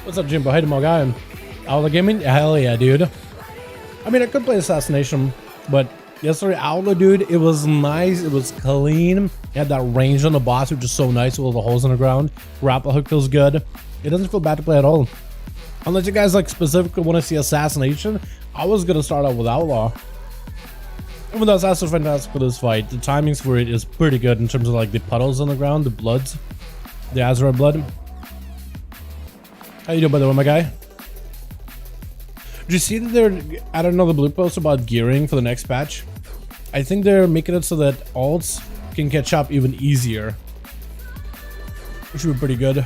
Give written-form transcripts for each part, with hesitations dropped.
What's up, Jimbo? Hey, my guy. Outlaw Gaming? Hell yeah, dude. I mean, I could play Assassination, but yesterday, Outlaw, dude, it was nice. It was clean. It had that range on the boss, which is so nice with all the holes in the ground. Grapple hook feels good. It doesn't feel bad to play at all. Unless you guys like specifically want to see Assassination, I was gonna start out with Outlaw. Even though it's also fantastic for this fight, the timings for it is pretty good in terms of like the puddles on the ground, the bloods, the Azure blood. How you doing, by the way, my guy? Did you see that they're adding another blue post about gearing for the next patch? I think they're making it so that alts can catch up even easier, which would be pretty good.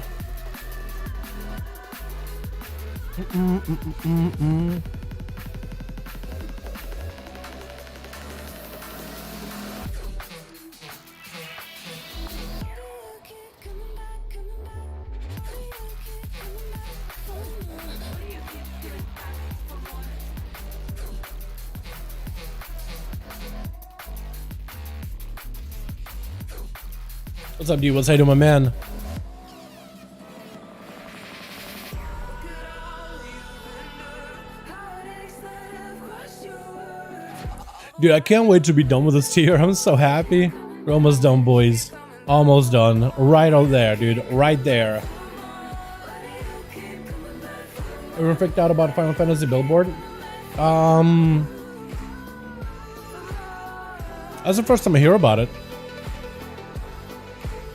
What's up, dude? What's up, my man? Dude, I can't wait to be done with this tier. I'm so happy. We're almost done, boys. Almost done. Right out there, dude. Right there. Everyone freaked out about Final Fantasy Billboard? That's the first time I hear about it.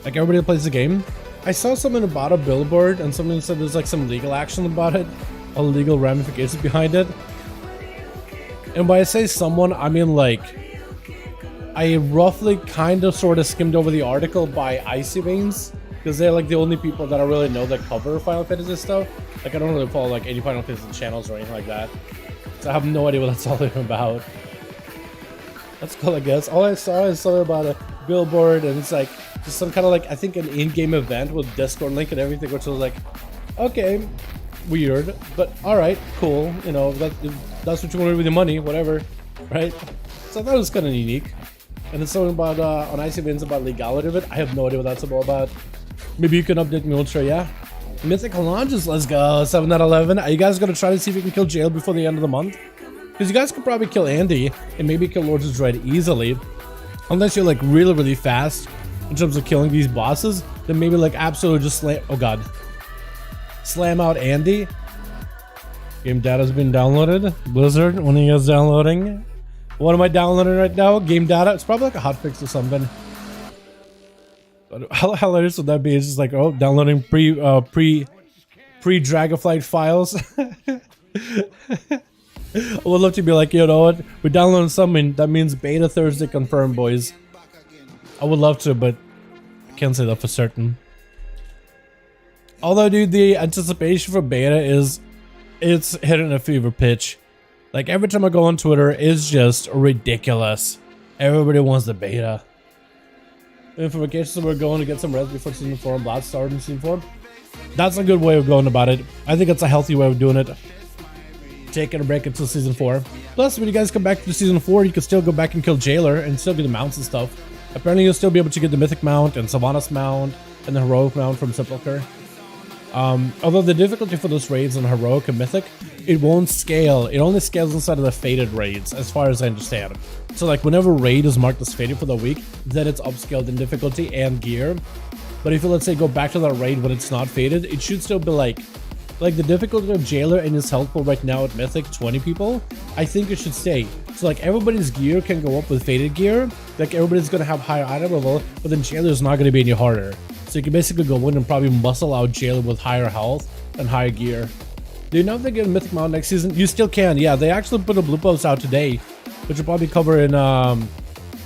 Like everybody that plays the game. I saw something about a billboard and somebody said there's like some legal action about it. Or legal ramifications behind it. And when I say someone, I mean like I roughly kind of sort of skimmed over the article by Icy Veins, because they're like the only people that I really know that cover Final Fantasy stuff. Like I don't really follow like any Final Fantasy channels or anything like that, so I have no idea what that's all even about. That's cool, I guess. All I saw is something about a billboard, and it's like just some kind of like, I think an in-game event with Discord link and everything, which was like, okay, weird, but all right, cool. You know, that's what you want to do with your money, whatever, right? So I thought it was kind of unique. And it's something about on Icy Veins about legality of it. I have no idea what that's all about. Maybe you can update me, ultra, yeah. Mythic launches, let's go. 7 out of 11. Are you guys gonna try to see if you can kill Jail before the end of the month? Because you guys could probably kill Andy and maybe kill Lords of Dread easily. Unless you're like really, really fast in terms of killing these bosses, then maybe like absolutely just slam, oh god. Slam out Andy. Game data's been downloaded. Blizzard, when are you guys downloading? What am I downloading right now? Game data? It's probably like a hotfix or something. But how hilarious would that be? It's just like, oh, downloading pre-Dragonflight files. I would love to be like, you know what? We're downloading something. That means beta Thursday confirmed, boys. I would love to, but I can't say that for certain. Although, dude, the anticipation for beta it's hitting a fever pitch. Like every time I go on Twitter, it's just ridiculous. Everybody wants the beta. And for vacations, we're going to get some res before season 4 and Blast started in season 4. That's a good way of going about it. I think it's a healthy way of doing it. Taking a break until season 4. Plus, when you guys come back to season 4, you can still go back and kill Jailer and still get the mounts and stuff. Apparently, you'll still be able to get the Mythic mount and Sylvanas mount and the Heroic mount from Sepulcher. Although the difficulty for those raids on Heroic and Mythic, it won't scale. It only scales inside of the Fated raids, as far as I understand. So like whenever raid is marked as Fated for the week, then it's upscaled in difficulty and gear. But if you, let's say, go back to that raid when it's not Fated, it should still be like the difficulty of Jailer and his health pool right now at Mythic, 20 people, I think it should stay. So like everybody's gear can go up with Fated gear, like everybody's gonna have higher item level, but then Jailer's not gonna be any harder. So you can basically go in and probably muscle out Jailer with higher health and higher gear. Do you know if they get a Mythic mount next season? You still can, yeah. They actually put a blue post out today, which will probably cover in an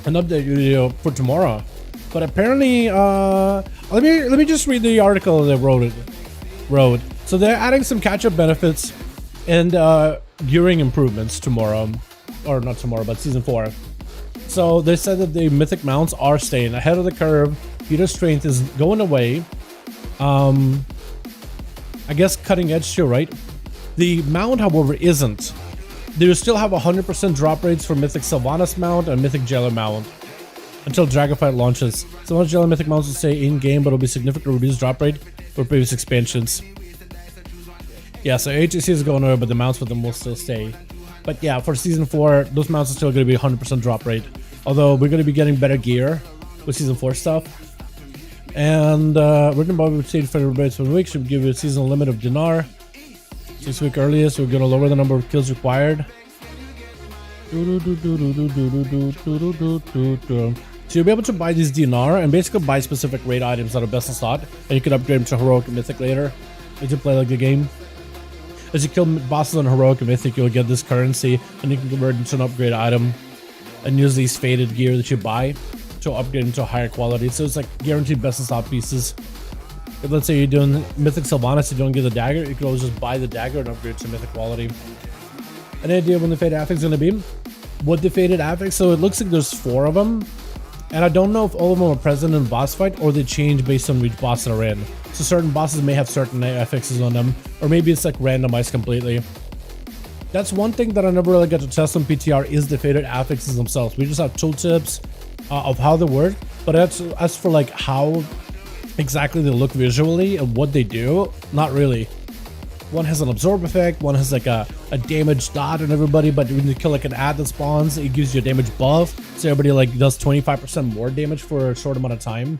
update video for tomorrow. But apparently, let me just read the article they wrote. So they're adding some catch-up benefits and gearing improvements tomorrow, or not tomorrow, but season 4. So they said that the Mythic mounts are staying ahead of the curve. Peter's strength is going away. I guess cutting edge too, right? The mount, however, isn't. They still have 100% drop rates for Mythic Sylvanas mount and Mythic Jailer mount until Dragonflight launches. Sylvanas Jailer Mythic mounts will stay in game, but it'll be significantly reduced drop rate for previous expansions. Yeah, so HEC is going over, but the mounts with them will still stay. But yeah, for Season 4, those mounts are still going to be 100% drop rate. Although we're going to be getting better gear with Season 4 stuff. And we're going to probably change for everybody for the week. Should give you a seasonal limit of dinar. 6 week earliest, we're going to lower the number of kills required. So you'll be able to buy these dinar and basically buy specific raid items that are best in slot. And you can upgrade them to heroic and mythic later. As you play like the game. As you kill bosses on heroic and mythic, you'll get this currency and you can convert it into an upgrade item. And use these faded gear that you buy to upgrade into a higher quality. So it's like guaranteed best in slot pieces. If let's say you're doing Mythic Sylvanas, you don't get the dagger, you can always just buy the dagger and upgrade to mythic quality. Any idea when the faded affix is going to be? What the faded affix? So it looks like there's 4 of them. And I don't know if all of them are present in boss fight or they change based on which boss they're in. So certain bosses may have certain affixes on them, or maybe it's like randomized completely. That's one thing that I never really got to test on PTR is the faded affixes themselves. We just have tooltips of how they work, but as for like how exactly they look visually and what they do, not really. One has an absorb effect, one has like a damage dot on everybody, but when you kill like an ad that spawns, it gives you a damage buff, so everybody like does 25% more damage for a short amount of time.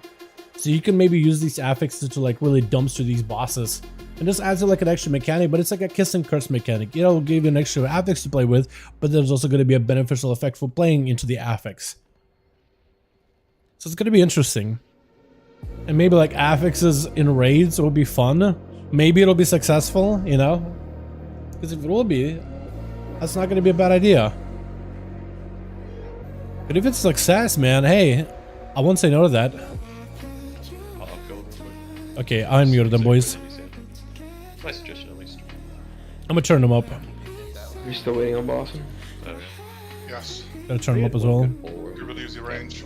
So you can maybe use these affixes to like really dumpster these bosses. And just adds like an extra mechanic, but it's like a kiss and curse mechanic. It'll give you an extra affix to play with, but there's also going to be a beneficial effect for playing into the affix. So it's going to be interesting. And maybe like affixes in raids will be fun. Maybe it'll be successful, you know? Because if it will be, that's not going to be a bad idea. But if it's success, man, hey, I won't say no to that. Okay, I unmuted them, boys. My suggestion, at least. I'm gonna turn them up. You're still waiting on Boston? Yes. Gonna turn them up as well. You really use the range.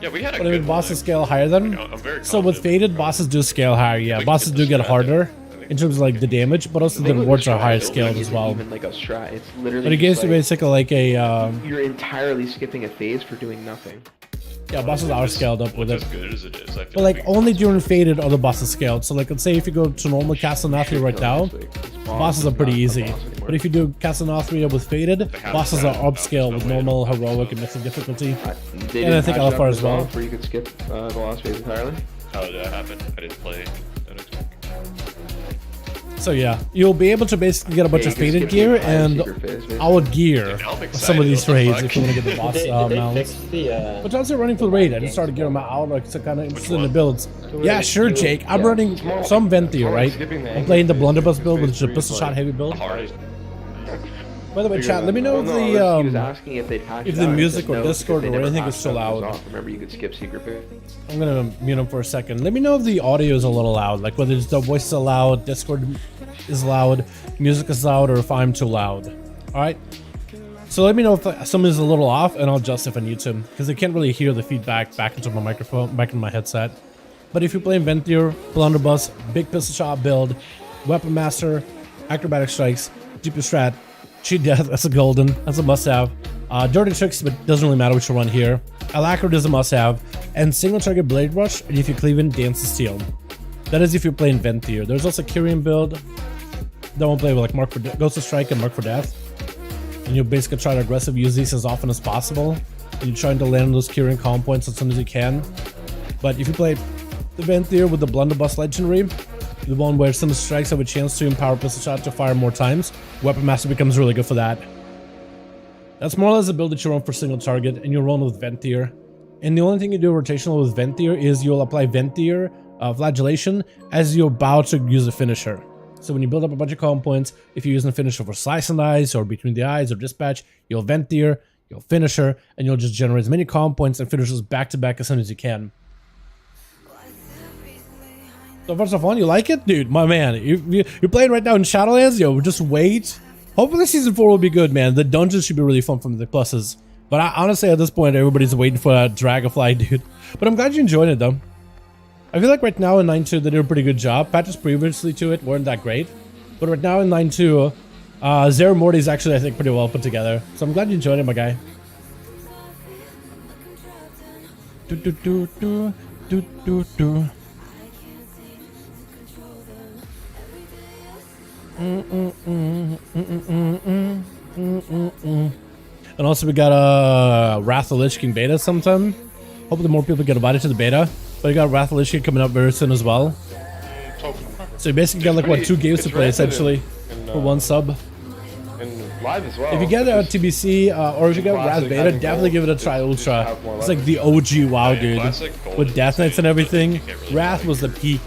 Yeah, we had a But good if bosses one. scale higher than? I'm very So with faded, bosses do scale higher, yeah. We can Bosses get do the get strat harder there. in terms of like the damage, but also the rewards are higher scaled as well. Even like a strat. It's literally But it gives just you like, basically like a, you're entirely skipping a phase for doing nothing. yeah, bosses are scaled up with As it. good as it is, I feel But like only during faded are the bosses scaled. So like let's say if you go to normal Castlanathria right now, bosses are pretty easy. But if you do Castlanathria with faded, bosses are upscaled with normal, heroic, and mythic difficulty. And I think Alpha as well. Where you could skip the last phase entirely. How did that happen? I didn't play that attack. So yeah, you'll be able to basically get a bunch Yeah, of you can faded skip the gear entire and secret phase, basically. our gear Dude, I'm some of these excited, raids what the if you want to get the boss Did they mounts. fix the, But once you're running for the raid, I just started getting them out, like so kind of interested in the builds. Yeah, sure, Jake. I'm running some Venthier, right? I'm playing the Blunderbuss build, which is a pistol shot heavy build. Hard. By the way, chat, let me know Well, if no, he was the asking if they'd patch if it the out. He music said or no, because Discord they or never anything is patched still it out. It was loud. off. Remember, you could skip secret phase. I'm gonna mute them for a second. Let me know if the audio is a little loud, like whether the voice is loud, Discord is loud, music is loud, or if I'm too loud. All right. So let me know if something is a little off, and I'll adjust it on YouTube because I can't really hear the feedback back into my microphone, back into my headset. But if you're playing Venthier, Blunderbuss, big pistol shot build, Weapon Master, Acrobatic Strikes, Deeper Strat, Cheat Death, that's a golden, that's a must-have. Dirty Tricks, but doesn't really matter which one here. Alacrity is a must-have, and Single Target Blade Rush, and if you cleave in, Dance of Steel. That is if you're playing Venthier. There's also Kyrian build. Don't play with like Mark for Ghost of Strike and Mark for Death. And you basically try to aggressive use these as often as possible. And you're trying to land those Kyrian calm points as soon as you can. But if you play the Venthier with the Blunderbuss Legendary, the one where some strikes have a chance to empower pistol shot to fire more times, Weapon Master becomes really good for that. That's more or less a build that you run for single target, and you'll run with Venthier. And the only thing you do rotational with Venthier is you'll apply Venthier Flagellation as you're about to use a finisher. So when you build up a bunch of calm points, if you're using a finisher for Slice and Dice or Between the Eyes or Dispatch, you'll Venthier, you'll Finisher, and you'll just generate as many calm points and finishers back to back as soon as you can. So far so fun, you like it? Dude, my man, you're playing right now in Shadowlands? Yo, just wait. Hopefully Season 4 will be good, man. The dungeons should be really fun from the pluses. But honestly, at this point, everybody's waiting for a Dragonflight, dude. But I'm glad you enjoyed it, though. I feel like right now in 9.2, they did a pretty good job. Patches previously to it weren't that great. But right now in 9.2, Zero Morty is actually, I think, pretty well put together. So I'm glad you enjoyed it, my guy. And also we got a Wrath of the Lich King beta sometime. Hopefully more people get invited to the beta. But we got Wrath of the Lich King coming up very soon as well. So you basically got like what, 2 games to play essentially for 1 sub. And live as well. If you get a TBC or if you get Wrath beta, definitely give it a try. Ultra. It's like the OG WoW, dude. With Death Knights and everything, Wrath was the peak.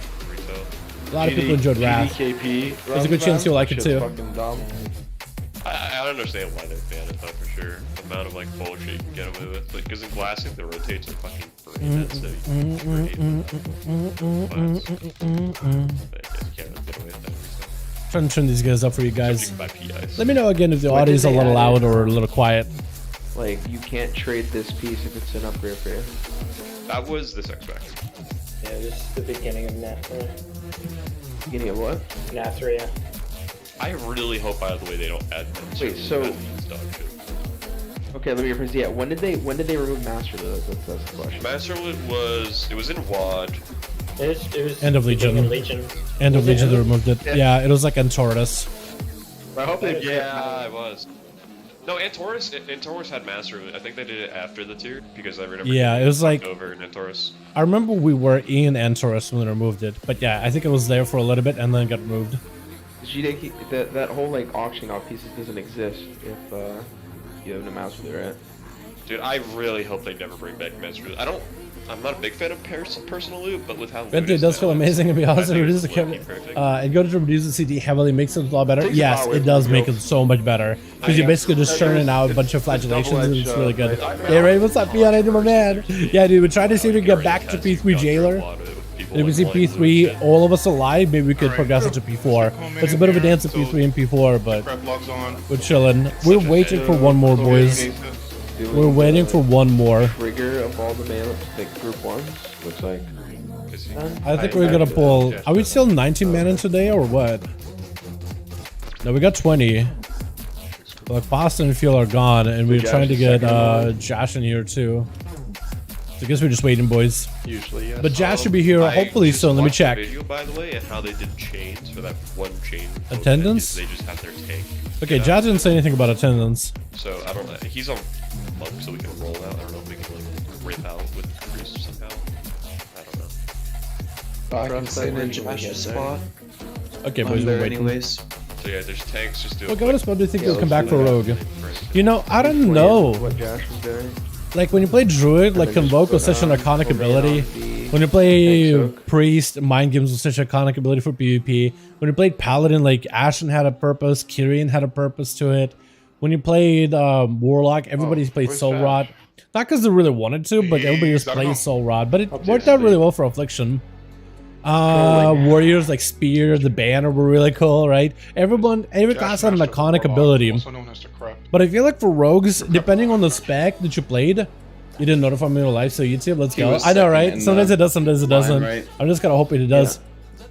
A lot of people enjoyed Wrath. There's a good chance you'll like it too. I understand why they banned it though, for sure. The amount of like bullshit you can get away with. Like, because in Classic the rotates are fucking free, so you can't really get away with that. Trying to turn these guys up for you guys. By PIs. Let me know again if the audio is a little loud or a little quiet. Like, you can't trade this piece if it's an upgrade for you. That was this X Factor. Yeah, this is the beginning of Nathria. Beginning of what? Nathria. I really hope, by the way, they don't add Master. Wait, so- That's dog shit. Okay, let me rephrase. Yeah, when did they remove Master though? That's the question. Master it was in WAD. It was End of Legion. End of Legion, they removed it. Yeah, it was like Entorus. I hope they Yeah, it was. No, Antorus had Master. I think they did it after the tier because I remember. Yeah, it was like over in Antorus. I remember we were in Entorus when they removed it, but yeah, I think it was there for a little bit and then got removed. That whole like auctioning off pieces doesn't exist if you have no Master there, right? Dude, I really hope they never bring back Master. I'm not a big fan of personal loot, but with how It does feel amazing to be honest. It reduces the and go to reduce the CD heavily makes it a lot better. Yes, it does make it so much better because you're basically just churning out a bunch of flagellations and it's really good. Hey Ray, what's up? Yeah, I my man. Yeah, dude, we're trying to see if we can get back to P3 Jailer. If we see P3, all of us alive, maybe we could progress it to P4. It's a bit of a dance of P3 and P4, but we're chilling. We're waiting for one more, boys. We're waiting for one more. Trigger of all the melee, like group 1s, looks like. I think we're gonna pull. Are we still 19 mana today or what? No, we got 20. But like Boston and Fuel are gone, and we're trying to get Josh in here too. So I guess we're just waiting, boys. Usually, yes. But Josh should be here hopefully soon. Let me check. Video, by the way, and how they did chains for that one chain. Attendance? They just have their tank. Okay, Josh didn't say anything about attendance. So I don't know. He's on monk, so we can roll out. I don't know if we can like rip out with priest somehow. I don't know. I can sit in Josh's spot. Okay, boys, we're waiting. Anyways. So yeah, there's tanks. Just do. What kind of spot do you think you'll come back for Rogue? You know, I don't know. What Josh was doing. Like when you play Druid, like Convoke was such an iconic ability. When you play Priest, Mind Games was such an iconic ability for PvP. When you played Paladin, like Ashen had a purpose, Kyrian had a purpose to it. When you played Warlock, everybody played Soul Rot. Not because they really wanted to, but everybody just played Soul Rot. But it worked out really well for Affliction. Warriors like Spear, the banner were really cool, right? Every class had an iconic ability. But I feel like for rogues, depending on the spec that you played, you didn't notify me in live, so YouTube, let's go. I know, right? Sometimes it does, sometimes it doesn't. Right? I'm just kind of hoping it does.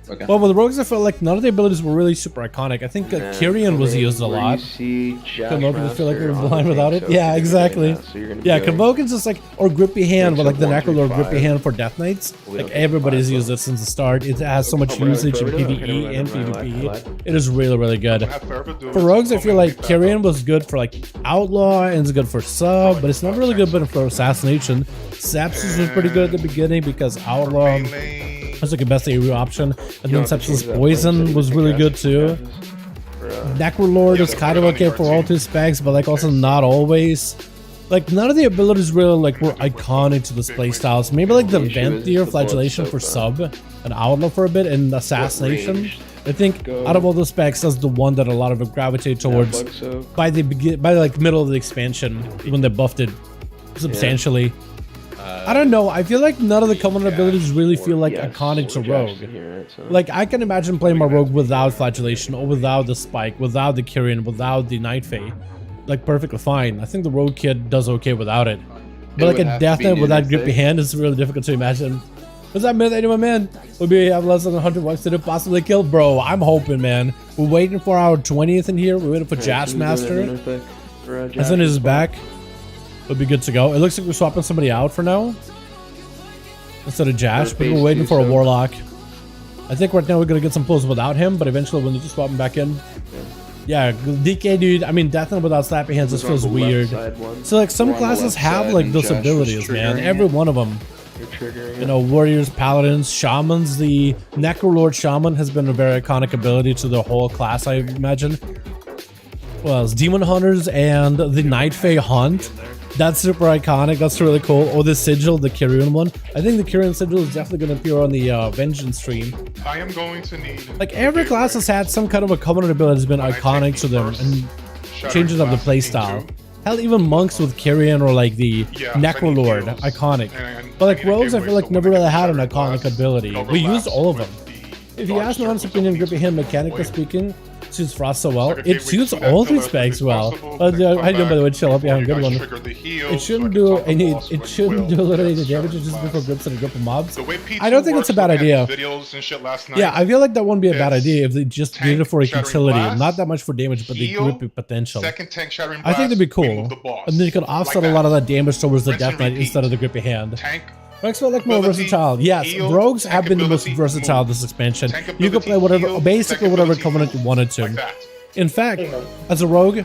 Okay. Well, with the rogues, I felt like none of the abilities were really super iconic. I think Kyrian was used a lot. Convoke, I feel like we were blind without it. Yeah, exactly. Yeah, Convoke is just like, or Grippy Hand, but like the Necrolord Grippy Hand for Death Knights. Like everybody's used it since the start. It has so much usage in PvE and PvP. It is really, really good. For rogues, I feel like Kyrian was good for like Outlaw and it's good for Sub, but it's not really good for Assassination. Sepsis was pretty good at the beginning because Outlaw was like the best AoE option, and then Sepsis Poison was really good too. Necrolord is kind of okay for all 2 specs, but like also not always. Like none of the abilities really like were iconic to this playstyles. Maybe like the Venthyr Flagellation for Sub, and Outlaw for a bit, and Assassination. I think out of all the specs, that's the one that a lot of it gravitate towards by like middle of the expansion when they buffed it substantially. I don't know. I feel like none of the common abilities really feel like iconic to Rogue. Like I can imagine playing my Rogue without Flagellation or without the Spike, without the Kyrian, without the Night Fae. Like perfectly fine. I think the Rogue kid does okay without it. But like a Death Knight without Grippy Hand is really difficult to imagine. What's that, Myth? Anyway, man? We have less than 100 bucks to do possibly kill, bro. I'm hoping, man. We're waiting for our 20th in here. We're waiting for Jazz Master. As soon as he's back, we'll be good to go. It looks like we're swapping somebody out for now instead of Jash, but we're waiting for a Warlock. I think right now we're gonna get some pulls without him, but eventually we'll need to swap him back in. Yeah, DK, dude. I mean, definitely without slapping hands, this feels weird. So like some classes have like those abilities, man. Every one of them. You know, warriors, paladins, shamans. The Necrolord shaman has been a very iconic ability to the whole class, I imagine. Well, it's demon hunters and the Night Fae hunt. That's super iconic. That's really cool. Oh, the sigil, the Kyrian one. I think the Kyrian sigil is definitely going to appear on the Vengeance stream. I am going to need. Like every class has had some kind of a covenant ability that's been iconic to them and changes up the playstyle. Hell, even monks with Kyrian or like the Necrolord, iconic. But like rogues, I feel like never really had an iconic ability. We used all of them. If you ask me honest opinion, grippy hand mechanically speaking, suits Frost so well. It suits all these specs well. How you doing, by the way, chill? Hope you have a good one. It shouldn't do any. It shouldn't do literally any damage. It just before grips and a group of mobs. I don't think it's a bad idea. Yeah, I feel like that wouldn't be a bad idea if they just did it for a utility, not that much for damage, but the grippy potential. I think that'd be cool, and then you could offset a lot of that damage towards the Death Knight instead of the grippy hand. Rogues felt like more versatile. Yes, rogues have been the most versatile this expansion. You could play whatever, basically whatever covenant you wanted to. In fact, as a rogue,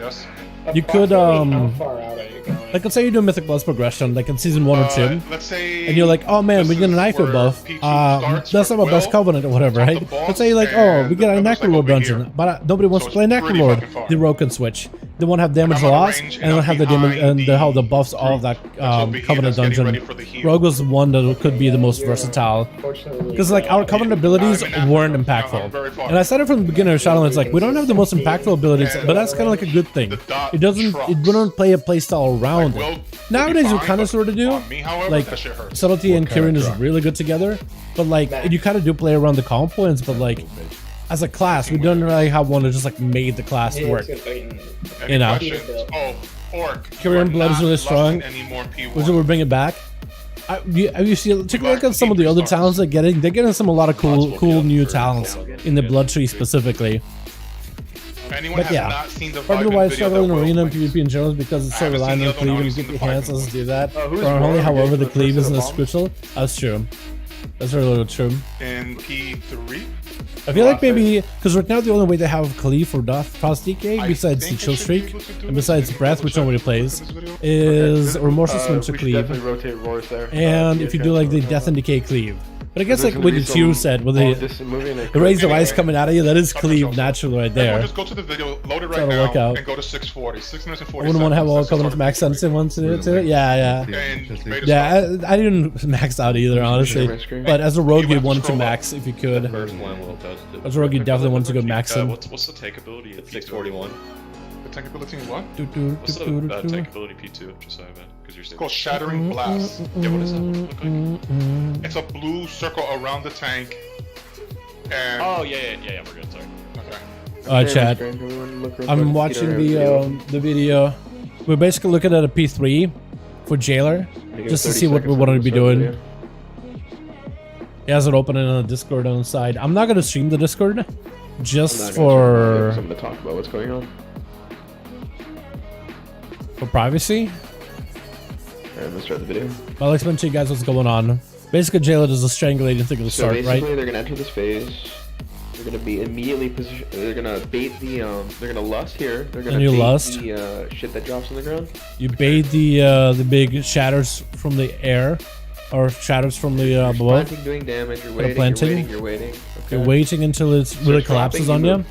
you could How far out are you going? like let's say you do a Mythic Plus progression, like in season 1 or 2, Let's say and you're like, oh man, we get a knife buff. That's not my best covenant or whatever, right? Let's say you're like, oh, we get a Necrolord dungeon, but nobody wants to play Necrolord. The rogue can switch. They won't have damage loss, and they'll have the damage and how the buffs all of that covenant dungeon. Rogue was one that could be the most versatile, because like our covenant abilities weren't impactful. And I said it from the beginning of Shadowlands, like we don't have the most impactful abilities, but that's kind of like a good thing. It wouldn't play a playstyle around it. Nowadays you kind of sort of do, like subtlety and Kyrian is really good together, but like you kind of do play around the comp points, but like as a class we don't really have one that just like made the class work. You know, Kyrian blood is really strong. Which we're bringing back. You see, take a look at some of the other talents they're getting some a lot of cool new talents in the blood tree specifically. But yeah, probably why I struggle in arena and PvP in general is because it's so reliant on cleave and get your hands doesn't do that. Only, however, the cleave isn't as crucial. That's true. That's really true. In P3? I feel like maybe, because right now the only way they have cleave for Frost DK, besides the Chill Streak, and besides Breath, which nobody plays, is Remorseless Swim to cleave. And if you do like the Death and Decay cleave. But I guess like what the Chiru said, with the raise of ice coming out of you, that is cleave naturally right there. Just go to the video, load it right now, and go to 6:40. 6 minutes and 40 I wouldn't want to have all covenants maxed out in one to do it. Yeah. Yeah, I didn't max out either, honestly. But as a rogue, you wanted to max if you could. As a rogue, you definitely wanted to go maxing. What's the tank ability at 641? The tank ability in what? What's the tank ability P2? Just so I have it. It's called Shattering Blast. Yeah, what does that look like? It's a blue circle around the tank. And oh, yeah, we're good, sorry. Okay. Chat. I'm watching the video. We're basically looking at a P3 for Jailer, just to see what we want to be doing. He has it open in the Discord on the side. I'm not going to stream the Discord, just for... I'm going to talk about what's going on. For privacy. Alright, let's start the video. I'll explain to you guys what's going on. Basically, Jailer does a strangulating thing at the start, right? They're gonna enter this phase. They're gonna be immediately positioned. They're gonna bait the. They're gonna lust here. They're gonna bait the shit that drops on the ground. You bait the big shatters from the air, or shatters from the above. Planting, doing damage. You're waiting. You're waiting. Okay. You're waiting until it really collapses on you.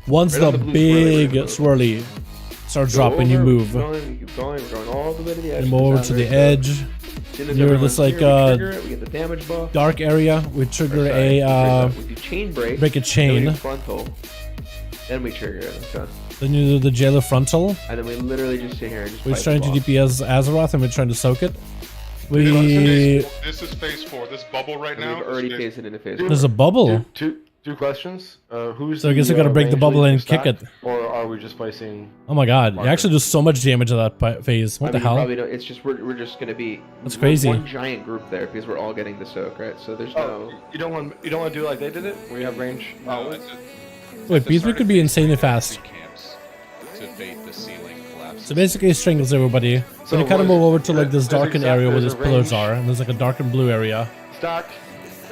Once the big swirly starts dropping, you move. Keep going. We're going all the way to the edge. And over to the edge. Near this like we get the damage buff. Dark area. We trigger we do chain break. Break a chain. Then we frontal. Then we trigger it. Okay. Then you do the Jailer frontal. And then we literally just sit here and just. We're trying to DPS Azeroth and we're trying to soak it. This is phase 4. This bubble right now. We've already phased it into phase 4. There's a bubble. Two questions. Who's so I guess we gotta break the bubble and kick it. Or are we just placing... Oh my god, you actually do so much damage at that phase. What the hell? Probably don't, it's just, we're just gonna be... That's crazy. One giant group there because we're all getting the soak, right? So there's no... You don't want to do like they did it? Where you have range? Wait, B3 could be insanely fast. So basically it strangles everybody. So you kind of move over to like this darkened area where these pillars are. And there's like a darkened blue area. Stack.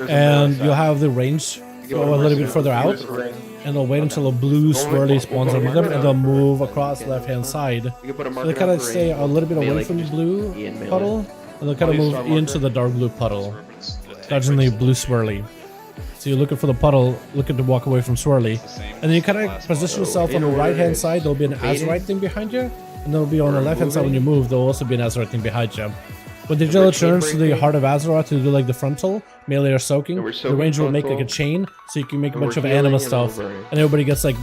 And you'll have the range go a little bit further out. and they'll wait until a blue swirly spawns under them, and they'll move across the left-hand side. You can put a So marker they kind down of for stay range. a little bit away Melee from the can blue be in melee. puddle, and they'll kind of move into the dark blue puddle, dodging the blue swirly. So you're looking for the puddle, looking to walk away from swirly, and then you kind of position yourself on the right-hand side. There'll be an Azurite thing behind you, and there'll be on the left-hand side when you move. There'll also be an Azurite thing behind you. When the Jailer turns to the Heart of Azeroth to do like the frontal, melee or soaking, the ranger will make like a chain, so you can make a bunch of anima stuff, and everybody gets like,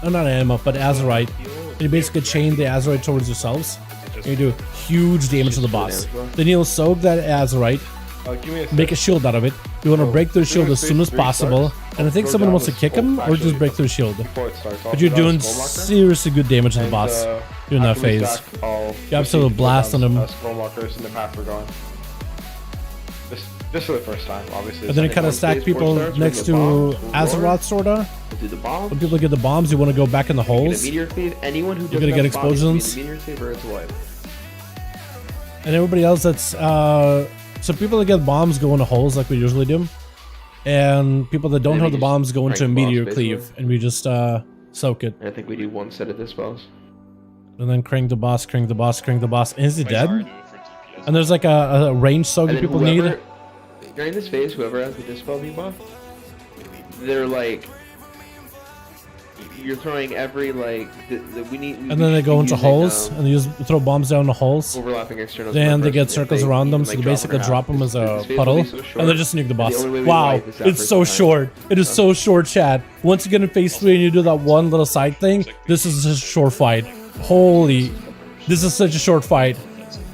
not anima, but Azurite. And you basically chain the Azurite towards yourselves, and you do huge damage to the boss. Then you'll soak that Azurite, make a shield out of it. You want to break through the shield as soon as possible, and I think someone wants to kick him or just break through the shield. But you're doing seriously good damage to the boss during that phase. You absolutely blast on him. This is the first time, obviously. And then you kind of stack people next to Azeroth, sorta. When people get the bombs, you want to go back in the holes. You're gonna get explosions. And everybody else that's so people that get bombs go into holes like we usually do, and people that don't have the bombs go into a meteor cleave, and we just soak it. I think we do one set of dispels. And then crank the boss, crank the boss, crank the boss. Is he dead? And there's like a range soak that people need. During this phase, whoever has the dispel debuff, they're like, you're throwing every like we need. And then they go into holes, and they just throw bombs down the holes. Overlapping externals. Then they get circles around them, so they basically drop them as a puddle, and they just nuke the boss. Wow, it's so short. It is so short, chat. Once you get in phase 3 and you do that one little side thing, this is a short fight. Holy, this is such a short fight.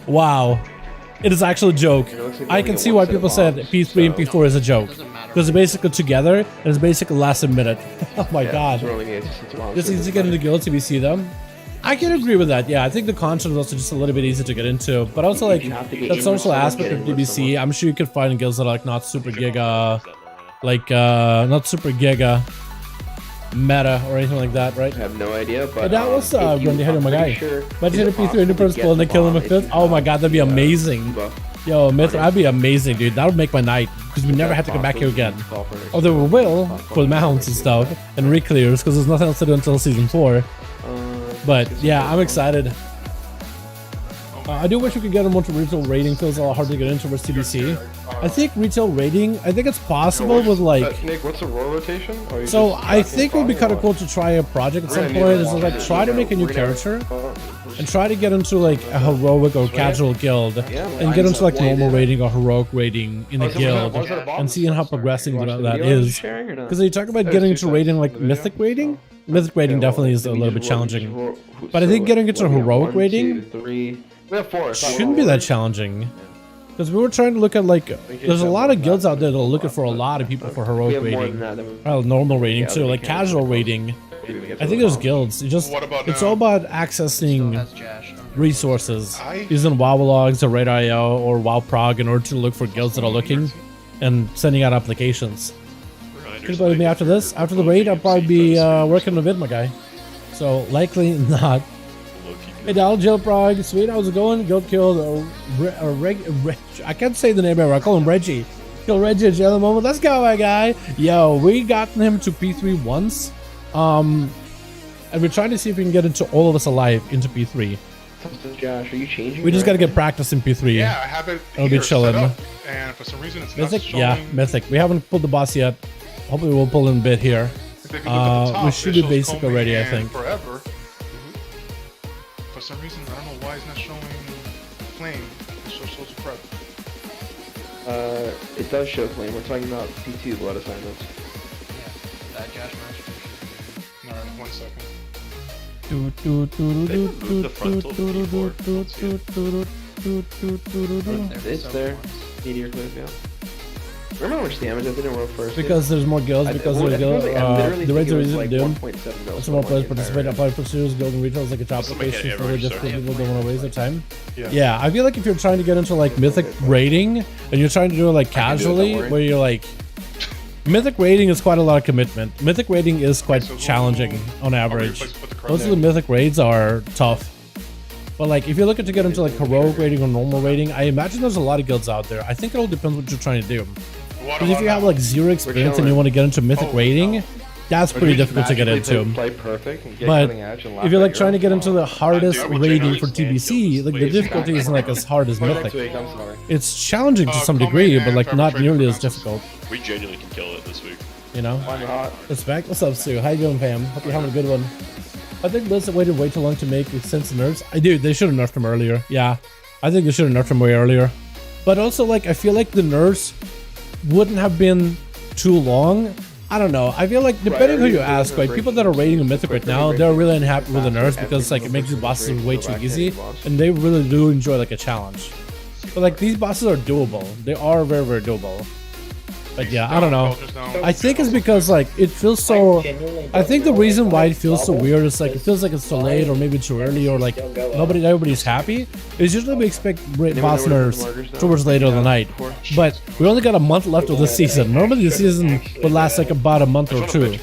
Wow. It is actually a joke. I can see why people said P3 and P4 is a joke. Because they're basically together, and it's basically last a minute. Oh my god. It's easy to get into guilds if you see them. I can agree with that, yeah. I think the content is also just a little bit easier to get into. But also, like, that social aspect of DBC, I'm sure you can find guilds that are, like, not super giga... Like, not super giga... meta or anything like that, right? I have no idea, but that was when they hit my guy. But hit a P3 into principle and they kill him a 5th. Oh my god, that'd be amazing. Yo, Myth, that'd be amazing, dude. That would make my night because we never have to come back here again. Although we will for the mounts and stuff and re-clears because there's nothing else to do until season 4. But yeah, I'm excited. I do wish we could get more to retail rating. Feels a lot hard to get into with TBC. I think retail rating, I think it's possible with like... Nick, what's a roll rotation? So I think it would be kind of cool to try a project at some point. Is like try to make a new character and try to get into like a heroic or casual guild and get into like normal rating or heroic rating in a guild and seeing how progressing that is. Because you talk about getting into rating like mythic rating. Mythic rating definitely is a little bit challenging. But I think getting into heroic rating shouldn't be that challenging. Because we were trying to look at like, there's a lot of guilds out there that are looking for a lot of people for heroic rating. Well, normal rating too, like casual rating. I think there's guilds. It's all about accessing resources, using WoW logs or Raid.io or WoW Prog in order to look for guilds that are looking and sending out applications. Think about me after this. After the raid, I'll probably be working on a vid, my guy. So likely not. Hey, Dal, Jailprog, sweet, how's it going? Guild killed I can't say the name ever, I call him Reggie. Kill Reggie at jail moment. Let's go, my guy. Yo, we gotten him to P3 once. And we're trying to see if we can get into all of us alive into P3. Josh, are you changing? We just gotta get practice in P3. Yeah, I have it. It'll be chilling. And for some reason, it's Mythic? not showing. Yeah, Mythic. We haven't pulled the boss yet. Hopefully, we'll pull in a bit here. We should be basic already, I think. Forever. For some reason, I don't know why it's not showing flame. It shows social prep. It does show flame. We're talking about P2 blood assignments. Yeah, Josh Marsh. Alright, 1 second. It's there. Meteor cliff, yeah. Remember how much damage I did in World First? Because there's more guilds, because there's the raids are easy to do. That's Some more players participate. Apply for serious guild and retail is like a top application for really difficult people don't want to waste their time. Yeah, I feel like if you're trying to get into like mythic rating and you're trying to do it like casually, where you're like, mythic rating is quite a lot of commitment. Mythic rating is quite challenging on average. Most of the mythic raids are tough. But like, if you're looking to get into like heroic rating or normal rating, I imagine there's a lot of guilds out there. I think it all depends what you're trying to do. Because if you have like 0 experience and you want to get into mythic rating, That's Or pretty you just difficult to get magically into. Play perfect and get But cutting edge and if laugh you're at like trying to get into the hardest Dude, we rating generally for stand TBC, kills, like the please. difficulty isn't like as hard as Or next Mythic. week, I'm sorry. It's challenging to some come degree, in but and like not fabricate nearly as pronounces. difficult. We genuinely can kill it this week. You know? Why not? Respect. What's up, Stu? How you doing, fam? Hope you're having a good one. I think Blizzard waited way too long to make sense of nerfs. I do. They should have nerfed him earlier. Yeah, I think they should have nerfed him way earlier. But also, like, I feel like the nerfs wouldn't have been too long. I don't know. I feel like depending who you ask, like people that are rating a Mythic right now, they're really unhappy with the nerfs because like it makes the bosses way too easy, and they really do enjoy like a challenge. But like these bosses are doable. They are very, very doable. But yeah, I don't know. I think it's because like it feels so. I think the reason why it feels so weird is like it feels like it's too late or maybe too early or like everybody's happy. It's usually we expect boss nerfs towards later in the night, but we only got a month left of the season. Normally the season would last like about a month or two,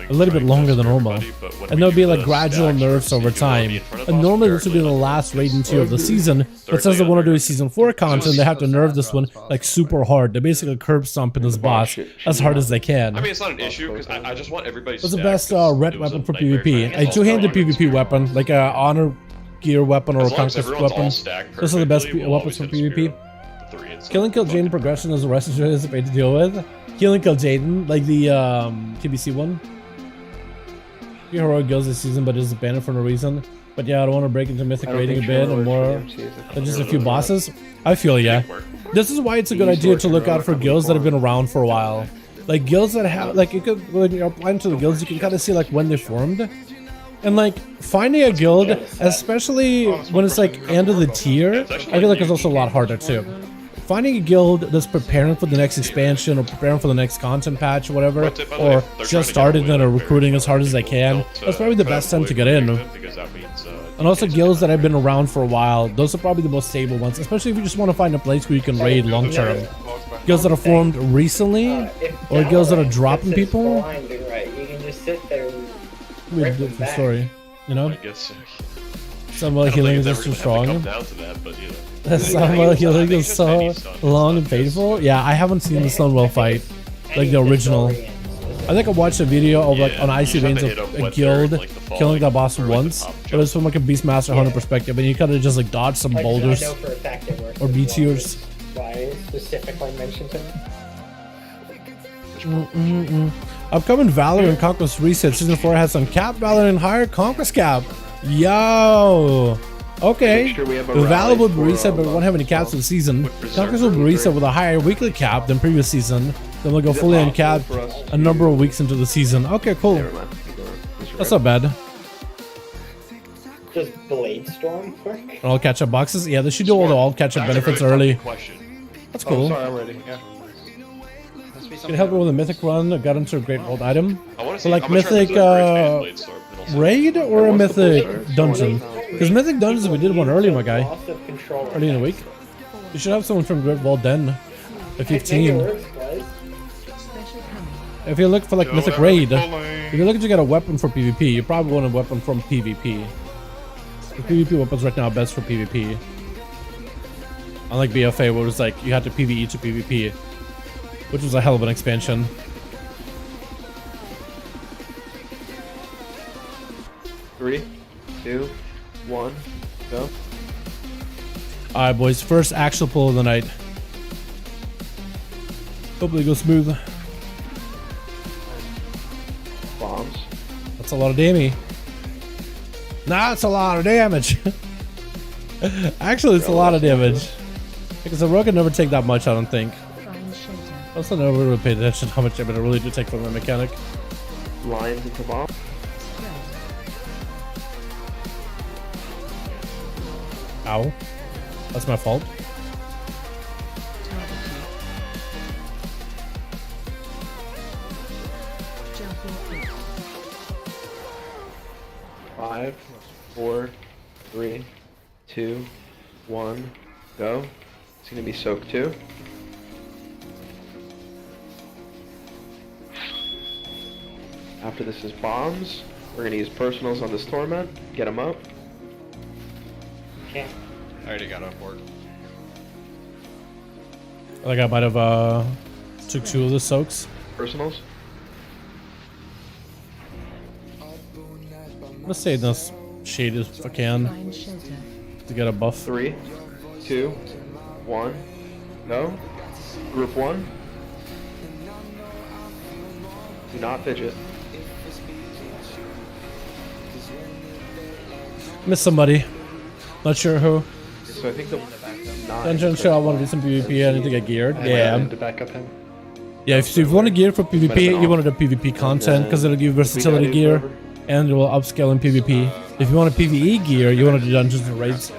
a little bit longer than normal, and there'll be like gradual nerfs over time. And normally this would be the last rating tier of the season, but since they want to do a season 4 content, they have to nerf this one like super hard. They basically curb stomp in this boss as hard as they can. I mean, it's not an issue because I just want everybody. What's the best red weapon for PvP? A two-handed PvP weapon, like a honor gear weapon or a conquest weapon. Those are the best weapons for PvP. Killing Kill Jaden progression is the rest of is a way to deal with. Killing Kill Jaden, like the TBC one. Few heroic guilds this season, but it's banned for no reason. But yeah, I don't want to break into Mythic rating a bit and more than just a few bosses. I feel yeah. This is why it's a good idea to look out for guilds that have been around for a while. Like guilds that have, like you could, when you're applying to the guilds, you can kind of see like when they formed. And like finding a guild, especially when it's like end of the tier, I feel like it's also a lot harder too. Finding a guild that's preparing for the next expansion or preparing for the next content patch or whatever, or just started and are recruiting as hard as they can, that's probably the best time to get in. And also guilds that have been around for a while, those are probably the most stable ones, especially if you just want to find a place where you can raid long term. Guilds that are formed recently, or guilds that are dropping people. You can just sit there. With a different story, you know? I guess so. Some healing is just too strong. Down to that, but, you know. Some healing is so long and painful. Yeah, I haven't seen the Stonewall fight, like the original. I think I watched a video of like on Icy Veins of a guild killing that boss once, but it was from like a Beastmaster Hunter perspective, and you kind of just like dodge some boulders or meteors. Why specifically mentioned him? Upcoming Valorant Conquest Reset Season 4 has some cap Valorant higher Conquest cap. Yo! Okay. The Valor will be reset, but we won't have any caps for the season. Conquest will be reset with a higher weekly cap than previous season. Then we'll go fully uncapped a number of weeks into the season. Okay, cool. That's not bad. Does Blade Storm work? All catch-up boxes? Yeah, they should do all the all catch-up benefits early. That's cool. Sorry, I'm ready. Yeah. Can help me with a Mythic run. I got into a great old item. So like Mythic raid or a Mythic dungeon? Because Mythic dungeons, we did one earlier, my guy. Early in the week. You should have someone from Great Wall Den. At 15. If you look for like Mythic raid, if you're looking to get a weapon for PvP, you probably want a weapon from PvP. The PvP weapons right now are best for PvP. Unlike BFA, where it was like you had to PvE to PvP, which was a hell of an expansion. Three, two, one, go. Alright, boys, first actual pull of the night. Hopefully it goes smooth. Bombs. That's a lot of damage. Nah, it's a lot of damage. Actually, it's a lot of damage. Because a rogue can never take that much, I don't think. I also never really paid attention to how much damage I really do take from my mechanic. Lines into bomb. Ow. That's my fault. Five, four, three, two, one, go. It's gonna be soaked too. After this is bombs. We're gonna use personals on this torment. Get them up. Okay. I already got on board. I think I might have took 2 of the soaks. Personals. Let's say this shade if I can Find shelter. to get a buff. 3, 2, 1, go. Group 1. Do not fidget. Miss somebody. Not sure who. So I think the Dungeon show I want to do some PvP. I need to get geared. Yeah. To back up him. Yeah, if you want to gear for PvP, you want to do PvP content because it'll give you versatility gear and it will upscale in PvP. If you want a PvE gear, you want to do dungeons and raids.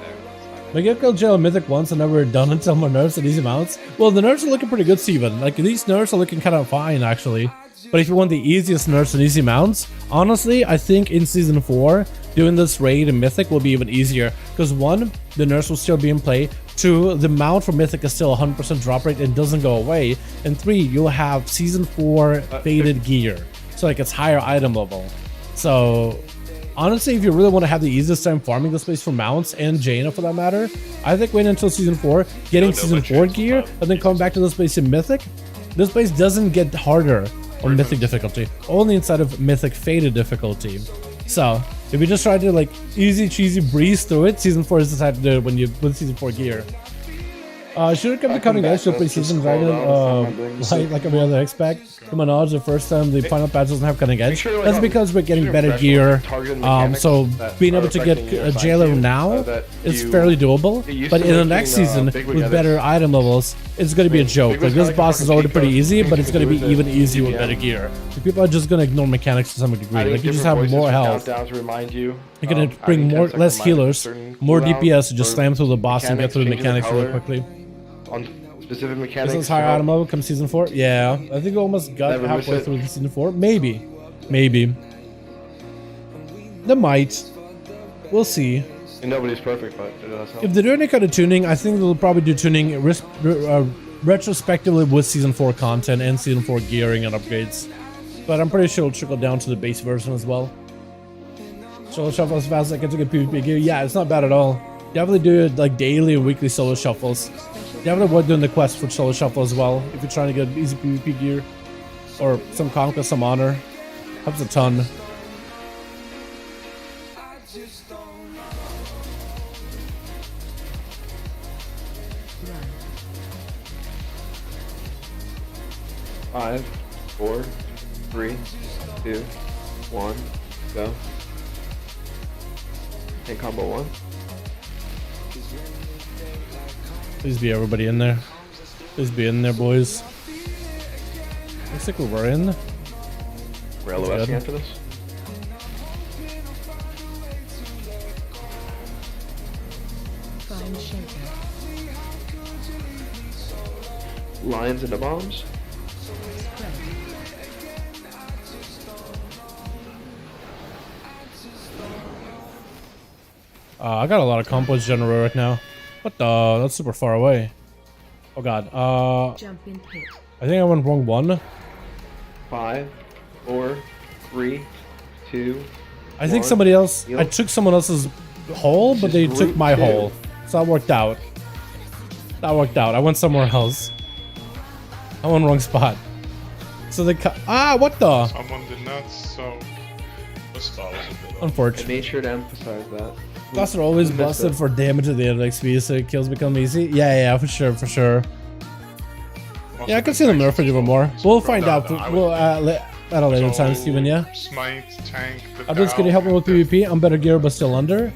Mythic Jailer Mythic once and never done until more nerfs and easy mounts. Well, the nerfs are looking pretty good, Steven. Like, these nerfs are looking kind of fine, actually. But if you want the easiest nerfs and easy mounts, honestly, I think in Season 4, doing this raid in Mythic will be even easier. Because 1, the nerfs will still be in play. 2, the mount for Mythic is still 100% drop rate and doesn't go away. And 3, you'll have Season 4 faded gear. So, like, it's higher item level. So, honestly, if you really want to have the easiest time farming the space for mounts and Jaina for that matter, I think waiting until Season 4, getting Season 4 gear, and then coming back to this space in Mythic, this space doesn't get harder on Mythic difficulty, only inside of Mythic faded difficulty. So, if you just try to like easy cheesy breeze through it, Season 4 is the type to do it when you with Season 4 gear. Should it come to cutting edge, she'll play Season Dragon like every other X-Pack. To my knowledge, the first time the final patch doesn't have cutting edge. That's because we're getting better gear. So being able to get a Jailer now is fairly doable. But in the next season, with better item levels, it's going to be a joke. Like, this boss is already pretty easy, but it's going to be even easier with better gear. So people are just going to ignore mechanics to some degree. Like, you just have more health. You're going to bring less healers, more DPS to just slam through the boss and get through the mechanics really quickly. On specific mechanics. Is this higher item level come Season 4? Yeah, I think we almost got halfway through the Season 4. Maybe. They might. We'll see. And nobody's perfect, but it does help. If they do any kind of tuning, I think they'll probably do tuning retrospectively with Season 4 content and Season 4 gearing and upgrades. But I'm pretty sure it'll trickle down to the base version as well. Solo shuffle as fast as I can to get PvP gear. Yeah, it's not bad at all. Definitely do it like daily and weekly solo shuffles. Definitely avoid doing the quest for solo shuffle as well if you're trying to get easy PvP gear or some conquest, some honor. Helps a ton. Five, 4, 3, 2, 1, go. And combo 1. Please be everybody in there. Please be in there, boys. Looks like we're in. We're LOSing after this. Find shelter. Lions into bombs. I got a lot of compost generator right now. What the? That's super far away. Oh god. Jump in pit. I think I went wrong one. 5, 4, 3, 2. I think somebody else. I took someone else's hole, but they took my hole. So that worked out. That worked out. I went somewhere else. I went wrong spot. So they cut. Ah, what the? Someone did not, so. The spot was a bit off. I Unfortunate. made sure to emphasize that. Blasts are always We missed busted it. for damage at the end of XP, so kills become easy. Yeah, for sure, for sure. Yeah, I could see them nerf it even more. We'll find out. We'll at a later time, Steven. Yeah. Smite, tank, Addons, can you help me with PvP? I'm better gear, but still under.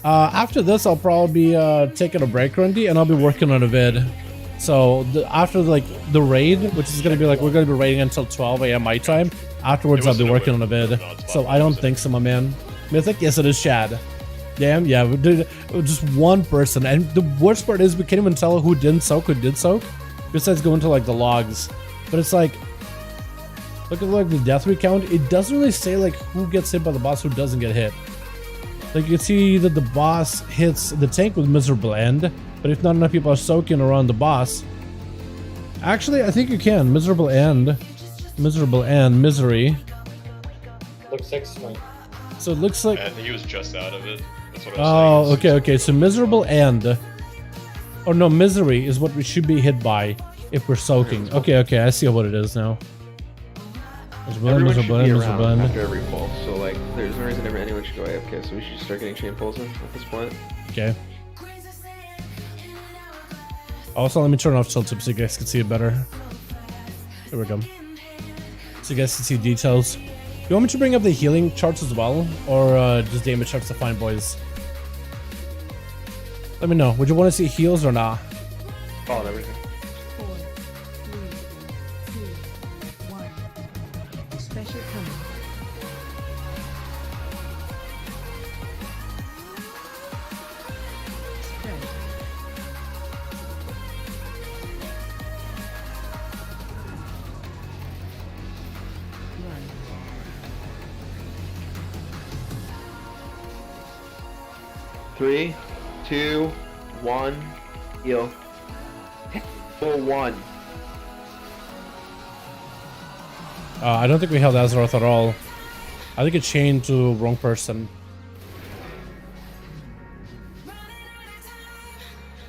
After this, I'll probably be taking a break, Rundy, and I'll be working on a vid. So after like the raid, which is gonna be like we're gonna be raiding until 12 a.m. my time. Afterwards, I'll be working on a vid. So I don't think so, my man. Mythic, yes, it is Shad. Damn, yeah, we did just one person, and the worst part is we can't even tell who didn't soak, who did soak. Besides going to like the logs, but it's like look at like the death recount. It doesn't really say like who gets hit by the boss, who doesn't get hit. Like you can see that the boss hits the tank with miserable end, but if not enough people are soaking around the boss, actually I think you can miserable end, misery. Looks like smite. So it looks like. And he was just out of it. That's what I was saying. Okay. So miserable end. Or no, misery is what we should be hit by if we're soaking. Okay, I see what it is now. There's a blend, Everyone there's a should blend, be there's a around blend. after every pull, so like, there's no reason anyone should go AFK, so we should just start getting chain pulls in at this point. Okay. Also, let me turn off tilt tip so you guys can see it better. Here we go. So you guys can see details. You want me to bring up the healing charts as well, or just damage charts to find boys? Let me know. Would you want to see heals or not? Follow everything. 4, 3, 2, 1. Special coming. Spread. Run. Three, two, one, heal. Full one. I don't think we held Azeroth at all. I think it chained to wrong person.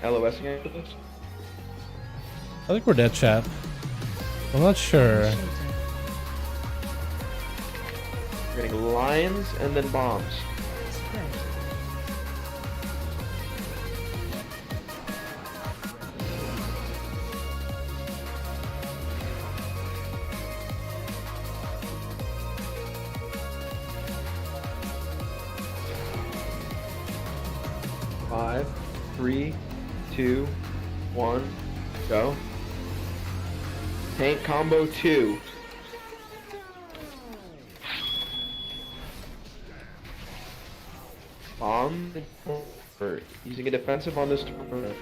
LOS again for this? I think we're dead, chat. I'm not sure. We're getting lions and then bombs. Spread. 5, 3, 2, 1, go. Tank combo 2. Bomb for using a defensive on this tournament.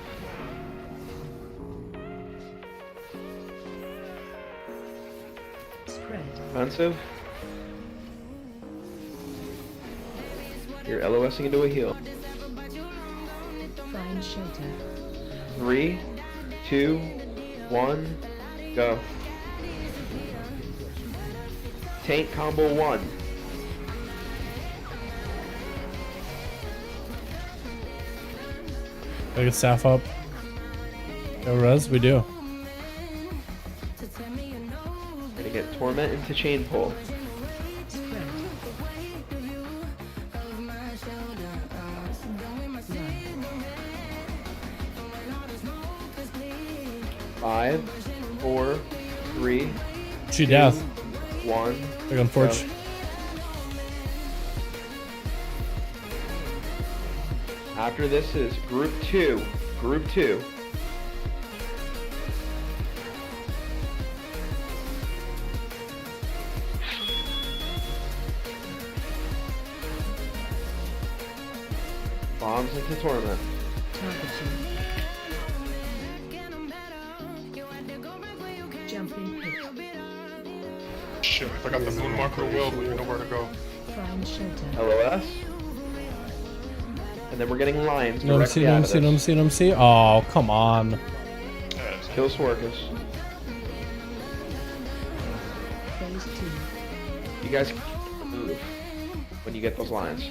Spread. Defensive. You're LOSing into a heal. Find shelter. 3, 2, 1, go. Tank combo 1. I get staff up. No res, we do. Gonna get torment into chain pull. Spread. Run. 5, 4, 3, She death. 1. Big on Forge. go. After this is group 2. Group 2. Bombs into torment. Targeting. Jumping hit. Shit, I got the moon marker will, but you know where to go. Find shelter. LOS. And then we're getting lions No directly out of this. Oh, come on. Kill Swarkus. Phase 2. You guys move when you get those lions.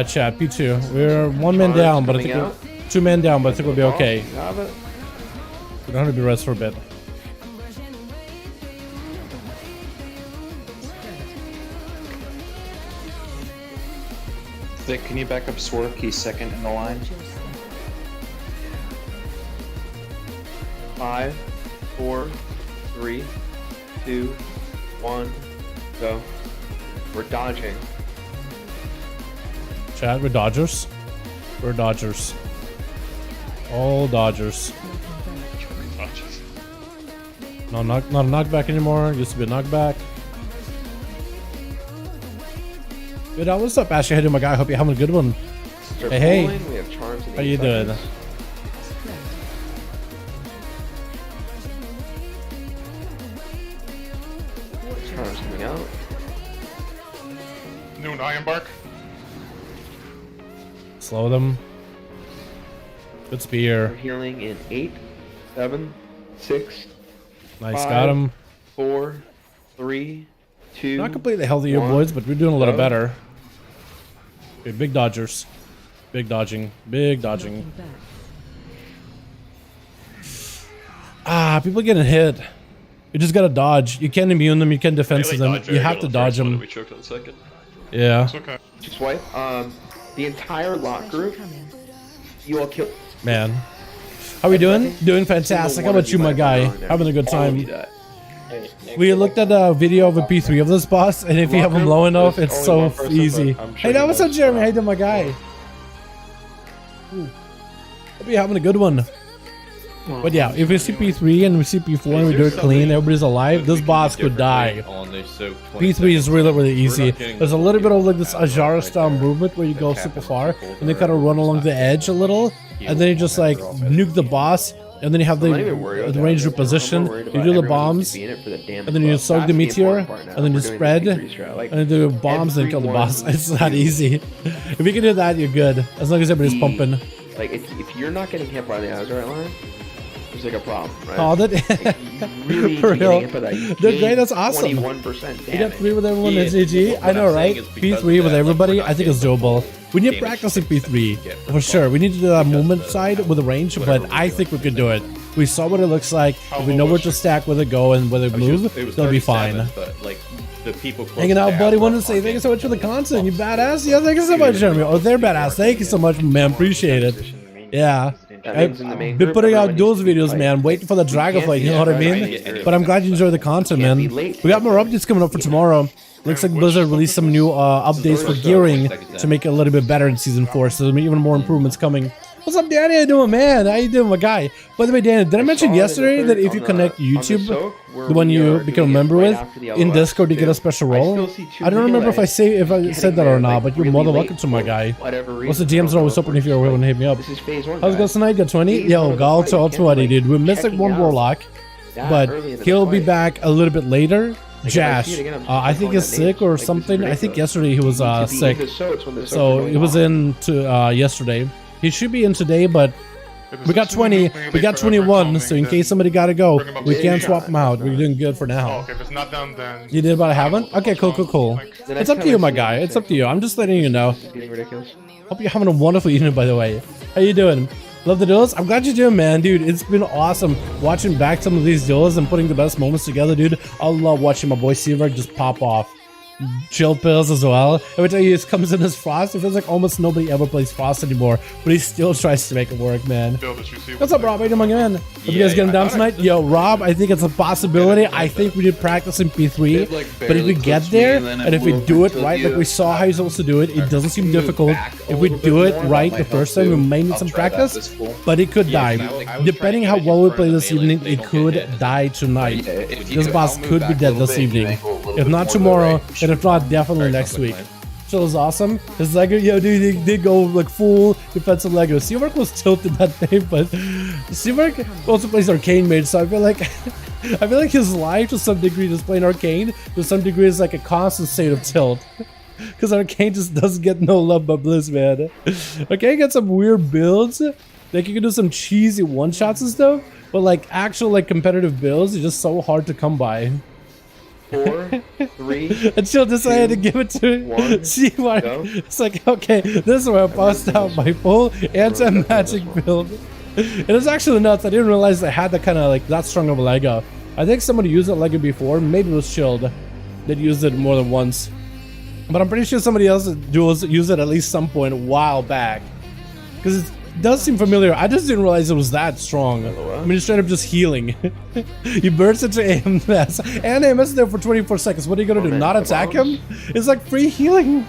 Chat, P2. We're one man Charge down, but I coming think out. we're 2 men down, but I think we'll be okay. You have it. We don't have to be rest for a bit. Vic, can you back up Swerve? He's second in the line. 5, 4, 3, 2, 1, go. We're dodging. Chat, we're Dodgers. We're Dodgers. All Dodgers. No, not a knockback anymore. Used to be a knockback. Dude, what's up, Ashley? How you doing, my guy? I hope you're having a good one. Start Hey. pulling. We have charms in How you 8 doing? seconds. Charms coming out. Noon Ironbark. Slow them. Good We're spear. healing in 8, 7, 6, Nice, 5, got him. 4, 3, 2. Not completely healthy here, 1. boys, but we're doing a little Go. better. Okay, big Dodgers. Big dodging. Big dodging. Knocking back. People getting hit. You just gotta dodge. You can't immune them. You can't defense them. You have to dodge them. We choked on second. Yeah. It's okay. Just wipe. The entire lot group, you all kill. Man. How we doing? Doing fantastic. How about you, my guy? Having a good time. We looked at a video of a P3 of this boss, and if you have him low enough, it's so easy. Hey, now what's up, Jeremy? How you doing, my guy? Ooh. Hope you're having a good one. But yeah, if we see P3 and we see P4 and we do it clean, everybody's alive, this boss could die. P3 is really, really easy. There's a little bit of like this Ajara style movement where you go super far and then kind of run along the edge a little, and then you just like nuke the boss, and then you have the range reposition, you do the bombs, and then you soak the meteor, and then you spread, and then do bombs and kill the boss. It's that easy. If you can do that, you're good, as long as everybody's pumping. Like, if you're not getting hit by the Azure line, there's like a problem, right? Oh, that really for real. They're great, that's awesome. 21% We got 3 with everyone at GG. I know, right? P3 with everybody, I think it's doable. We need to practice in P3, for sure. We need to do that movement side with the range, but I think we could do it. We saw what it looks like. If we know where to stack, where to go, and where to move, it'll be fine. Hanging out, buddy. Wanted to say thank you so much for the content. You badass. Yeah, thank you so much, Jeremy. Oh, they're badass. Thank you so much, man. Appreciate it. Yeah. I've been putting out Duels videos, man. Waiting for the Dragonflight, you know what I mean? But I'm glad you enjoy the content, man. We got more updates coming up for tomorrow. Looks like Blizzard released some new updates for gearing to make it a little bit better in Season 4, so there'll be even more improvements coming. What's up, Danny? How you doing, man? How you doing, my guy? By the way, Danny, did I mention yesterday that if you connect YouTube, the one you become a member with, in Discord you get a special role? I don't remember if I said that or not, but you're more than welcome to, my guy. What's the DMs are always open if you're willing to hit me up. How's it going tonight? Got 20? Yo, Gal to all 20, dude. We're Mythic 1 Warlock, but he'll be back a little bit later. Josh, I think he's sick or something. I think yesterday he was sick, so it was in to yesterday. He should be in today, but we got 20, we got 21, so in case somebody gotta go, we can't swap them out. We're doing good for now. Okay, if it's not done, then you did, but I haven't? Okay, cool. It's up to you, my guy. It's up to you. I'm just letting you know. Hope you're having a wonderful evening, by the way. How you doing? Love the duels? I'm glad you're doing, man, dude. It's been awesome watching back some of these duels and putting the best moments together, dude. I love watching my boy Seaver just pop off. Chill pills as well. Every time he comes in as Frost, it feels like almost nobody ever plays Frost anymore, but he still tries to make it work, man. What's up, Rob? How you doing, man? Hope you guys getting down tonight? Yo, Rob, I think it's a possibility. I think we did practice in P3, but if we get there, and if we do it right, like we saw how you're supposed to do it, it doesn't seem difficult. If we do it right the first time, we may need some practice, but it could die. Depending how well we play this evening, it could die tonight. This boss could be dead this evening. If not tomorrow, and if not, definitely next week. So it was awesome. His Lego, yo, dude, he did go like full defensive Lego. Seawork was tilted that day, but Seawork also plays Arcane Mage, so I feel like his life to some degree just playing Arcane to some degree is like a constant state of tilt. Because Arcane just doesn't get no love by Blizz, man. Arcane got some weird builds. Like you can do some cheesy one-shots and stuff, but like actual like competitive builds is just so hard to come by. 4, 3, until decided to give it to Seawork. It's like, okay, this is where I bust out my full anti-magic build. And it's actually nuts. I didn't realize I had that kind of like that strong of a Lego. I think somebody used that Lego before. Maybe it was Shield that used it more than once. But I'm pretty sure somebody else used it at least some point a while back. Because it does seem familiar. I just didn't realize it was that strong. I mean, it's straight up just healing. You burst into AMS. And AMS is there for 24 seconds. What are you going to do? Not attack him? It's like free healing.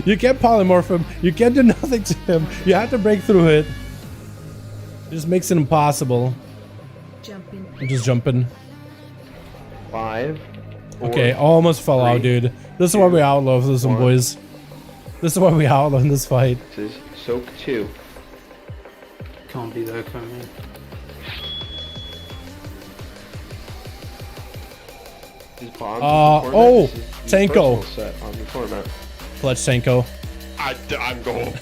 You can't polymorph him. You can't do nothing to him. You have to break through it. It just makes it impossible. I'm just jumping. 5, 4, okay, almost fell out, dude. This is why we outlaw this one, boys. This is why we outlaw in this fight. This is Soak 2. Can't be there for me. Oh, Tanko. Clutch Tanko. I'm going.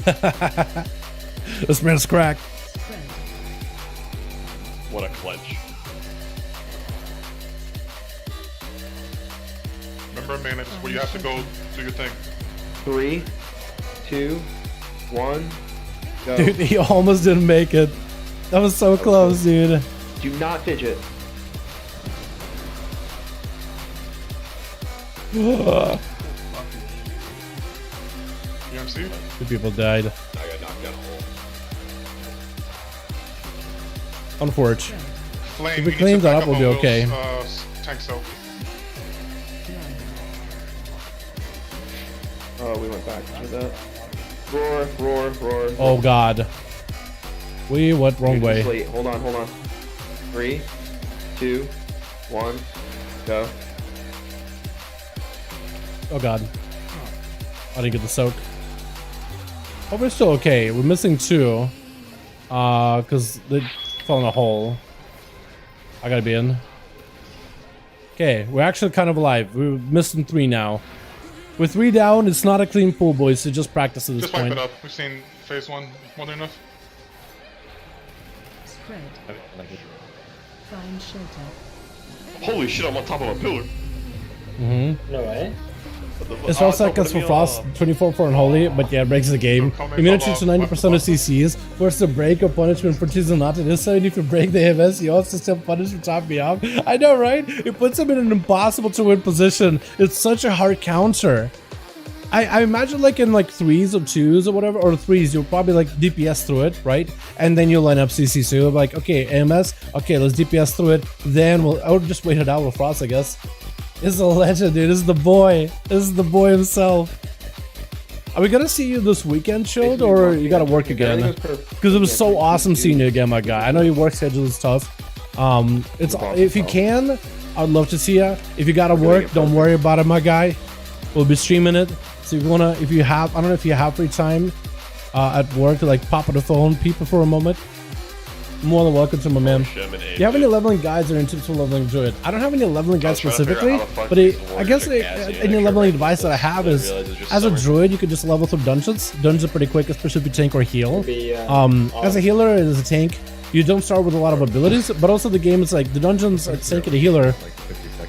This man's cracked. What a clench. Remember, man, it's where you have to go do your thing. 3, 2, 1, go. Dude, he almost didn't make it. That was so close, dude. Do not fidget. EMC? Two people died. I got knocked down a hole. Unfortunate. Flame, If we need clean to that back up, we'll on be Will's, okay. Tank cell. Oh, we went back to that. Roar, roar, roar. Oh god. We went wrong You're way. just late. Hold on, hold on. 3, 2, 1, go. Oh god. I didn't get the soak. Oh, we're still okay. We're missing 2. Cause they fell in a hole. I gotta be in. Okay, we're actually kind of alive. We're missing 3 now. With 3 down, it's not a clean pool, boys, so just practice at this Just wipe point. it up. We've seen phase 1 more than enough. Spread. Find shelter. Holy shit, I'm on top of a pillar. No way. It's 12 seconds for Frost, 24 for Unholy, but yeah, it breaks the game. Immunity to 90% of CCs. Force to break or punishment for choosing not to do so. And if you break the AMS, you also still punish for top me off. I know, right? It puts him in an impossible to win position. It's such a hard counter. I imagine like in like 3s or 2s or whatever, or 3s, you'll probably like DPS through it, right? And then you'll line up CC. So you'll be like, okay, AMS, okay, let's DPS through it. Then I'll just wait it out with Frost, I guess. This is a legend, dude. This is the boy. This is the boy himself. Are we gonna see you this weekend, Shield, or you gotta work again? Because it was so awesome seeing you again, my guy. I know your work schedule is tough. It's if you can, I'd love to see you. If you gotta work, don't worry about it, my guy. We'll be streaming it. So if you wanna, if you have, I don't know if you have free time at work to like pop on the phone, peep for a moment. More than welcome to my man. Do you have any leveling guides or any tips for leveling Druid? I don't have any leveling guides specifically, but I guess any leveling advice that I have is, as a Druid, you can just level through dungeons. Dungeons are pretty quick, especially if you tank or heal. As a healer and as a tank, you don't start with a lot of abilities, but also the game is like, the dungeons at tank and a healer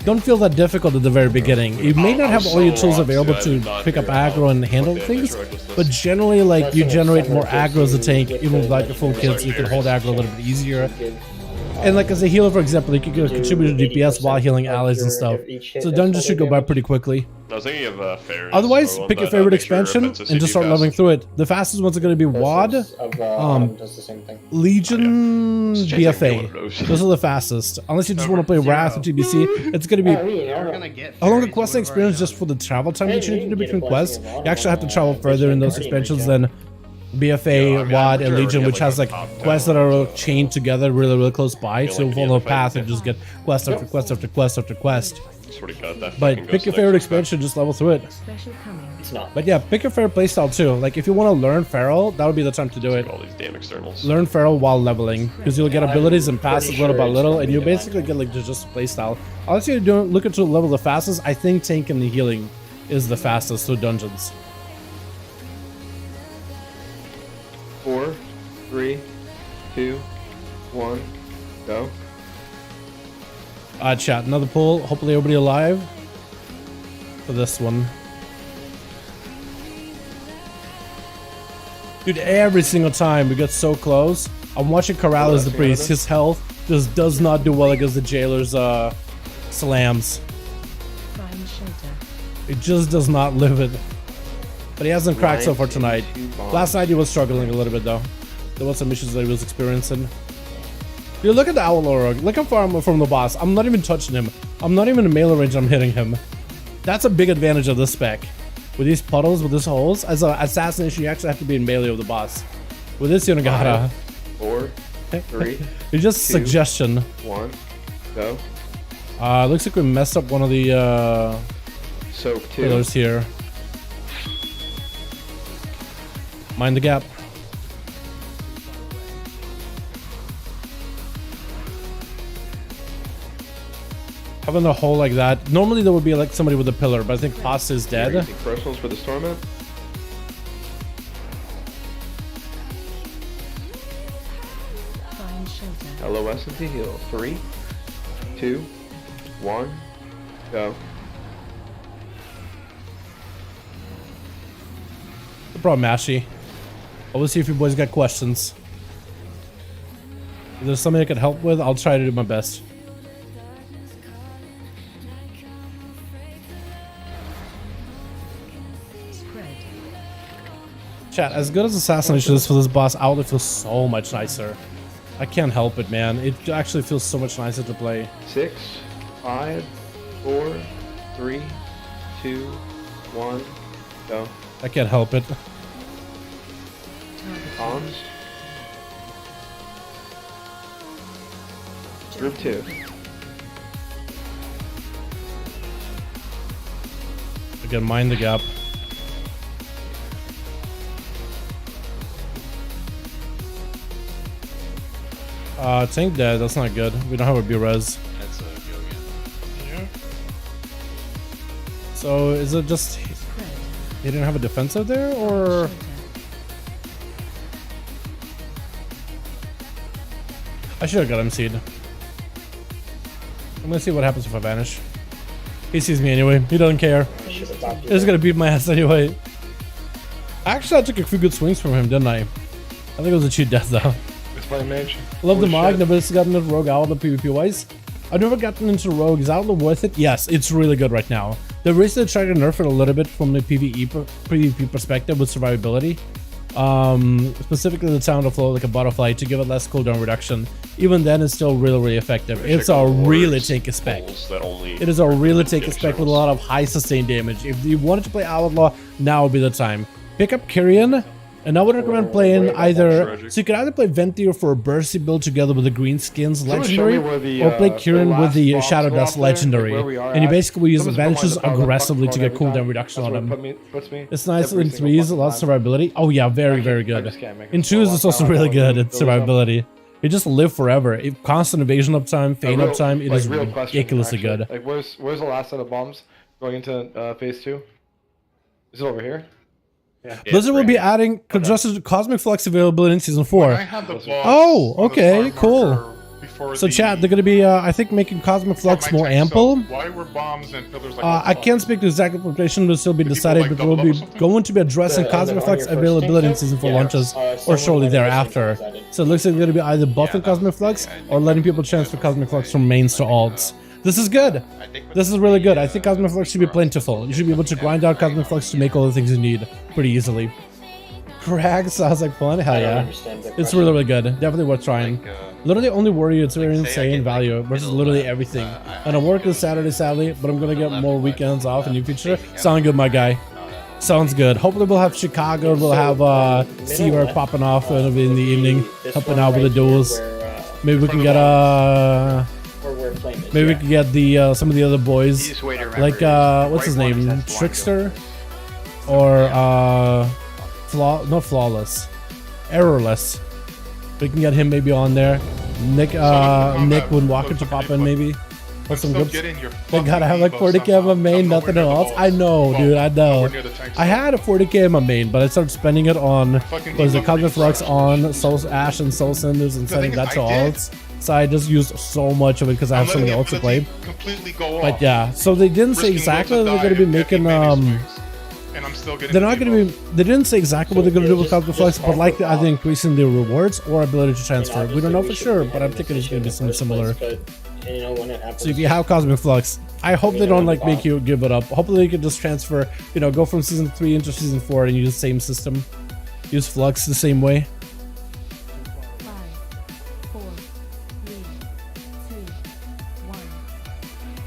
don't feel that difficult at the very beginning. You may not have all your tools available to pick up aggro and handle things, but generally, like, you generate more aggro as a tank, even without your full kit, so you can hold aggro a little bit easier. And like as a healer, for example, you can contribute to DPS while healing allies and stuff. So dungeons should go by pretty quickly. I was thinking of Fairies. Otherwise, pick your favorite expansion and just start leveling through it. The fastest ones are going to be WAD, Legion, BFA. Those are the fastest. Unless you just want to play Wrath or TBC, it's going to be a longer questing experience just for the travel time that you need to do between quests. You actually have to travel further in those expansions than BFA, WAD, and Legion, which has like quests that are chained together really close by, so you'll follow a path and just get quest after quest after quest after quest. But pick your favorite expansion, just level through it. Special coming. It's not. But yeah, pick your favorite playstyle too. Like if you want to learn Feral, that would be the time to do it. All these damn externals. Learn Feral while leveling, because you'll get abilities and passes little by little, and you'll basically get like just a playstyle. Unless you're looking to level the fastest, I think tank and the healing is the fastest through dungeons. 4, 3, 2, 1, go. Chat, another poll. Hopefully everybody alive for this one. Dude, every single time we get so close. I'm watching Corral as the priest. His health just does not do well against the Jailer's slams. Find shelter. It just does not live it. But he hasn't cracked so far tonight. Last night he was struggling a little bit though. There was some issues that he was experiencing. Dude, look at the Owl Orog. Look how far I'm from the boss. I'm not even touching him. I'm not even in melee range. I'm hitting him. That's a big advantage of this spec. With these puddles, with these holes, as an assassination, you actually have to be in melee with the boss. With this, you don't gotta. 4, 3. It's just a suggestion. 1, go. Looks like we messed up one of the Soak 2. pillars here. Mind the gap. Having a hole like that. Normally there would be like somebody with a pillar, but I think Pasta is dead. Using personals for the Storm Map. Find shelter. LOS into heal. 3, 2, 1, go. No problem, Mashy. Let's see if you boys got questions. If there's something I could help with, I'll try to do my best. Chat, as good as Assassination is for this boss, Outlet feels so much nicer. I can't help it, man. It actually feels so much nicer to play. 6, 5, 4, 3, 2, 1, go. I can't help it. Bombs. Group 2. Again, mind the gap. Tank dead, that's not good. We don't have a B-res. That's a Yogan. Yeah. So is it just he didn't have a defensive there, or I should have got him seed. I'm gonna see what happens if I vanish. He sees me anyway. He doesn't care. He's gonna beat my ass anyway. Actually, I took a few good swings from him, didn't I? I think it was a cheat death though. It's my mage. Love the mod, never gotten into Rogue Outlaw PvP wise. I've never gotten into Rogue. Is Outlaw worth it? Yes, it's really good right now. They recently tried to nerf it a little bit from the PvP perspective with survivability. Specifically the sound of flow like a butterfly to give it less cooldown reduction. Even then, it's still really effective. It's a really tanky spec. It is a really tanky spec with a lot of high sustained damage. If you wanted to play Outlaw, now would be the time. Pick up Kyrian. And I would recommend playing either, so you could either play Ventier for a Bursty build together with the Green Skins Legendary, or play Kyrian with the Shadow Dust Legendary. And you basically use advantages aggressively to get cooldown reduction on them. It's nice in 3s, a lot of survivability. Oh yeah, very good. In 2s, it's also really good at survivability. You just live forever. Constant evasion uptime, feign uptime, it is ridiculously good. Like, where's the last set of bombs going into phase 2? Is it over here? Yeah. Blizzard will be adding congested Cosmic Flux availability in Season 4. Oh, okay, cool. So chat, they're going to be, I think, making Cosmic Flux more ample. Why were bombs and pillars like I can't speak to exact implementation, will still be decided, but we'll be going to be addressing Cosmic Flux availability in Season 4 launches, or shortly thereafter. So it looks like they're going to be either buffing Cosmic Flux, or letting people transfer Cosmic Flux from mains to alts. This is good. This is really good. I think Cosmic Flux should be plentiful. You should be able to grind out Cosmic Flux to make all the things you need pretty easily. Crag sounds like fun. Hell yeah. It's really good. Definitely worth trying. Literally only worry it's very insane value versus literally everything. And I work this Saturday sadly, but I'm gonna get more weekends off in the future. Sound good, my guy. Sounds good. Hopefully we'll have Chicago. We'll have Seaver popping off in the evening, helping out with the duels. Maybe we can get maybe we could get the some of the other boys, like what's his name, Trickster, or not Flawless, Errorless. We can get him maybe on there. Nick would walk into pop in maybe. Put some good. They gotta have like 40k in my main, nothing else. I know, dude. I know. I had a 40k in my main, but I started spending it on the Cosmic Flux on Soul Ash and Soul Cinders and setting that to alts. So I just used so much of it because I have so many ults to play. But yeah, so they didn't say exactly they're going to be making they're not going to be. They didn't say exactly what they're going to do with Cosmic Flux, but likely either increasing the rewards or ability to transfer. We don't know for sure, but I'm thinking it's going to be something similar. So if you have Cosmic Flux, I hope they don't like make you give it up. Hopefully you can just transfer, you know, go from Season 3 into Season 4 and use the same system. Use Flux the same way. 5, 4, 3, 2, 1.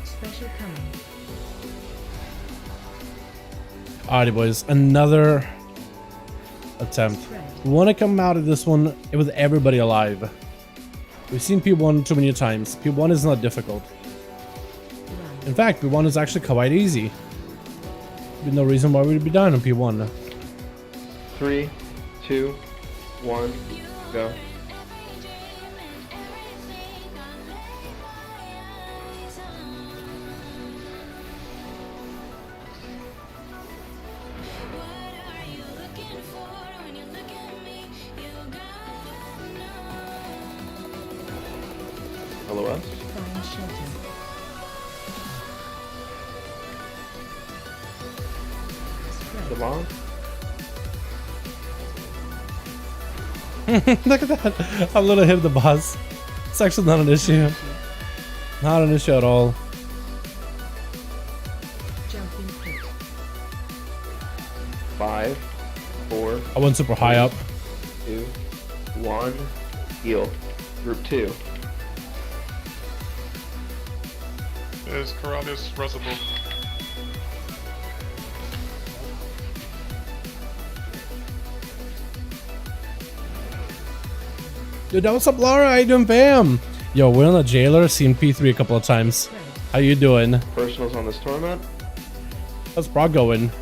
Special coming. Alrighty, boys, another attempt. We want to come out of this one with everybody alive. We've seen P1 too many times. P1 is not difficult. In fact, P1 is actually quite easy. There's no reason why we'd be down on P1. 3, 2, 1, go. LOS. Find shelter. The bomb. Look at that. I'm gonna hit the boss. It's actually not an issue. Not an issue at all. Jumping pit. 5, 4, I went super high up. 2, 1. Heal. Group 2. Is Corralius Reservoir? Dude, what's up, Laura? How you doing, fam? Yo, we're on a jailer. Seen P3 a couple of times. How you doing? Personals on this tournament. How's Prague going? Did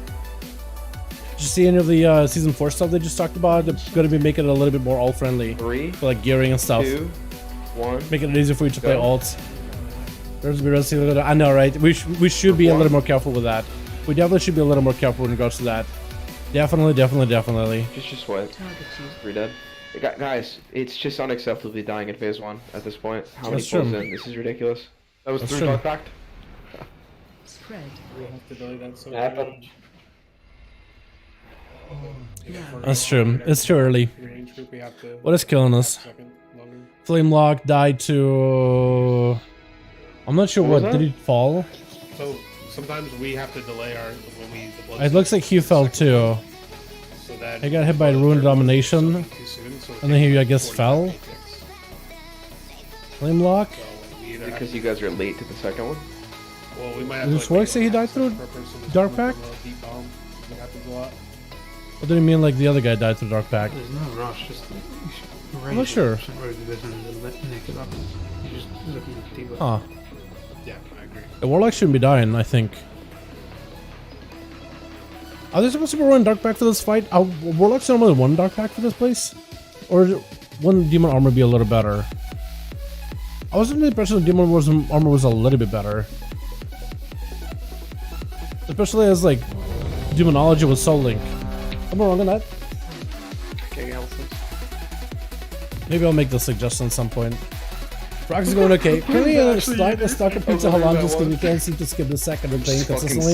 you see any of the season 4 stuff they just talked about? They're going to be making it a little bit more all friendly 3, for like gearing and stuff. 2, 1. Making it easier for you to play Go. alts. I know, right? We should be a little more careful with that. We definitely should be a little more careful in regards to that. Definitely. Just wait. Target you. 3 dead. Guys, it's just unacceptably dying in phase 1 at this point. How many That's pulls true. in? This is ridiculous. That was That's 3 true. dark pact. Spread. We have to delay that so Happened. That's true. It's too early. range group, we have to What is killing us? second longer. Flamelock died to... I'm not sure What what. was Did that? he fall? So sometimes we have to delay our when we use the blood. It looks like he fell too. So that He got hit by Ruined Domination. too soon, so And then he, I guess, fell. Flamelock? So we either have Because you guys are late to the second one. well, we might have Does to, Warwick say he died through per person is Dark coming Pact? from a deep bomb. It happens a lot. What do you mean like the other guy died through Dark Pact? There's no rush, just I'm not sure. Nick it up. You just looking at the Huh. Yeah, I agree. The Warlock shouldn't be dying, I think. Are they supposed to be running Dark Pact for this fight? Warlock's normally one Dark Pact for this place? Or wouldn't Demon Armor be a little better? I was under the impression that Demon Armor was a little bit better. Especially as, like, Demonology was Soul Link. Am I wrong on that? Okay, Alphas. Maybe I'll make the suggestion at some point. Rox is going okay. Can we slide the stock of pizza? How long just because we can't seem to skip the second or thing consistently?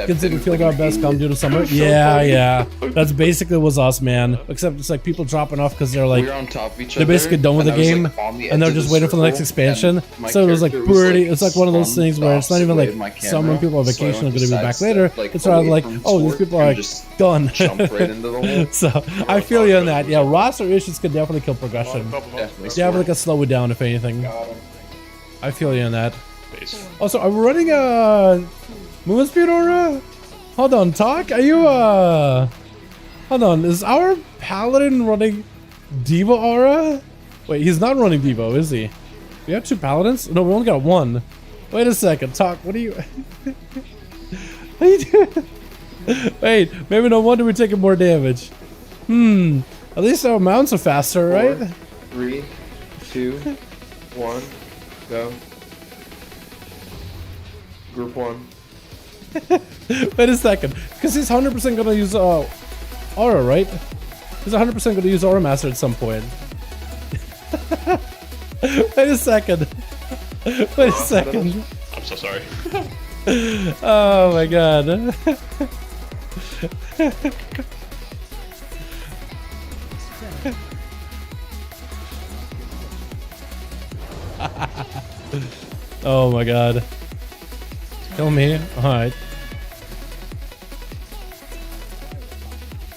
Consider we feel our best come due to summer. Yeah. That's basically was us, man. Except it's like people dropping off because they're like we were on top of each they're other, basically done with the and I was, game like, on the and they're edge of just waiting for the next circle, expansion. and my So it was like character was, pretty. like, It's like one of those on things where it's not even stops, like my some camera, people on so I vacation are went going to be to back sidestep, later. like, It's rather away like, from oh, these Sword people are and like just done. jump right into the hole. So I feel you on that. Yeah, roster issues could definitely kill progression. Definitely. Definitely can slow it down if anything. I feel you on that. Base. Also, are we running movement speed aura? Hold on, talk. Are you hold on, is our paladin running Devo aura? Wait, he's not running Devo, is he? We have 2 paladins? No, we only got 1. Wait a second, talk. What are you? What are you doing? Wait, maybe no wonder we're taking more damage. At least our mounts are faster, right? 3, 2, 1. Go. Group 1. Wait a second, because he's 100% gonna use aura, right? He's 100% gonna use aura master at some point. Wait a second. Wait a second. I'm so sorry. Oh my god. Oh my god. Kill me. Alright.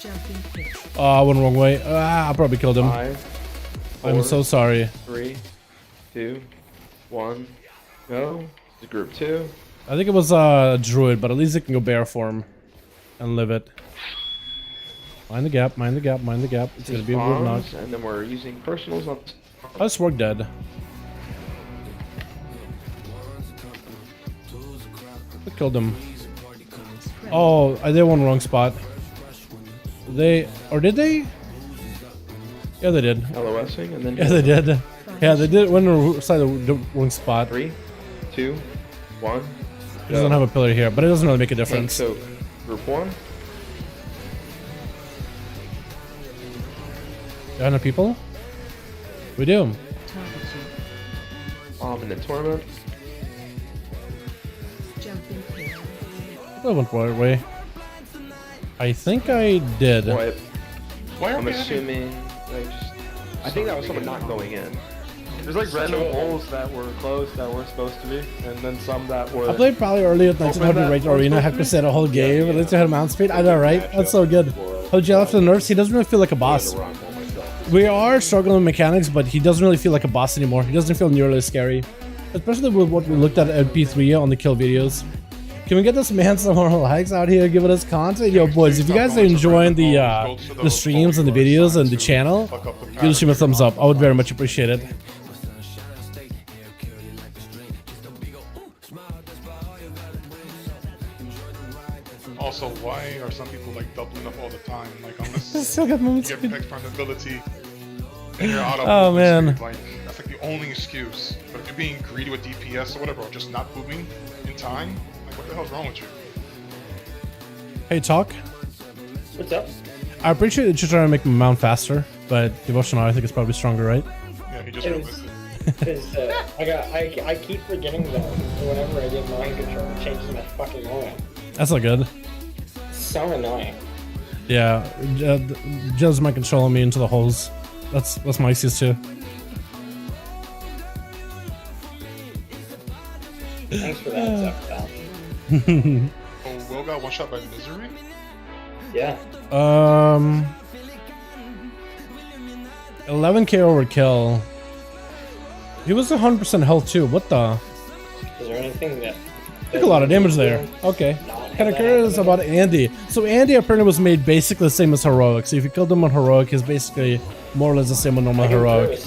Jumping pit. Oh, I went the wrong way. I probably killed him. 5, I'm 4, so sorry. 3, 2, 1. Go. This is group 2. I think it was a druid, but at least it can go bear form and live it. Mind the gap, mind the gap, mind the gap. It's gonna be a good knock. Bombs, and then we're using personals on. How's Swark dead? I killed him. Oh, I did one wrong spot. They, or did they? Yeah, they did. LOSing, and then. Yeah, they did. Yeah, they did win the side of the wrong spot. 3, 2, 1. It doesn't have a pillar here, but it doesn't really make a Tank difference. soak. Group 1. Got enough people? We do. Target you. In the tournament. Jumping pit. That went the right way. I think I did. Wipe. Why are I'm we assuming. I think that was someone not going in. There's like random holes that were closed that weren't supposed to be, and then some that were. I played probably early at 1900 right arena, had to set a whole game, and then to hit mount speed. I know, right? That's so good. Oh, Jail after the nerfs, he doesn't really feel like a boss. We are struggling with mechanics, but he doesn't really feel like a boss anymore. He doesn't feel nearly as scary. Especially with what we looked at P3 on the kill videos. Can we get this man some more likes out here giving us content? Yo, boys, if you guys are enjoying the streams and the videos and the channel, give us a thumbs up. I would very much appreciate it. Also, why are some people like doubling up all the time? Like unless Still got moments. you get pegged for ability and you're out of Oh, man. speed, like that's like the only excuse. But if you're being greedy with DPS or whatever, or just not moving in time, like what the hell's wrong with you? Hey, Talk. What's up? I appreciate that you're trying to make my mount faster, but Devotional, I think it's probably stronger, right? Yeah, he just realized it. Because I keep forgetting that whenever I get mind control, it changes my fucking mind. That's not good. So annoying. Yeah, just my controlling me into the holes. That's my excuse too. Thanks for that stuff, pal. Oh, Will got one shot by Misery? Yeah. 11k overkill. He was 100% health too. What the? Is there anything that... Took a lot of damage there. Okay. Kind of curious about Andy. So Andy apparently was made basically the same as Heroic. So if you killed him on Heroic, he's basically more or less the same on normal Heroic.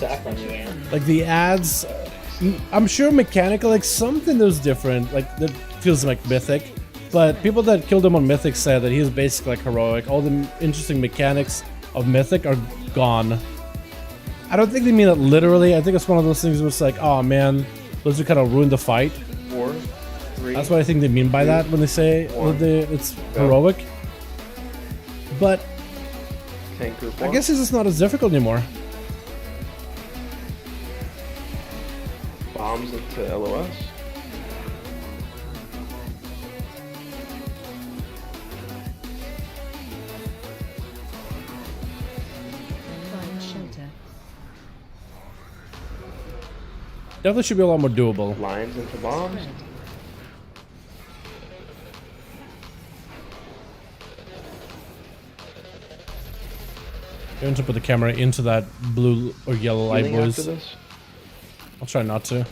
Like the ads, I'm sure mechanical, like something that was different. Like that feels like Mythic. But people that killed him on Mythic said that he's basically like Heroic. All the interesting mechanics of Mythic are gone. I don't think they mean it literally. I think it's one of those things where it's like, oh man, those are kind of ruined the fight. 4, 3. That's what I think they mean by that when they say it's heroic. But I guess it's just not as difficult anymore. Bombs into LOS. Find shelter. Definitely should be a lot more doable. Lines into bombs. Going to put the camera into that blue or yellow light, boys. I'll try not to.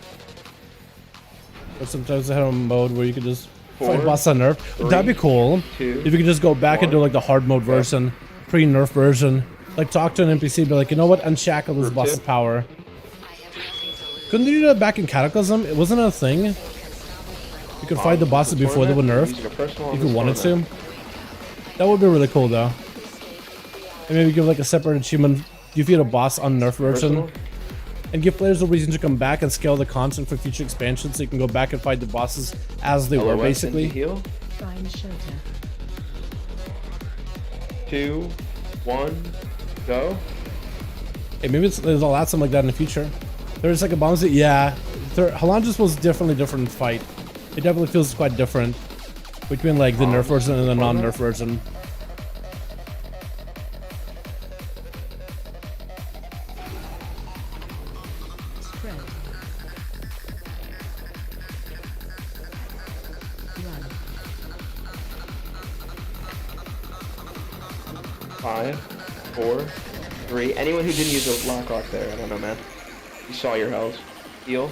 But sometimes I have a mode where you can just fight boss on nerf. That'd be cool. If you could just go back and do like the hard mode version, pre-nerf version. Like talk to an NPC, be like, you know what? Unshackle this boss's power. Couldn't you do that back in Cataclysm? It wasn't a thing. You could fight the bosses before they were nerfed. If you wanted to. That would be really cool though. And maybe give like a separate achievement. You feed a boss on nerf version. And give players a reason to come back and scale the content for future expansions so you can go back and fight the bosses as they were basically. Find shelter. 2, 1, go. Hey, maybe they'll add something like that in the future. There's like a bomb. Yeah, Halanges was definitely different fight. It definitely feels quite different between like the nerf version and the non-nerf version. Spread. Run. 5, 4, 3. Anyone who didn't use a locklock there, I don't know, man. You saw your health. Heal.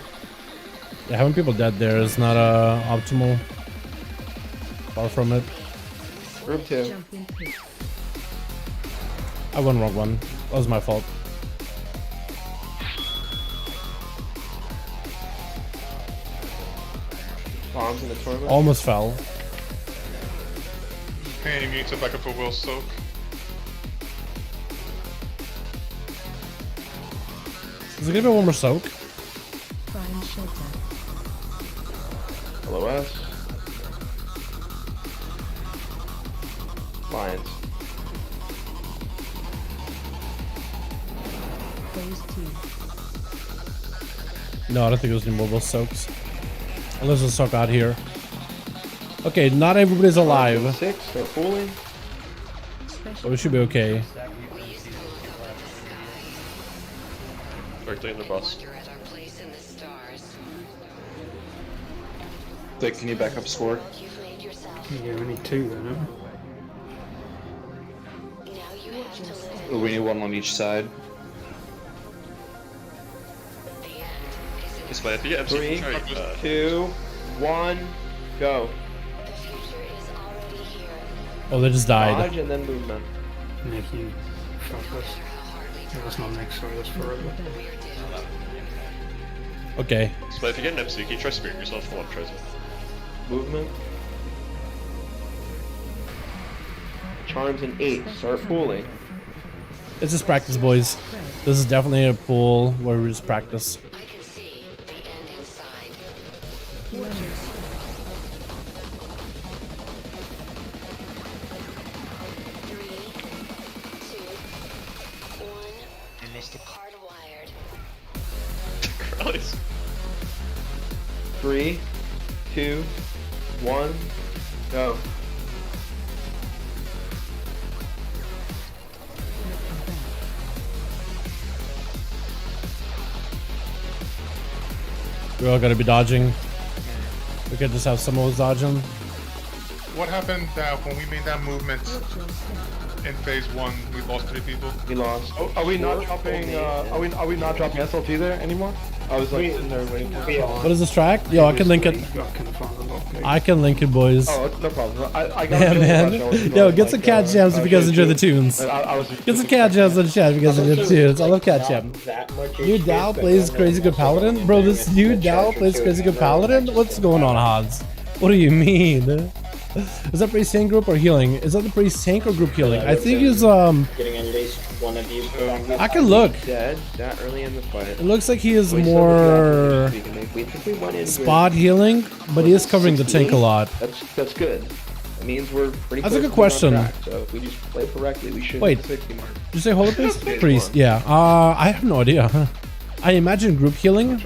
Yeah, having people dead there is not optimal. Far from it. Group 2. Jump in pit. I went wrong one. That was my fault. Bombs in the toilet. Almost fell. Hey, you need to back up for Will's soak. Is it gonna be one more soak? Find shelter. LOS. Lions. Phase 2. No, I don't think there's any more of those soaks. Unless there's a soak out here. Okay, not everybody's alive. 6, they're fooling. But we should be okay. Right there in the bus. Dick, can you back up score? Yeah, we need 2 then, don't we? We need 1 on each side. This way, if you get Three, MC, 2, 1, go. Oh, they just died. Dodge and then movement. Nick, you fuck us. No, that's not Nick, sorry, that's forever. Okay. so if you get an MC, can you try spearing yourself for 1 tries it? Movement. Charms in 8. Start pooling. It's just practice, boys. This is definitely a pool where we just practice. Christ. 3, 2, 1, go. We're all gonna be dodging. We could just have some of us dodging. What happened when we made that movement in phase 1? We lost 3 people. We lost. Oh, are we not dropping? Are we not dropping SLT there anymore? I was like sitting there waiting. What is this track? Yo, I can link it. I can link it, boys. Oh, no problem. I got Yeah, man. Yo, get some cat jams if you guys enjoy the tunes. Get some cat jams in the chat if you guys enjoy the tunes. I love cat jam. New Dow plays Crazy Good Paladin? Bro, this new Dow plays Crazy Good Paladin? What's going on, Hods? What do you mean? Is that priest tank group or healing? Is that the priest tank or group healing? I think he's Getting at least one of you. I can look. Dead that early in the fight. It looks like he is more spot healing, but he is covering the tank a lot. That's good. It means we're pretty. That's a close good to question. on track, so if we just play correctly, we should. Wait. hit the 60 mark. Did you say holy priest? Priest, yeah. I have no idea. I imagine group healing,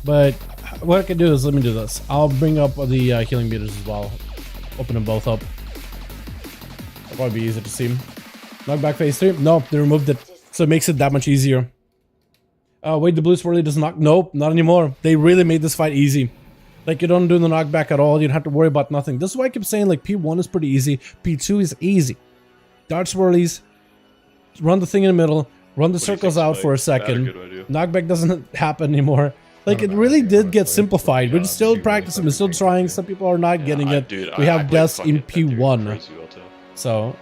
but what I can do is let me do this. I'll bring up the healing meters as well. Open them both up. That'll probably be easier to see. Knockback phase 3? Nope, they removed it, so it makes it that much easier. Wait, the blue swirly does not. Nope, not anymore. They really made this fight easy. Like, you don't do the knockback at all. You don't have to worry about nothing. This is why I keep saying, like, P1 is pretty easy. P2 is easy. Dart swirlies. Run the thing in the middle. Run the circles out for a second. Knockback doesn't happen anymore. Like, it really did get simplified. We're still practicing. We're still trying. Some people are not getting it. We have deaths in P1. So,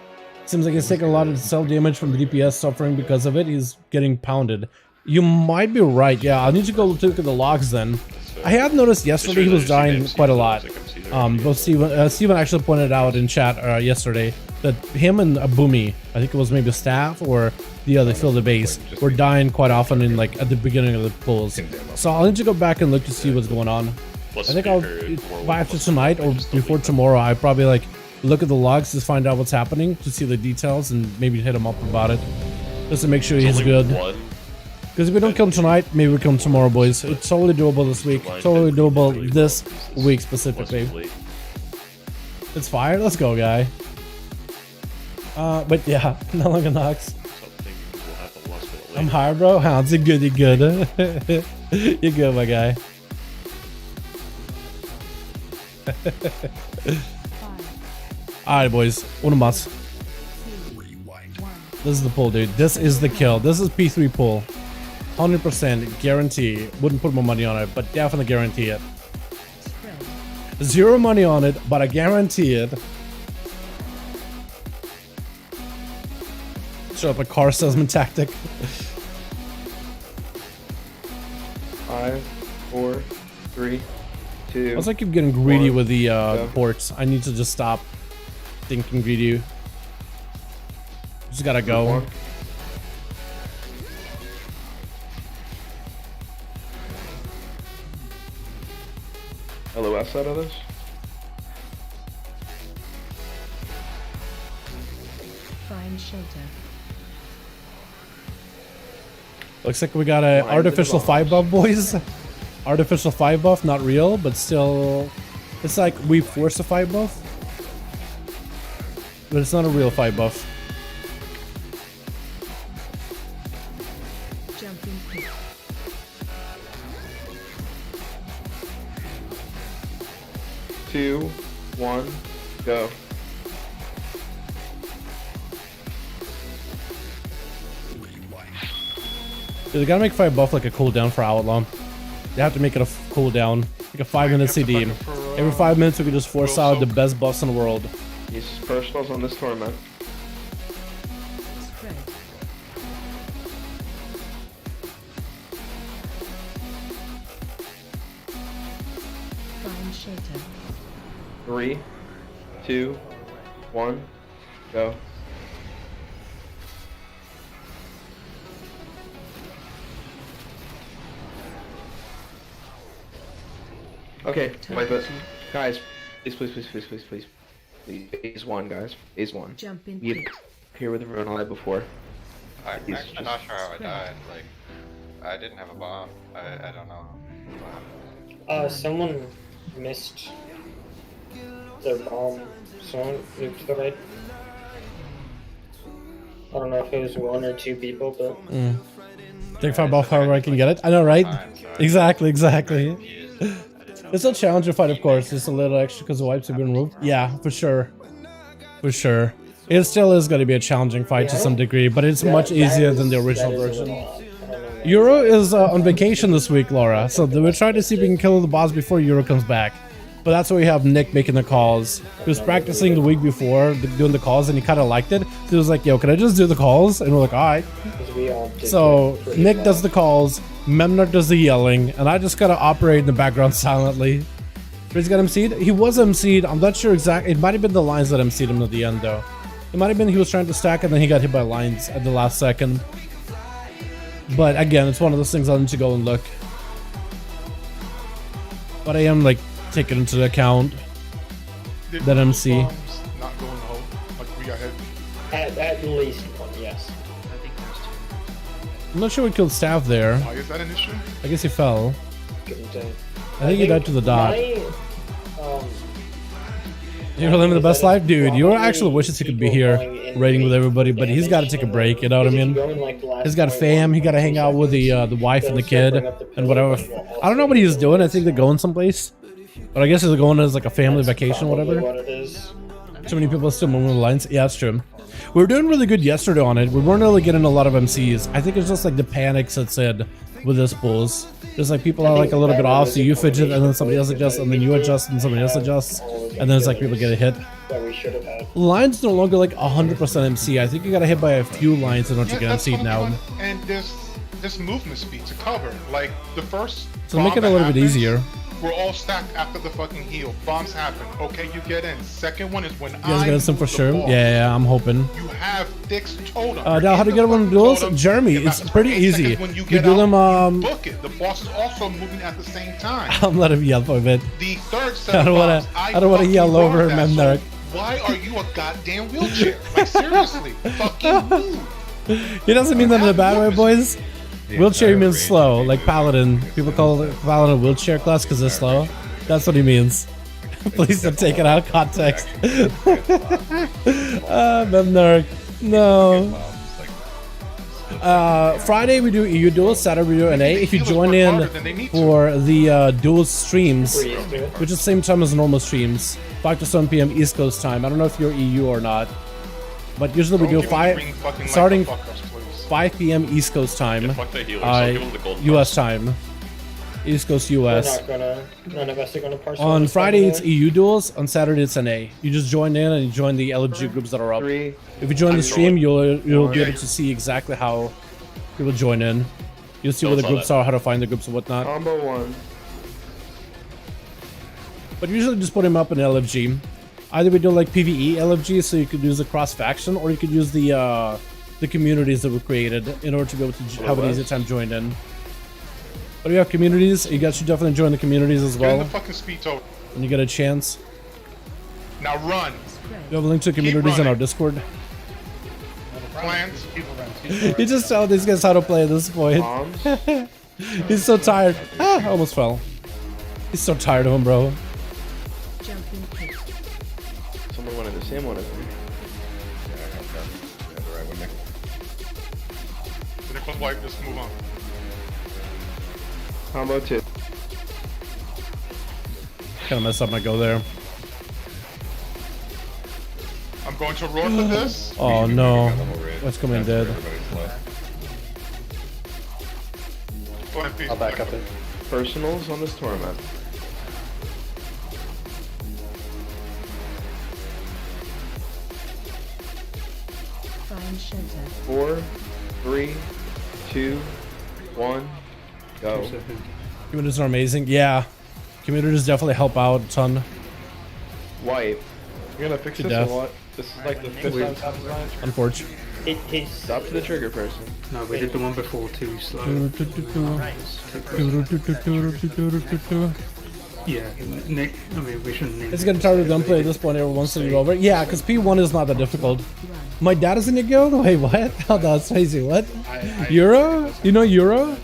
seems like he's taking a lot of self-damage from the DPS suffering because of it. He's getting pounded. You might be right. Yeah, I'll need to go look at the logs then. I have noticed yesterday he was dying quite a lot. Both Steven actually pointed out in chat yesterday that him and Boomy, I think it was maybe Staff or the other field of base, were dying quite often in like at the beginning of the pulls. So I'll need to go back and look to see what's going on. I think I'll by after tonight or before tomorrow, I probably like look at the logs to find out what's happening, to see the details and maybe hit him up about it, just to make sure he's good. Because if we don't kill him tonight, maybe we kill him tomorrow, boys. It's totally doable this week. Totally doable this week specifically. It's fire. Let's go, guy. But yeah, no longer knocks. I'm high, bro. Hounds, you're good. You're good. You're good, my guy. Alright, boys. One of us. This is the pull, dude. This is the kill. This is P3 pull. 100% guarantee. Wouldn't put more money on it, but definitely guarantee it. 0 money on it, but I guarantee it. Show up a car salesman tactic. 5, 4, 3, 2. Also, I keep getting greedy with the ports. I need to just stop thinking greedy. Just gotta go. LOS out of this? Prime shelter. Looks like we got a artificial 5 buff, boys. Artificial 5 buff, not real, but still, it's like we forced a 5 buff, but it's not a real 5 buff. Jumping pit. 2, 1, go. They gotta make fire buff like a cooldown for Outlaw. They have to make it a cooldown, like a 5-minute CD. Every 5 minutes we can just force out the best buffs in the world. Use personals on this tournament. Spread. Find shelter. 3, 2, 1, go. Okay, wipe it. Guys, please. Phase 1, guys. Phase 1. Jump in. We here with everyone alive before. I'm actually not sure how I died. Like, I didn't have a bomb. I don't know. Someone missed their bomb. Someone nuked the right. I don't know if it was 1 or 2 people, but. Take fire buff however I can get it. I know, right? Exactly. It's a challenger fight, of course. Just a little extra because the wipes have been removed. Yeah, for sure. It still is going to be a challenging fight to some degree, but it's much easier than the original version. Euro is on vacation this week, Laura, so we're trying to see if we can kill the boss before Euro comes back. But that's why we have Nick making the calls. He was practicing the week before doing the calls, and he kind of liked it. So he was like, yo, can I just do the calls? And we're like, alright. So Nick does the calls, Memnarch does the yelling, and I just gotta operate in the background silently. He's got MC'd? He was MC'd. I'm not sure exactly. It might have been the lines that MC'd him at the end, though. It might have been he was trying to stack and then he got hit by lines at the last second. But again, it's one of those things I'll need to go and look. But I am, like, taking into account that MC. Not going home. Like, we got hit. At least 1, yes. I think there's 2. I'm not sure we killed Staff there. Why is that an issue? I guess he fell. Couldn't I think he died to the dot. um, You're living the best life? Dude, you actually wishes he could be here raiding with everybody, but he's got to take a break, you know what I mean? He's got a fam, he got to hang out with the wife and the kid and whatever. I don't know what he's doing. I think they're going someplace. But I guess they're going as like a family vacation or whatever. Too many people are still moving the lines. Yeah, that's true. We were doing really good yesterday on it. We weren't really getting a lot of MCs. I think it's just like the panics that said with this pulls. Just like people are like a little bit off, so you fidget and then somebody else adjusts and then you adjust and somebody else adjusts. And then it's like people get a hit. Lines no longer like 100% MC. I think you got to hit by a few lines in order to get MC'd now. And this movement speed to cover. Like the first. So make it a little bit easier. We're all stacked after the fucking heal. Bombs happen. Okay, you get in. Second one is when you guys got some for sure. Yeah, I'm hoping. You have Thick's totem. Now how to get one of duels? Jeremy, it's pretty easy. You do them. Book it. The boss is also moving at the same time. I'm letting him yell for a bit. The third set I don't want to yell over Memnarch. Why are you a goddamn wheelchair? Like seriously, fucking move. He doesn't mean that in a bad way, boys. Wheelchair means slow, like Paladin. People call it Paladin a wheelchair class because they're slow. That's what he means. Please don't take it out of context. Memnarch. No. Friday we do EU Duels, Saturday we do NA. If you join in for the Duels streams, which is the same time as normal streams, 5 to 7 PM East Coast time. I don't know if you're EU or not, but usually we do 5 PM East Coast time, US time, East Coast US. None of us are gonna parse on Friday it's EU Duels, on Saturday it's NA. You just join in and you join the LFG groups that are up. If you join the stream, you'll be able to see exactly how people join in. You'll see where the groups are, how to find the groups and whatnot. Combo 1. But usually just put him up in LFG. Either we do like PvE LFG, so you could use the cross faction, or you could use the communities that were created in order to be able to have an easier time joining in. But we have communities. You guys should definitely join the communities as well. Get in the fucking speed token. When you get a chance. Now run. We have a link to communities on our Discord. Plans. He just telling these guys how to play at this point. He's so tired. Ah, I almost fell. He's so tired of him, bro. Someone wanted the same one as me. Nicholas wipe, just move on. Combo 2. Kind of messed up my go there. I'm going to roar for this. Oh no. What's coming dead? Go ahead, please. I'll back up it. Personals on this tournament. Find shelter. 4, 3, 2, 1, go. Commuters are amazing. Yeah. Commuters definitely help out a ton. Wipe. You're gonna fix To this death. or what? This is like the 5th time top design. Unfortunate. It's up to the trigger person. No, we did the one before too slow. Yeah, Nick, I mean, we shouldn't need It's gonna try to gunplay at this point every once in a over. Yeah, because P1 is not that difficult. My dad is in your guild? Wait, what? Oh, that's crazy. What? Euro? You know Euro?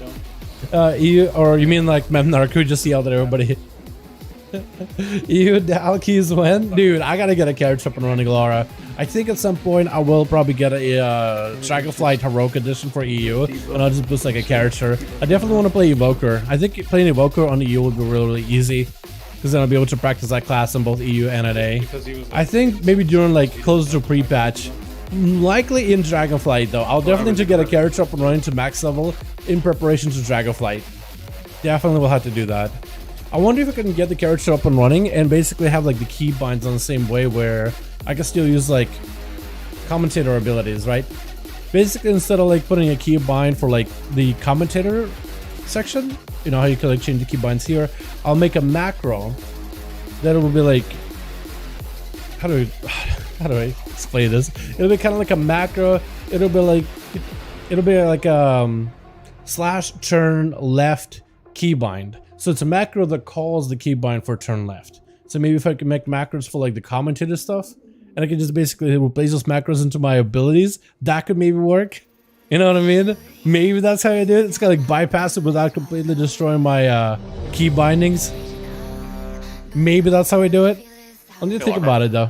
EU, or you mean like Memnarch who just yelled at everybody? EU Dal keys when? Dude, I gotta get a character up and running, Laura. I think at some point I will probably get a Dragonflight Heroic Edition for EU, and I'll just boost like a character. I definitely want to play Evoker. I think playing Evoker on EU would be really, really easy, because then I'll be able to practice that class on both EU and NA. I think maybe during like closer to pre-patch, likely in Dragonflight though. I'll definitely need to get a character up and running to max level in preparation to Dragonflight. Definitely will have to do that. I wonder if I can get the character up and running and basically have like the keybinds on the same way where I can still use like commentator abilities, right? Basically, instead of like putting a keybind for like the commentator section, you know how you can like change the keybinds here, I'll make a macro that will be like, how do I explain this? It'll be kind of like a macro. It'll be like slash turn left keybind. So it's a macro that calls the keybind for turn left. So maybe if I can make macros for like the commentator stuff, and I can just basically replace those macros into my abilities, that could maybe work. You know what I mean? Maybe that's how I do it. It's gotta like bypass it without completely destroying my key bindings. Maybe that's how I do it. I'll need to think about it though.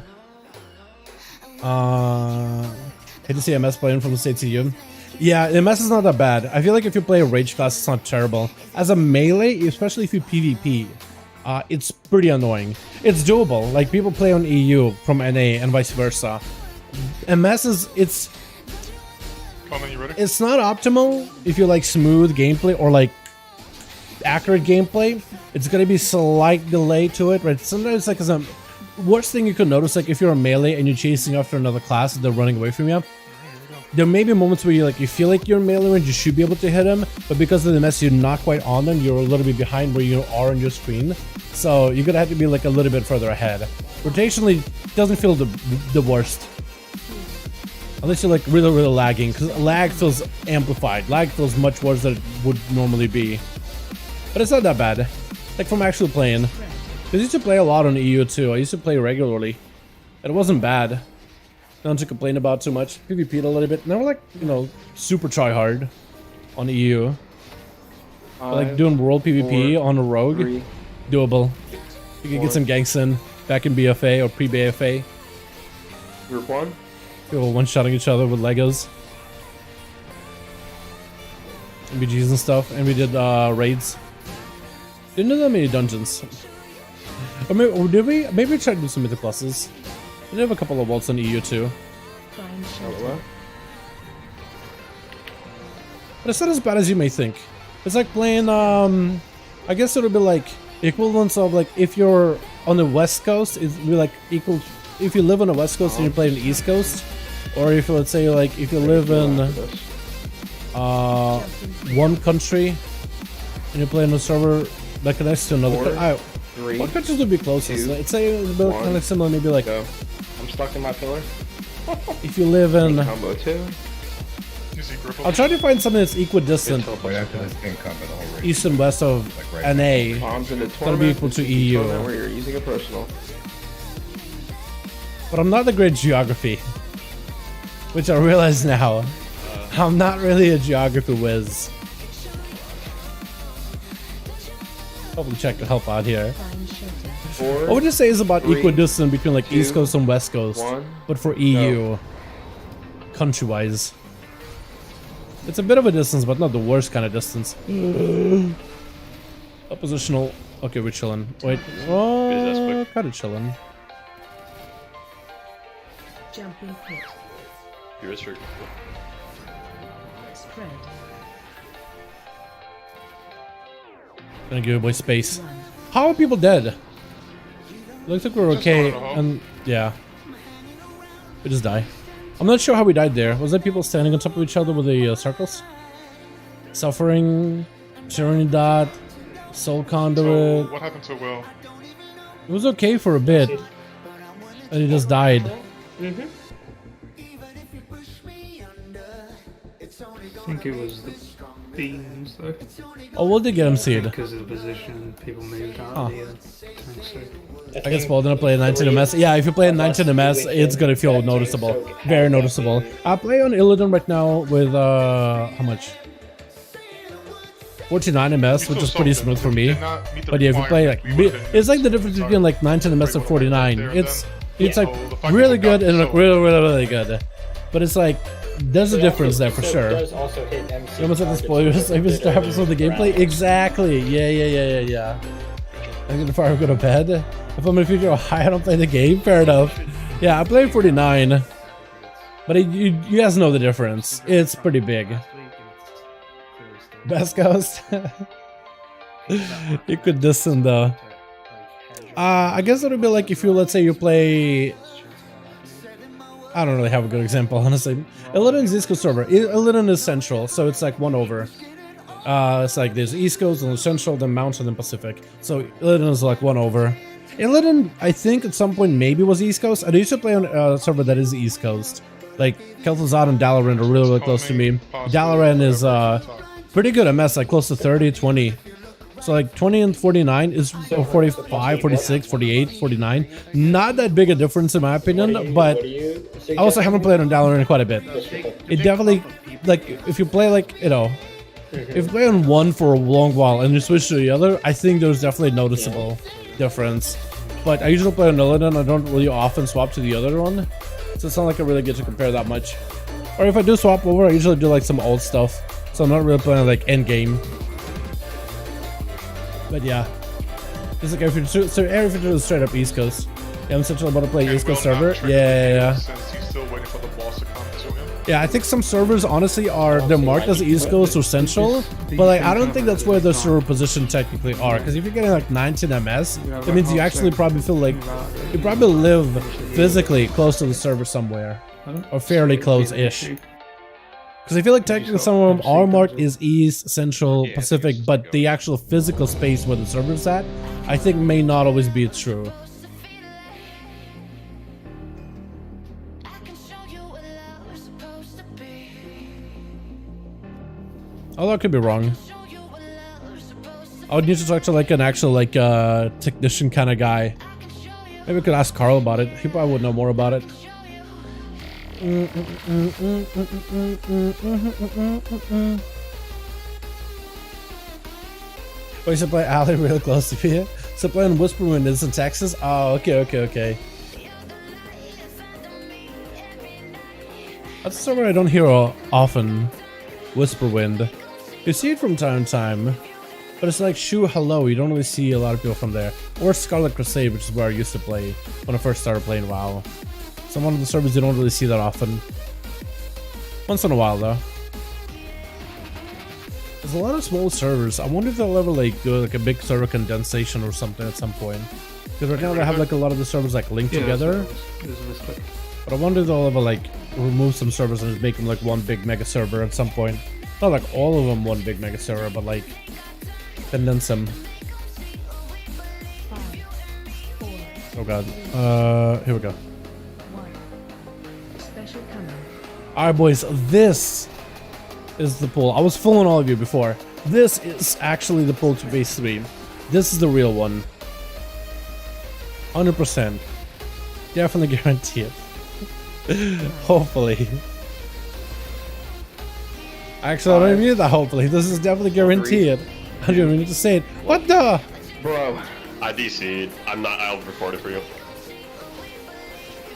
Hate to see MS playing from the States EU. Yeah, MS is not that bad. I feel like if you play a rage class, it's not terrible. As a melee, especially if you PvP, it's pretty annoying. It's doable. Like people play on EU from NA and vice versa. MS is it's not optimal if you like smooth gameplay or like accurate gameplay. It's gonna be slight delay to it, right? Sometimes like as a worst thing you could notice, like if you're a melee and you're chasing after another class and they're running away from you. There may be moments where you feel like you're in melee range, you should be able to hit him, but because of the mess, you're not quite on them. You're a little bit behind where you are on your screen, so you're gonna have to be like a little bit further ahead. Rotationally doesn't feel the worst, unless you're like really lagging, because lag feels amplified. Lag feels much worse than it would normally be, but it's not that bad. Like from actually playing, I used to play a lot on EU too. I used to play regularly, and it wasn't bad. Nothing to complain about too much. PvP'd a little bit. Never like, you know, super try hard on EU. Like doing world PvP on a rogue, doable. You can get some ganks in back in BFA or pre-BFA. Group 1. People one-shotting each other with Legos. MBGs and stuff. And we did raids. Didn't do that many dungeons. Or maybe, did we? Maybe we tried to do some Mythic Pluses. We have a couple of vaults on EU too. But it's not as bad as you may think. It's like playing, I guess it'll be like equivalents of like if you're on the West Coast, it'd be like equal. If you live on the West Coast and you play on the East Coast, or if let's say like if you live in one country and you play on a server that connects to another country. What countries would be closest? Let's say it's kind of similar, maybe like. I'm stuck in my pillar. If you live in. Combo 2. I'll try to find something that's equidistant. East and west of NA. Bombs in the It's gonna be equal to EU. Where you're using a personal. But I'm not the great geography, which I realize now. I'm not really a geography whiz. Hopefully check to help out here. What would you say is about equidistant between like East Coast and West Coast, but for EU, country-wise? It's a bit of a distance, but not the worst kind of distance. Oppositional. Okay, we're chilling. Wait, oh, kind of chilling. Jumping pit. You're restricted. Spread. Gonna give away space. How are people dead? Looks like we're okay, and yeah, we just die. I'm not sure how we died there. Was that people standing on top of each other with the circles? Suffering, Tyranny Dot, Soul Conduit. So what happened to Will? It was okay for a bit, and he just died. Mm-hmm. I think it was the beams though. Oh, what did get him seed? Because of the position, people moved out of the tank, so. I guess Paul didn't play 19 MS. Yeah, if you play 19 MS, it's gonna feel noticeable. Very noticeable. I play on Illidan right now with, how much? 49 MS, which is pretty smooth for me. But yeah, if you play like, it's like the difference between like 19 MS and 49. It's like really good and like really good. But it's like, there's a difference there for sure. It does also hit MC. You almost had the spoilers, like Mr. Happens with the gameplay. Exactly. Yeah. I'm gonna fire go to bed. If I'm in the future, I don't play the game. Fair enough. Yeah, I play 49. But you guys know the difference. It's pretty big. Best Ghost. You could listen though. I guess it would be like if you, let's say you play... I don't really have a good example, honestly. Illidan's East Coast server. Illidan is central, so it's like 1 over. It's like there's East Coast and Central, then Mountain and Pacific. So Illidan is like 1 over. Illidan, I think at some point maybe was East Coast. I used to play on a server that is East Coast. Like Kel'Thuzad and Dalaran are really close to me. Dalaran is pretty good MS, like close to 30, 20. So like 20 and 49 is 45, 46, 48, 49. Not that big a difference in my opinion, but I also haven't played on Dalaran quite a bit. It definitely, like, if you play like, you know, if you play on one for a long while and you switch to the other, I think there's definitely a noticeable difference. But I usually play on Illidan, I don't really often swap to the other one. So it's not like I really get to compare that much. Or if I do swap over, I usually do like some old stuff. So I'm not really playing like endgame. But yeah, it's like everything is straight up East Coast. Yeah, I'm essentially about to play East Coast server. Yeah. Since he's still waiting for the boss to come to him. Yeah, I think some servers honestly they're marked as East Coast or Central, but like I don't think that's where the server position technically are. Because if you're getting like 19 MS, that means you actually probably feel like you probably live physically close to the server somewhere, or fairly close-ish. Because I feel like technically some of them are marked as East, Central, Pacific, but the actual physical space where the server's at, I think may not always be true. Although I could be wrong. I would need to talk to like an actual like technician kind of guy. Maybe I could ask Carl about it. He probably would know more about it. I used to play Alley really close to me. So playing Whisperwind is in Texas. Oh, okay. That's a server I don't hear often. Whisperwind. You see it from time to time, but it's like Shoo Hello. You don't really see a lot of people from there. Or Scarlet Crusade, which is where I used to play when I first started playing WoW. So one of the servers you don't really see that often. Once in a while though. There's a lot of small servers. I wonder if they'll ever like do like a big server condensation or something at some point. Because right now they have like a lot of the servers like linked together. But I wonder if they'll ever like remove some servers and just make them like one big mega server at some point. Not like all of them one big mega server, but like condense them. Oh god. Here we go. Alright boys, this is the pull. I was fooling all of you before. This is actually the pull to phase 3. This is the real one. 100%. Definitely guarantee it. Hopefully. Actually, I don't even need that hopefully. This is definitely guaranteed. I don't even need to say it. What the? Bro. I DC'd. I'll record it for you.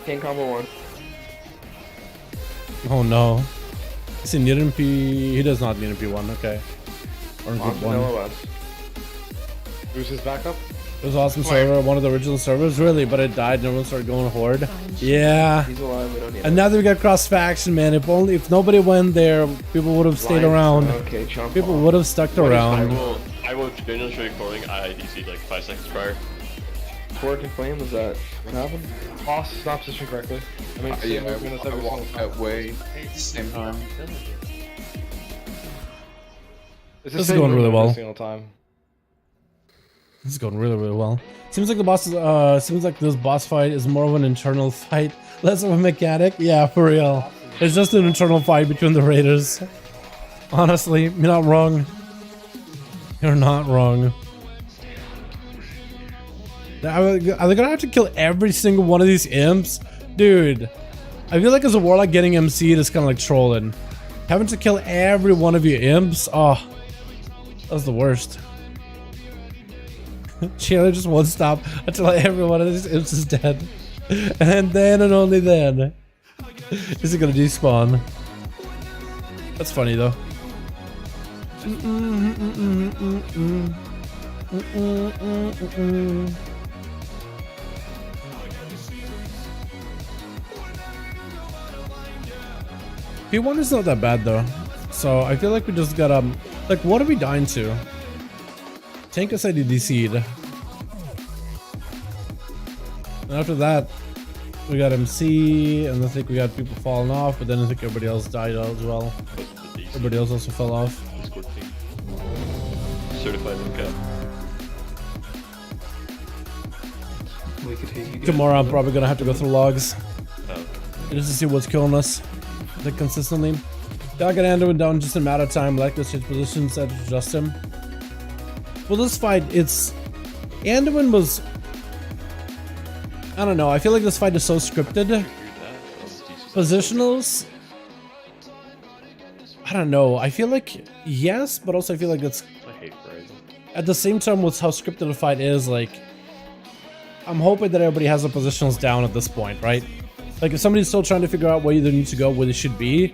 Can't combo one. Oh no. Is he need MP? He does not need MP1, okay. Or MP1. Who's his backup? It was an awesome server, one of the original servers, really, but it died and everyone started going horde. Yeah. He's alive, we don't need And now that we got cross faction, man, if nobody went there, people would have stayed around. Okay, jump People on. would have stuck around. I will genuinely show you calling. I IDC'd like 5 seconds prior. Torque and flame, was that what happened? Boss is not positioned correctly. I mean, Yeah, we're gonna I walked that way at the same time. This is going really well. Single time. This is going really, really well. Seems like the boss seems like this boss fight is more of an internal fight, less of a mechanic. Yeah, for real. It's just an internal fight between the raiders. Honestly, you're not wrong. You're not wrong. Are they gonna have to kill every single one of these imps? Dude, I feel like as a warlock getting MC'd is kind of like trolling. Having to kill every one of your imps? Oh, that's the worst. Jailer just won't stop until every one of these imps is dead. And then and only then is it gonna despawn. That's funny though. P1 is not that bad though, so I feel like we just got like, what are we dying to? Tank us DC'd. And after that, we got MC, and I think we got people falling off, but then I think everybody else died out as well. Everybody else also fell off. Discord team. Certified lookout. We could hear you. Tomorrow I'm probably gonna have to go through logs Oh. just to see what's killing us. Like consistently. Dog and Ando went down just in a matter of time, like let's change positions, had to adjust him. Well, this fight, it's... Anduin was... I don't know, I feel like this fight is so scripted. Positionals... I don't know, I feel like... Yes, but also I feel like it's... I hate Verizon. At the same time, with how scripted a fight is, like... I'm hoping that everybody has their positionals down at this point, right? Like, if somebody's still trying to figure out where they need to go, where they should be...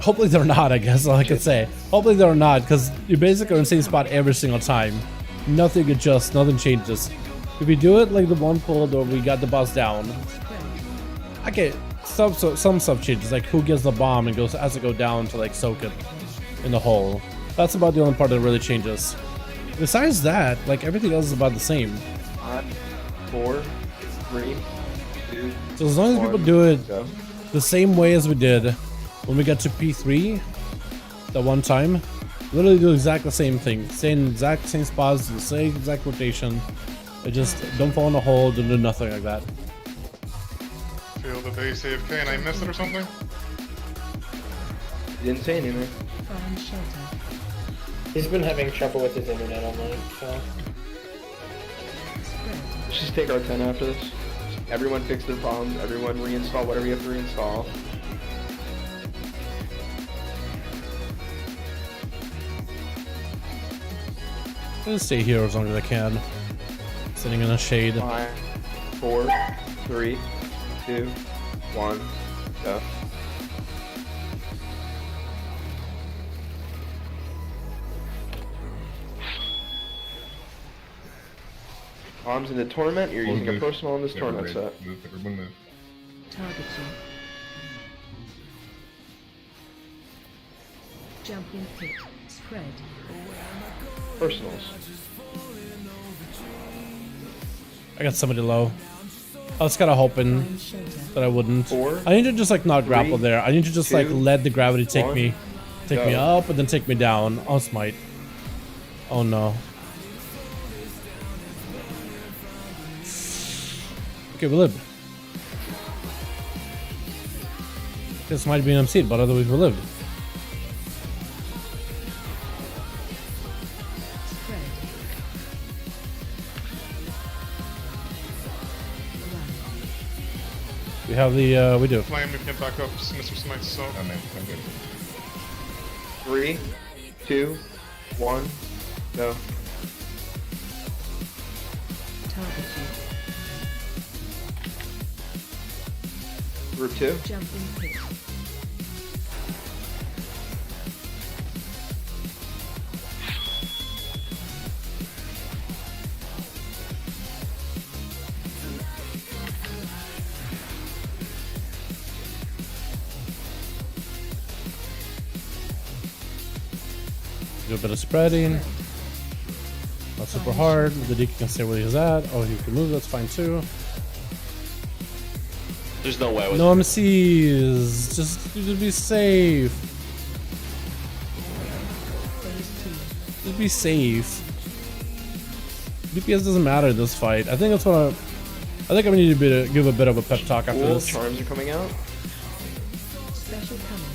Hopefully they're not, I guess all I can say. Hopefully they're not, because you're basically in the same spot every single time. Nothing adjusts, nothing changes. If we do it like the one pull where we got the boss down, okay, some stuff changes, like who gets the bomb and has to go down to like soak it in the hole. That's about the only part that really changes. Besides that, like everything else is about the same. 4, 3, 2. So as long as people do it the same way as we did when we got to P3 that one time, literally do exactly the same thing, exact same spots, the same exact rotation. They just don't fall in a hole, don't do nothing like that. Feel the base AFK and I missed it or something? You didn't say anything. Find shelter. He's been having trouble with his internet all night, so... Let's just take our 10 after this. Everyone fix their problems, everyone reinstall whatever you have to reinstall. I'm gonna stay here as long as I can. Sitting in the shade. 5, 4, 3, 2, 1, go. Arms in the tournament, you're using a personal in this tournament set. Move, everyone move. Targeting. Jumping pit. Spread. Personals. I got somebody low. I was kind of hoping Find shelter. that I wouldn't. 4, I need to just like not grapple there. I need to just 2, like let the gravity take 1, me go. up and then take me down. Oh, smite. Oh no. Okay, we lived. This might be an MC, but otherwise we lived. Spread. We have the, we do. Flame, we can back up Mr. Smite, so... Oh man, I'm good. 3, 2, 1, go. Targeting. Group 2. Jumping pit. Do a bit of spreading. Not super hard. The DK can stay where he's at. Oh, he can move. That's fine too. There's no way. No MCs. Just be safe. Just be safe. DPS doesn't matter in this fight. I think that's what I think I need to give a bit of a pep talk after this. Charms are coming out. Special coming.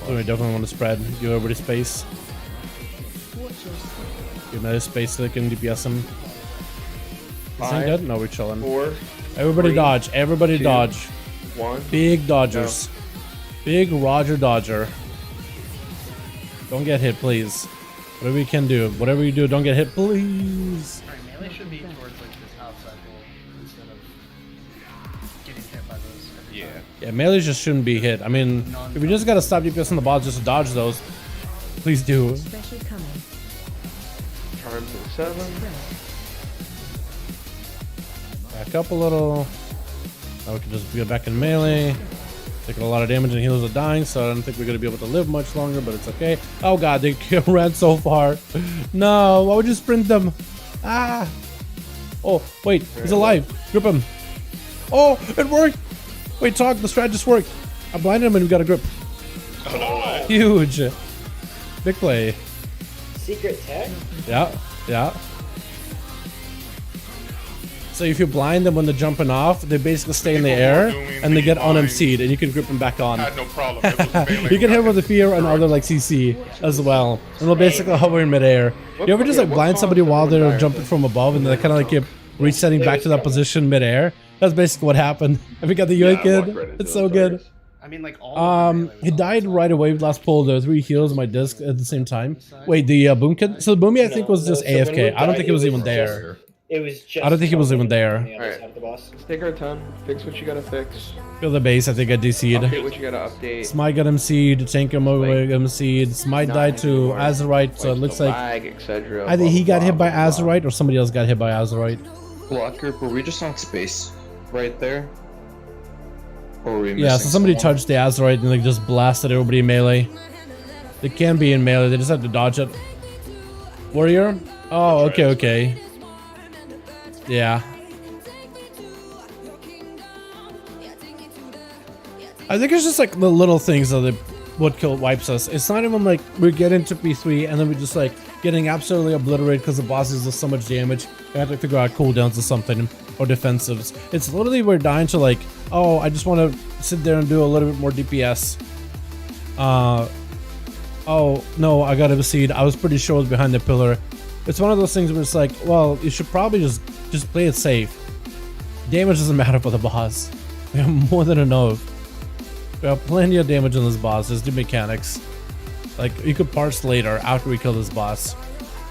So we definitely want to spread. Give everybody space. Give another space so they can DPS him. Is he good? No, we're chilling. 4. Everybody 3, dodge. Everybody 2, dodge. 1. Big dodgers. No. Big Roger Dodger. Don't get hit, please. Whatever you can do. Whatever you do, don't get hit, please. Alright, melee should be towards like this outside wall instead of getting hit by those. Yeah. Yeah, melee just shouldn't be hit. I mean, if you just gotta stop DPS on the ball just to dodge those, please do. Special coming. Charms at 7. Back up a little. Now we can just get back in melee. Taking a lot of damage and healers are dying, so I don't think we're gonna be able to live much longer, but it's okay. Oh god, they ran so far. No, why would you sprint them? Ah! Oh, wait, he's alive. Grip him. Oh, it worked! Wait, talk, the strat just worked. I blinded him and we got a grip. Oh, no way. Huge. Big play. Secret tech? Yeah, yeah. So if you blind them when they're jumping off, they basically stay in the air and they get unMC'd and you can grip them back on. I had no problem. It was melee You can hit when I with the fear and other like CC as well. And they'll basically hover in midair. You ever just like blind somebody while they're jumping from above and they kind of like keep resetting back to that position midair? That's basically what happened. And we got the Yoy kid. It's so good. I mean, like all He died right away with last pull. There were 3 heals on my disc at the same time. Wait, the Boom kid? So the Boomy I think was just AFK. I don't think it was even there. It was just. I don't think he was even there. Alright. The boss. Let's take our time. Fix what you gotta fix. Feel the base, I think I DC'd. Update what you gotta update. Smite got MC'd, Tanker MC'd, Smite died to Azerite, so it looks like etc. either he got hit by Azerite or somebody else got hit by Azerite. Block group, were we just on space right there? Or were we Yeah, so somebody touched the Azerite and like just blasted everybody in melee. They can be in melee, they just have to dodge it. Warrior? Oh, okay, okay. Yeah. I think it's just like the little things that what wipes us. It's not even like we get into P3 and then we just like getting absolutely obliterated because the boss does so much damage. We have to figure out cooldowns or something or defensives. It's literally we're dying to like, oh, I just want to sit there and do a little bit more DPS. Oh no, I got a seed. I was pretty sure it was behind the pillar. It's one of those things where it's like, well, you should probably just play it safe. Damage doesn't matter for the boss. We have more than enough. We have plenty of damage on this boss. Just do mechanics. Like, you could parse later after we kill this boss.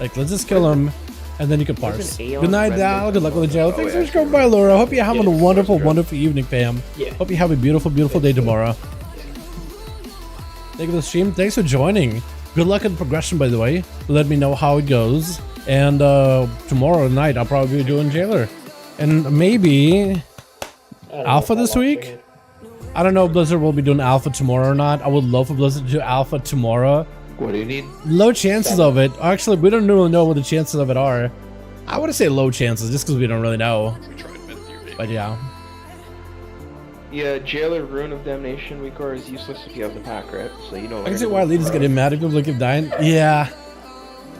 Like, let's just kill him, and then you can parse. Good night, Dal. Good luck with the jail. Thanks so much for coming by, Laura. Hope you're having a wonderful, wonderful evening, fam. Hope you have a beautiful, beautiful day tomorrow. Thank you for the stream. Thanks for joining. Good luck in progression, by the way. Let me know how it goes. And tomorrow night, I'll probably be doing Jailer. And maybe Alpha this week? I don't know if Blizzard will be doing Alpha tomorrow or not. I would love for Blizzard to do Alpha tomorrow. What do you need? Low chances of it. Actually, we don't really know what the chances of it are. I would say low chances just because we don't really know. But yeah. Yeah, Jailer Rune of Damnation Weekor is useless if you have the pack, right? So you know. I can see why leaders getting mad if people look at dying. Yeah.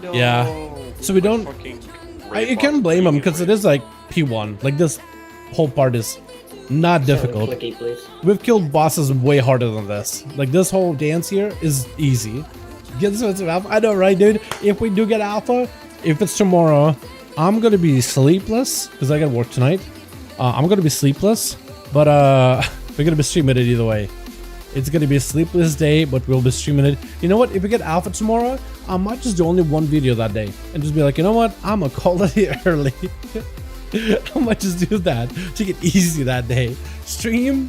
No. Yeah. So we don't. You can't blame them because it is like P1. Like this whole part is not difficult. Clicky, please. We've killed bosses way harder than this. Like this whole dance here is easy. Get this alpha. I know, right, dude? If we do get alpha, if it's tomorrow, I'm gonna be sleepless because I gotta work tonight. I'm gonna be sleepless. But we're gonna be streaming it either way. It's gonna be a sleepless day, but we'll be streaming it. You know what? If we get alpha tomorrow, I might just do only one video that day and just be like, you know what? I'm gonna call it early. I might just do that. Take it easy that day. Stream,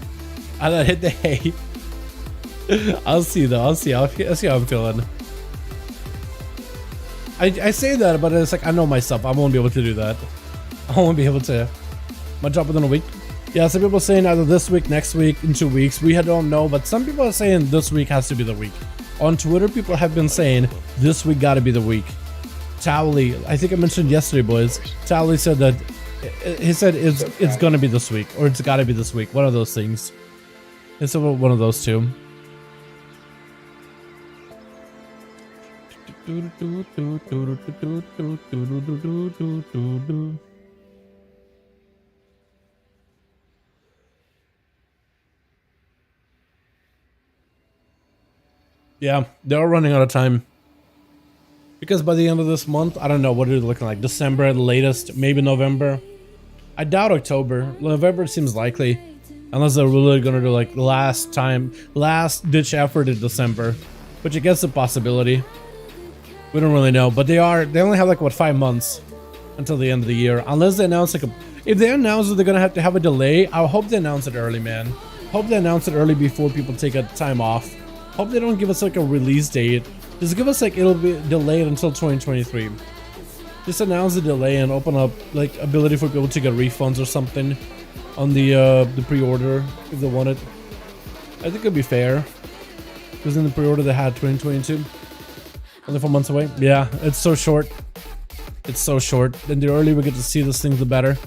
and then hit the hay. I'll see though. I'll see how I'm feeling. I say that, but it's like I know myself. I won't be able to do that. I won't be able to. Might drop within a week. Yeah, some people are saying either this week, next week, in 2 weeks. We don't know, but some people are saying this week has to be the week. On Twitter, people have been saying this week got to be the week. Towley, I think I mentioned yesterday, boys. Towley said that he said it's gonna be this week, or it's got to be this week. One of those things. It's one of those two. Yeah, they're running out of time. Because by the end of this month, I don't know what it's looking like. December at the latest, maybe November. I doubt October. November seems likely. Unless they're really gonna do like last ditch effort in December. Which I guess is a possibility. We don't really know. But they only have like what, 5 months until the end of the year. Unless they announce like if they announce that they're gonna have to have a delay, I hope they announce it early, man. Hope they announce it early before people take a time off. Hope they don't give us like a release date. Just give us like it'll be delayed until 2023. Just announce the delay and open up like ability for people to get refunds or something on the pre-order if they want it. I think it'd be fair. Because in the pre-order they had 2022. Only 4 months away. Yeah, it's so short. It's so short. Then the earlier we get to see this thing, the better.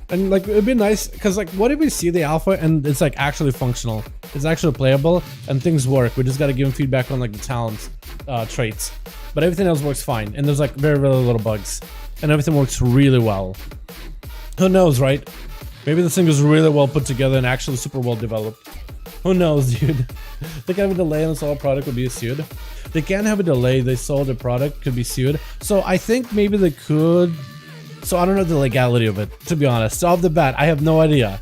And like it'd be nice because like what if we see the alpha and it's like actually functional, it's actually playable and things work. We just got to give them feedback on like the talents, traits, but everything else works fine and there's like very little bugs and everything works really well. Who knows, right? Maybe this thing is really well put together and actually super well developed. Who knows, dude? They can have a delay and sold a product would be sued. They can't have a delay, they sold a product, could be sued. So I think maybe they could. So I don't know the legality of it, to be honest. So off the bat, I have no idea.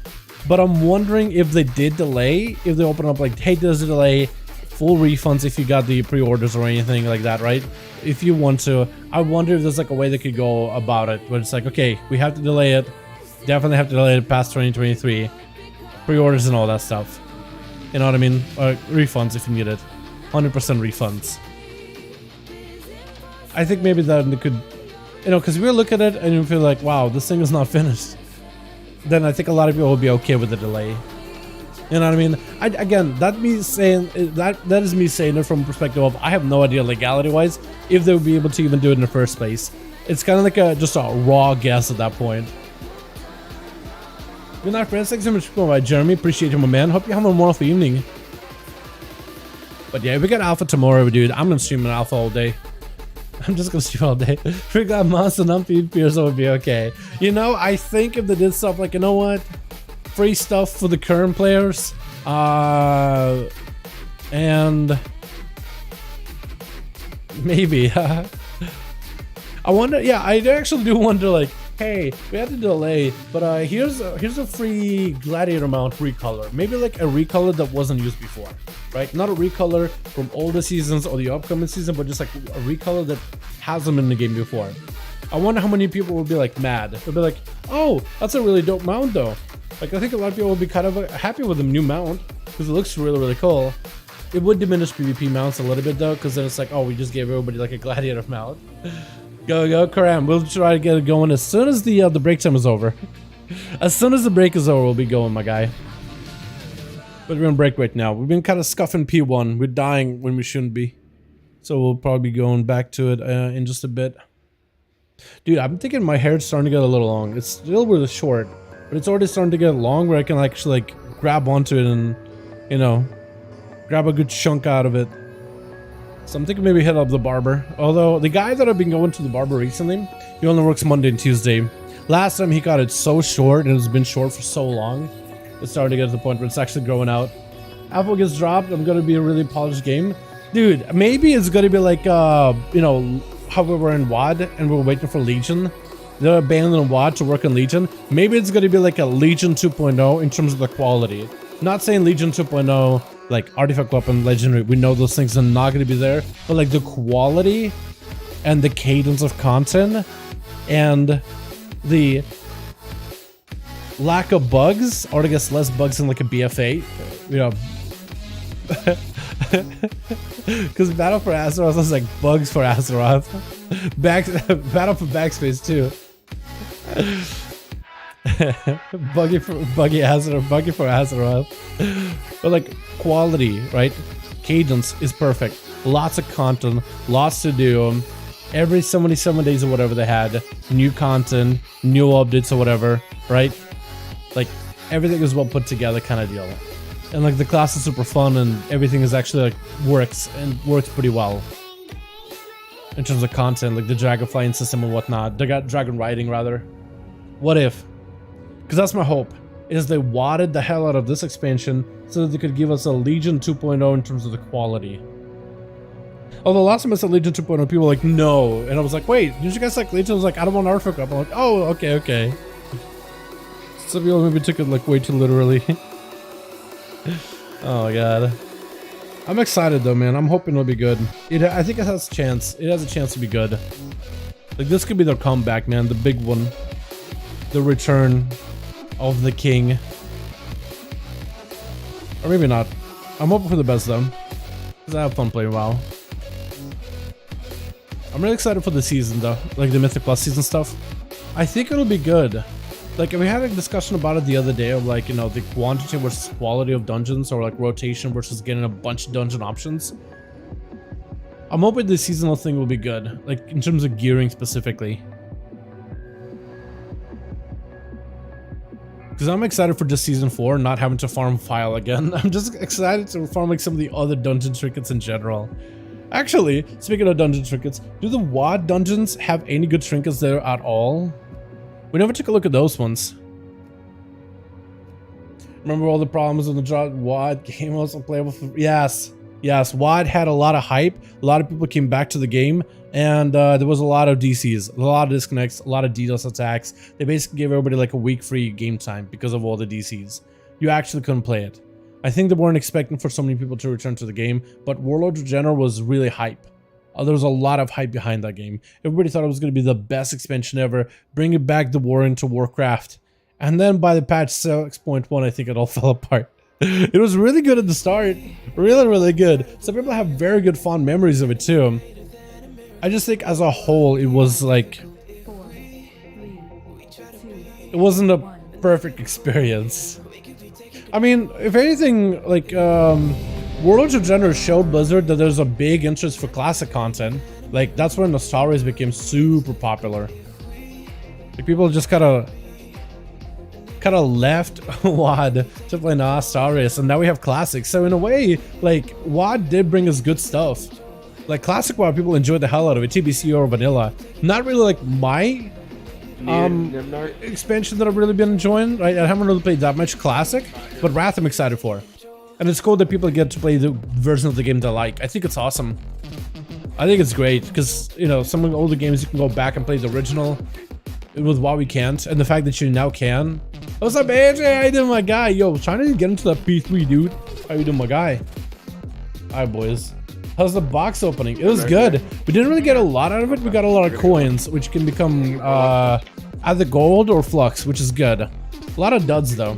But I'm wondering if they did delay, if they open up like, hey, there's a delay, full refunds if you got the pre-orders or anything like that, right? If you want to. I wonder if there's like a way they could go about it, where it's like, okay, we have to delay it. Definitely have to delay it past 2023. Pre-orders and all that stuff. You know what I mean? Refunds if you need it. 100% refunds. I think maybe that they could... You know, because we look at it and you feel like, wow, this thing is not finished. Then I think a lot of people will be okay with the delay. You know what I mean? Again, that is me saying it from a perspective of I have no idea legality-wise if they would be able to even do it in the first place. It's kind of like just a raw guess at that point. Good night, friends. Thanks so much for coming by, Jeremy. Appreciate you, my man. Hope you have a wonderful evening. But yeah, we got alpha tomorrow, dude. I'm gonna stream an alpha all day. I'm just gonna stream all day. If we got monster and unfeed peers, it would be okay. You know, I think if they did stuff like, you know what? Free stuff for the current players. And maybe. I wonder, yeah, I actually do wonder, like, hey, we had to delay, but here's a free gladiator mount recolor. Maybe like a recolor that wasn't used before, right? Not a recolor from older seasons or the upcoming season, but just like a recolor that hasn't been in the game before. I wonder how many people will be like mad. They'll be like, oh, that's a really dope mount though. Like I think a lot of people will be kind of happy with the new mount because it looks really cool. It would diminish PvP mounts a little bit though, because then it's like, oh, we just gave everybody like a gladiator mount. Go, Karam. We'll try to get it going as soon as the break time is over. As soon as the break is over, we'll be going, my guy. But we're on break right now. We've been kind of scuffing P1. We're dying when we shouldn't be. So we'll probably be going back to it in just a bit. Dude, I'm thinking my hair's starting to get a little long. It's still really short, but it's already starting to get long where I can actually like grab onto it and, you know, grab a good chunk out of it. So I'm thinking maybe hit up the barber. Although the guy that I've been going to the barber recently, he only works Monday and Tuesday. Last time he got it so short and it's been short for so long, it's starting to get to the point where it's actually growing out. Apple gets dropped, I'm gonna be a really polished game. Dude, maybe it's gonna be like you know, how we were in WoD and we're waiting for Legion. They're abandoning WoD to work on Legion. Maybe it's gonna be like a Legion 2.0 in terms of the quality. Not saying Legion 2.0 like artifact weapon, legendary, we know those things are not going to be there, but like the quality and the cadence of content and the lack of bugs, or I guess less bugs than like a BFA, you know, because Battle for Azeroth was like bugs for Azeroth. Battle for Backspace too. Buggy for Azeroth. But like quality, right? Cadence is perfect. Lots of content, lots to do. Every 77 days or whatever they had, new content, new updates or whatever, right? Like everything is well put together kind of deal. And like the class is super fun and everything is actually like works pretty well. In terms of content, like the Dragonflight system and whatnot. They got dragon riding rather. What if? Because that's my hope, is they wadded the hell out of this expansion so that they could give us a Legion 2.0 in terms of the quality. Although last time I said Legion 2.0, people were like, no. And I was like, wait, did you guys like Legion? I was like, I don't want Artifact up. I'm like, oh, okay. Some people maybe took it like way too literally. Oh my god. I'm excited though, man. I'm hoping it'll be good. I think it has a chance. It has a chance to be good. Like this could be their comeback, man. The big one. The return of the king. Or maybe not. I'm hoping for the best though. Because I have fun playing WoW. I'm really excited for the season though. Like the Mythic Plus season stuff. I think it'll be good. Like we had a discussion about it the other day of like, you know, the quantity versus quality of dungeons, or like rotation versus getting a bunch of dungeon options. I'm hoping the seasonal thing will be good. Like in terms of gearing specifically. Because I'm excited for just season 4, not having to farm file again. I'm just excited to farm like some of the other dungeon trinkets in general. Actually, speaking of dungeon trinkets, do the WoD dungeons have any good trinkets there at all? We never took a look at those ones. Remember all the problems in the WoD game was unplayable for... Yes, WoD had a lot of hype. A lot of people came back to the game. And there was a lot of DCs, a lot of disconnects, a lot of DDoS attacks. They basically gave everybody like a week free game time because of all the DCs. You actually couldn't play it. I think they weren't expecting for so many people to return to the game, but Warlords of Draenor was really hype. There was a lot of hype behind that game. Everybody thought it was going to be the best expansion ever, bringing back the war into Warcraft. And then by the patch 6.1, I think it all fell apart. It was really good at the start. Really good. Some people have very good fond memories of it too. I just think as a whole, it was like... It wasn't a perfect experience. I mean, if anything, like, Warlords of Draenor showed Blizzard that there's a big interest for classic content. Like, that's when Nostalrius became super popular. Like, people just kind of left WoD to play Nostalrius, and now we have classics. So in a way, like, WoD did bring us good stuff. Like classic WoD, people enjoyed the hell out of it, TBC or vanilla. Not really like my expansion that I've really been enjoying. Right? I haven't really played that much classic, but Wrath I'm excited for. And it's cool that people get to play the version of the game they like. I think it's awesome. I think it's great because, you know, some of the older games you can go back and play the original. With WoW we can't, and the fact that you now can. What's up, AJ? How you doing, my guy? Yo, trying to get into that P3, dude. How you doing, my guy? Alright, boys. How's the box opening? It was good. We didn't really get a lot out of it. We got a lot of coins, which can become either gold or flux, which is good. A lot of duds, though.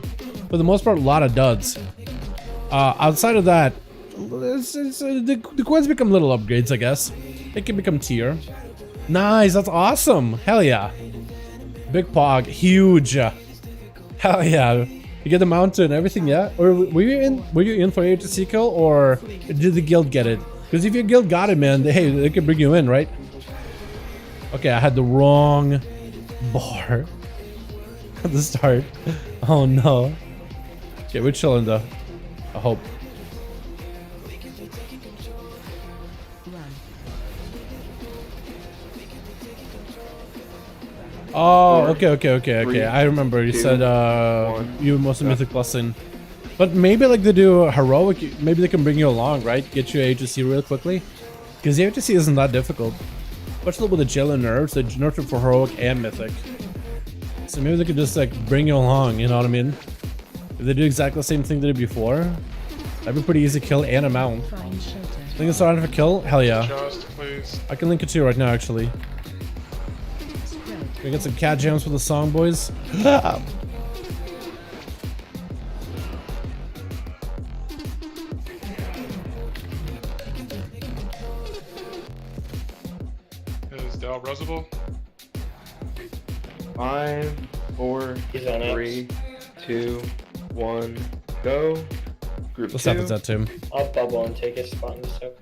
For the most part, a lot of duds. Outside of that, the coins become little upgrades, I guess. They can become tier. Nice, that's awesome. Hell yeah. Big pog, huge. Hell yeah. You get the mountain and everything, yeah? Or were you in for HC kill, or did the guild get it? Because if your guild got it, man, they could bring you in, right? Okay, I had the wrong bar at the start. Oh no. Okay, we're chilling though. I hope. Oh, okay. I remember you said you mostly Mythic Plus in. But maybe like they do heroic, maybe they can bring you along, right? Get you HC real quickly. Because the HC isn't that difficult. Especially with the Jailer nerfs, they nerfed it for heroic and mythic. So maybe they could just like bring you along, you know what I mean? If they do exactly the same thing they did before, that'd be pretty easy to kill and amount. Think it's starting for kill? Hell yeah. Just, please. Oh, I can link it to you right now, actually. We get some cat jams for the song, boys. Is Dal Rosable? 5, 4, He's on 3, 2, 1, go. Group What's 2. up with that, Tim? I'll bubble and take his spot in the soak.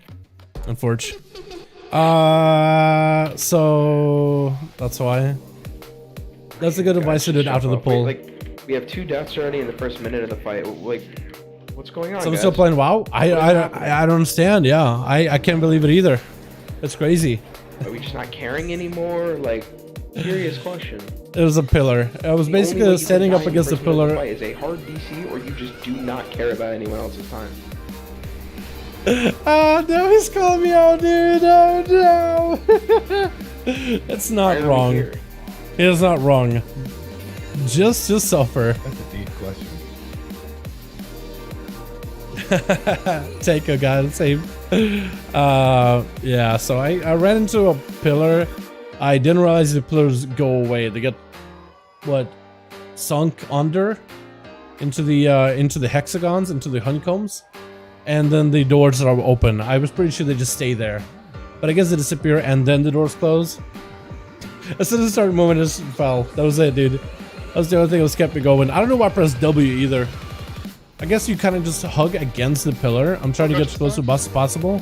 Unfortunate. So that's why. That's a good advice to do it after the poll. Like, we have 2 deaths already in the first minute of the fight. Like, what's going on? So I'm guys? still playing WoW? I don't understand. Yeah, I can't believe it either. It's crazy. Are we just not caring anymore? Like, serious question. It was a pillar. I was basically standing up against the pillar. Fight is a hard DC, or you just do not care about anyone else's time. Oh no, he's calling me out, dude. Oh no. It's not wrong. It is not wrong. Just to suffer. That's a deep question. Take a guy to save. Yeah, so I ran into a pillar. I didn't realize the pillars go away. They get sunk under into the hexagons, into the honeycombs, and then the doors are open. I was pretty sure they just stay there, but I guess they disappear and then the doors close. As soon as I started moving, it just fell. That was it, dude. That was the only thing that was kept me going. I don't know why I pressed W either. I guess you kind of just hug against the pillar. I'm trying to get as close to the bus as possible.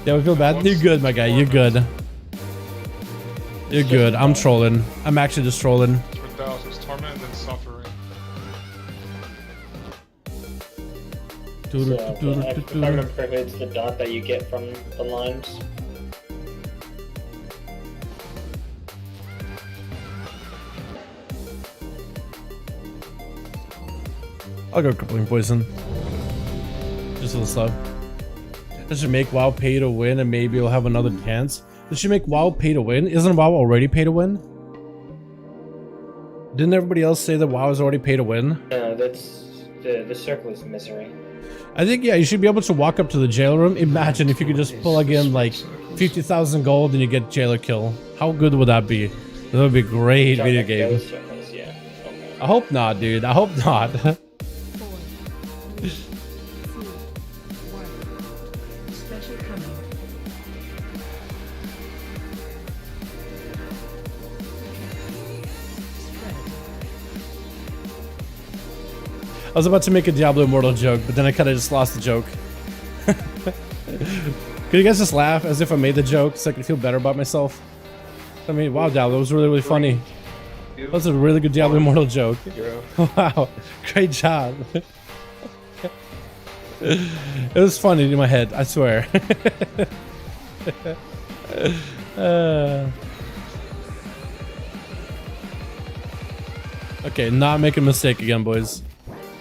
Yeah, we feel bad. You're good, my guy. You're good. You're good. I'm trolling. I'm actually just trolling. With Dallas, it's torment and then suffering. So, if I remember correctly, it's the dot that you get from the lines. I'll go crippling poison. Just a little slow. This should make WoW pay to win, and maybe you'll have another chance. This should make WoW pay to win. Isn't WoW already pay to win? Didn't everybody else say that WoW is already pay to win? No, that's the circle is misery. I think, yeah, you should be able to walk up to the jail room. Imagine if you could just plug in like 50,000 gold and you get jailer kill. How good would that be? That would be a great video game. Circles, yeah. Okay. I hope not, dude. I hope not. 4, 3, 2, 1. Special coming. Spread. I was about to make a Diablo Immortal joke, but then I kind of just lost the joke. Could you guys just laugh as if I made the joke so I could feel better about myself? I mean, wow, Diablo, that was really, really funny. That was a really good Diablo Immortal joke. Wow, great job. It was funny in my head, I swear. Okay, not make a mistake again, boys.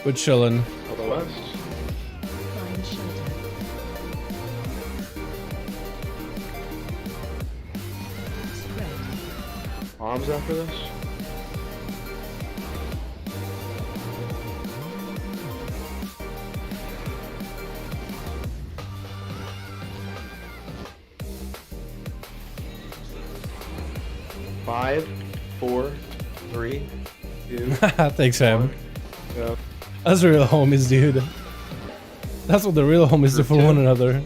We're chilling. Otherwise, Find shelter. Spread. bombs after this. Five, 4, 3, 2. Thanks, Sam. Go. That's real homies, dude. That's what the real homies do for one another.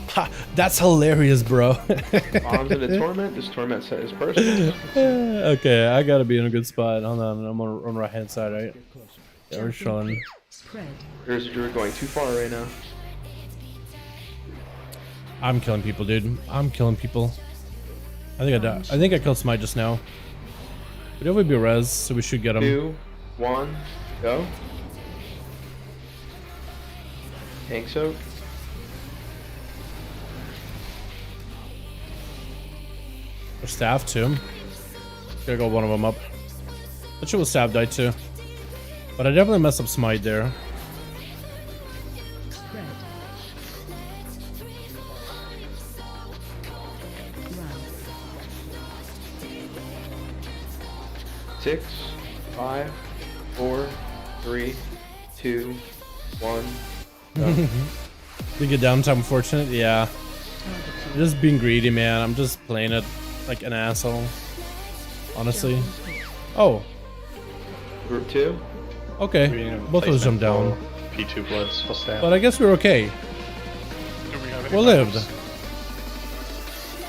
Ha, that's hilarious, bro. Bombs in a torment. This torment set is personal. Okay, I gotta be in a good spot. Hold on, I'm on the right hand side, right? Yeah, we're chilling. Spread. You're going too far right now. I'm killing people, dude. I'm killing people. I think I died. I think I killed Smite just now. But it would be res, so we should get him. 2, 1, go. Tank soak. Or staff too. Gotta go one of them up. That shit was staff died too. But I definitely messed up Smite there. Spread. Run. 6, 5, 4, 3, 2, 1. Go. Did you get downtime unfortunate? Yeah. I'm just being greedy, man. I'm just playing it like an asshole. Honestly. Oh. Group 2. Okay. Both of us jumped down. P2 bloods plus staff. But I guess we're okay. Do we have any We lived. weapons?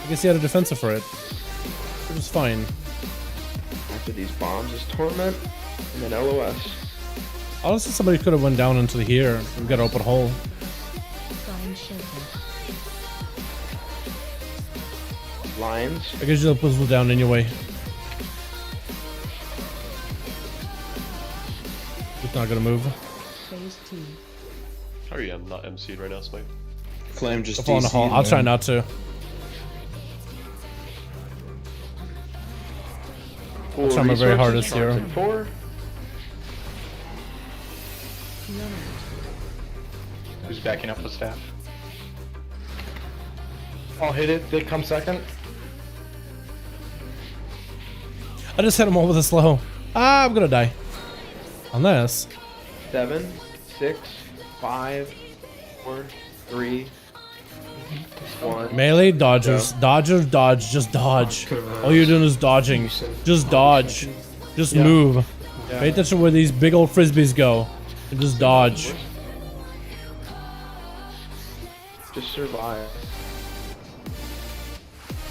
I guess he had a defensive for it. Which is fine. After these bombs is torment, and then LOS. Honestly, somebody could have went down into the here. We've got an open hole. Find shelter. Lions. I guess you'll puzzle down anyway. It's not gonna move. Phase 2. How are you? I'm not MC'd right now, Smite. Flame just I'll fall in the hole. I'll try not to. I'll try my very hardest here. 4. Who's backing up with staff? I'll hit it. They come second. I just hit him all with a slow. Ah, I'm gonna die. Unless. 7, 6, 5, 4, 3, 1. Melee, dodgers, dodgers, dodge, just dodge. All you're doing is dodging. Just dodge. Just move. Pay attention where these big old frisbees go. And just dodge. Just survive.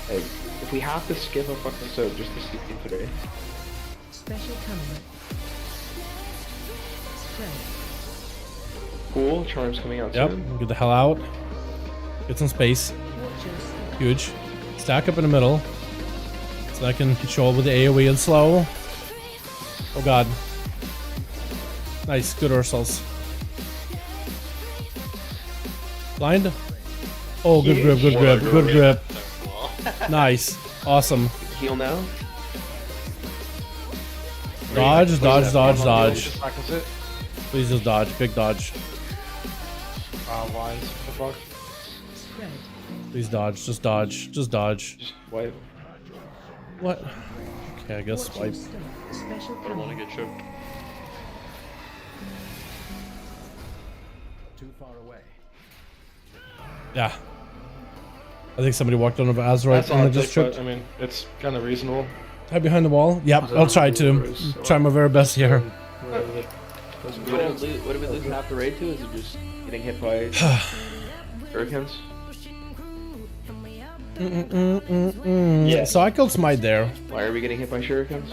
Hey, if we have to skip a fucking episode just to skip it today. Special coming. Spread. Cool, Charm's coming out Yep, soon. get the hell out. Get some space. Watchers. Huge. Stack up in the middle. So I can control with the AoE and slow. Oh god. Nice, good Ursals. Blind? Oh, good grip, good grip, good grip. Nice. Awesome. Heal now. Dodge, dodge, dodge, dodge. Seconds it. Please just dodge, big dodge. Lines. What the fuck? Spread. Please dodge, just dodge, just dodge. Just wipe. What? Okay, I guess wipe. Watchers stop. Special I don't want to coming. get choked. Yeah. I think somebody walked on over Azurite That's and all they it just takes, but, tripped. I mean, it's kind of reasonable. Hide behind the wall? Yep, I'll try to. Try my very best here. What did we lose half the raid to? Is it just getting hit by hurricanes? Yeah. So I killed Smite there. Why are we getting hit by shurikens?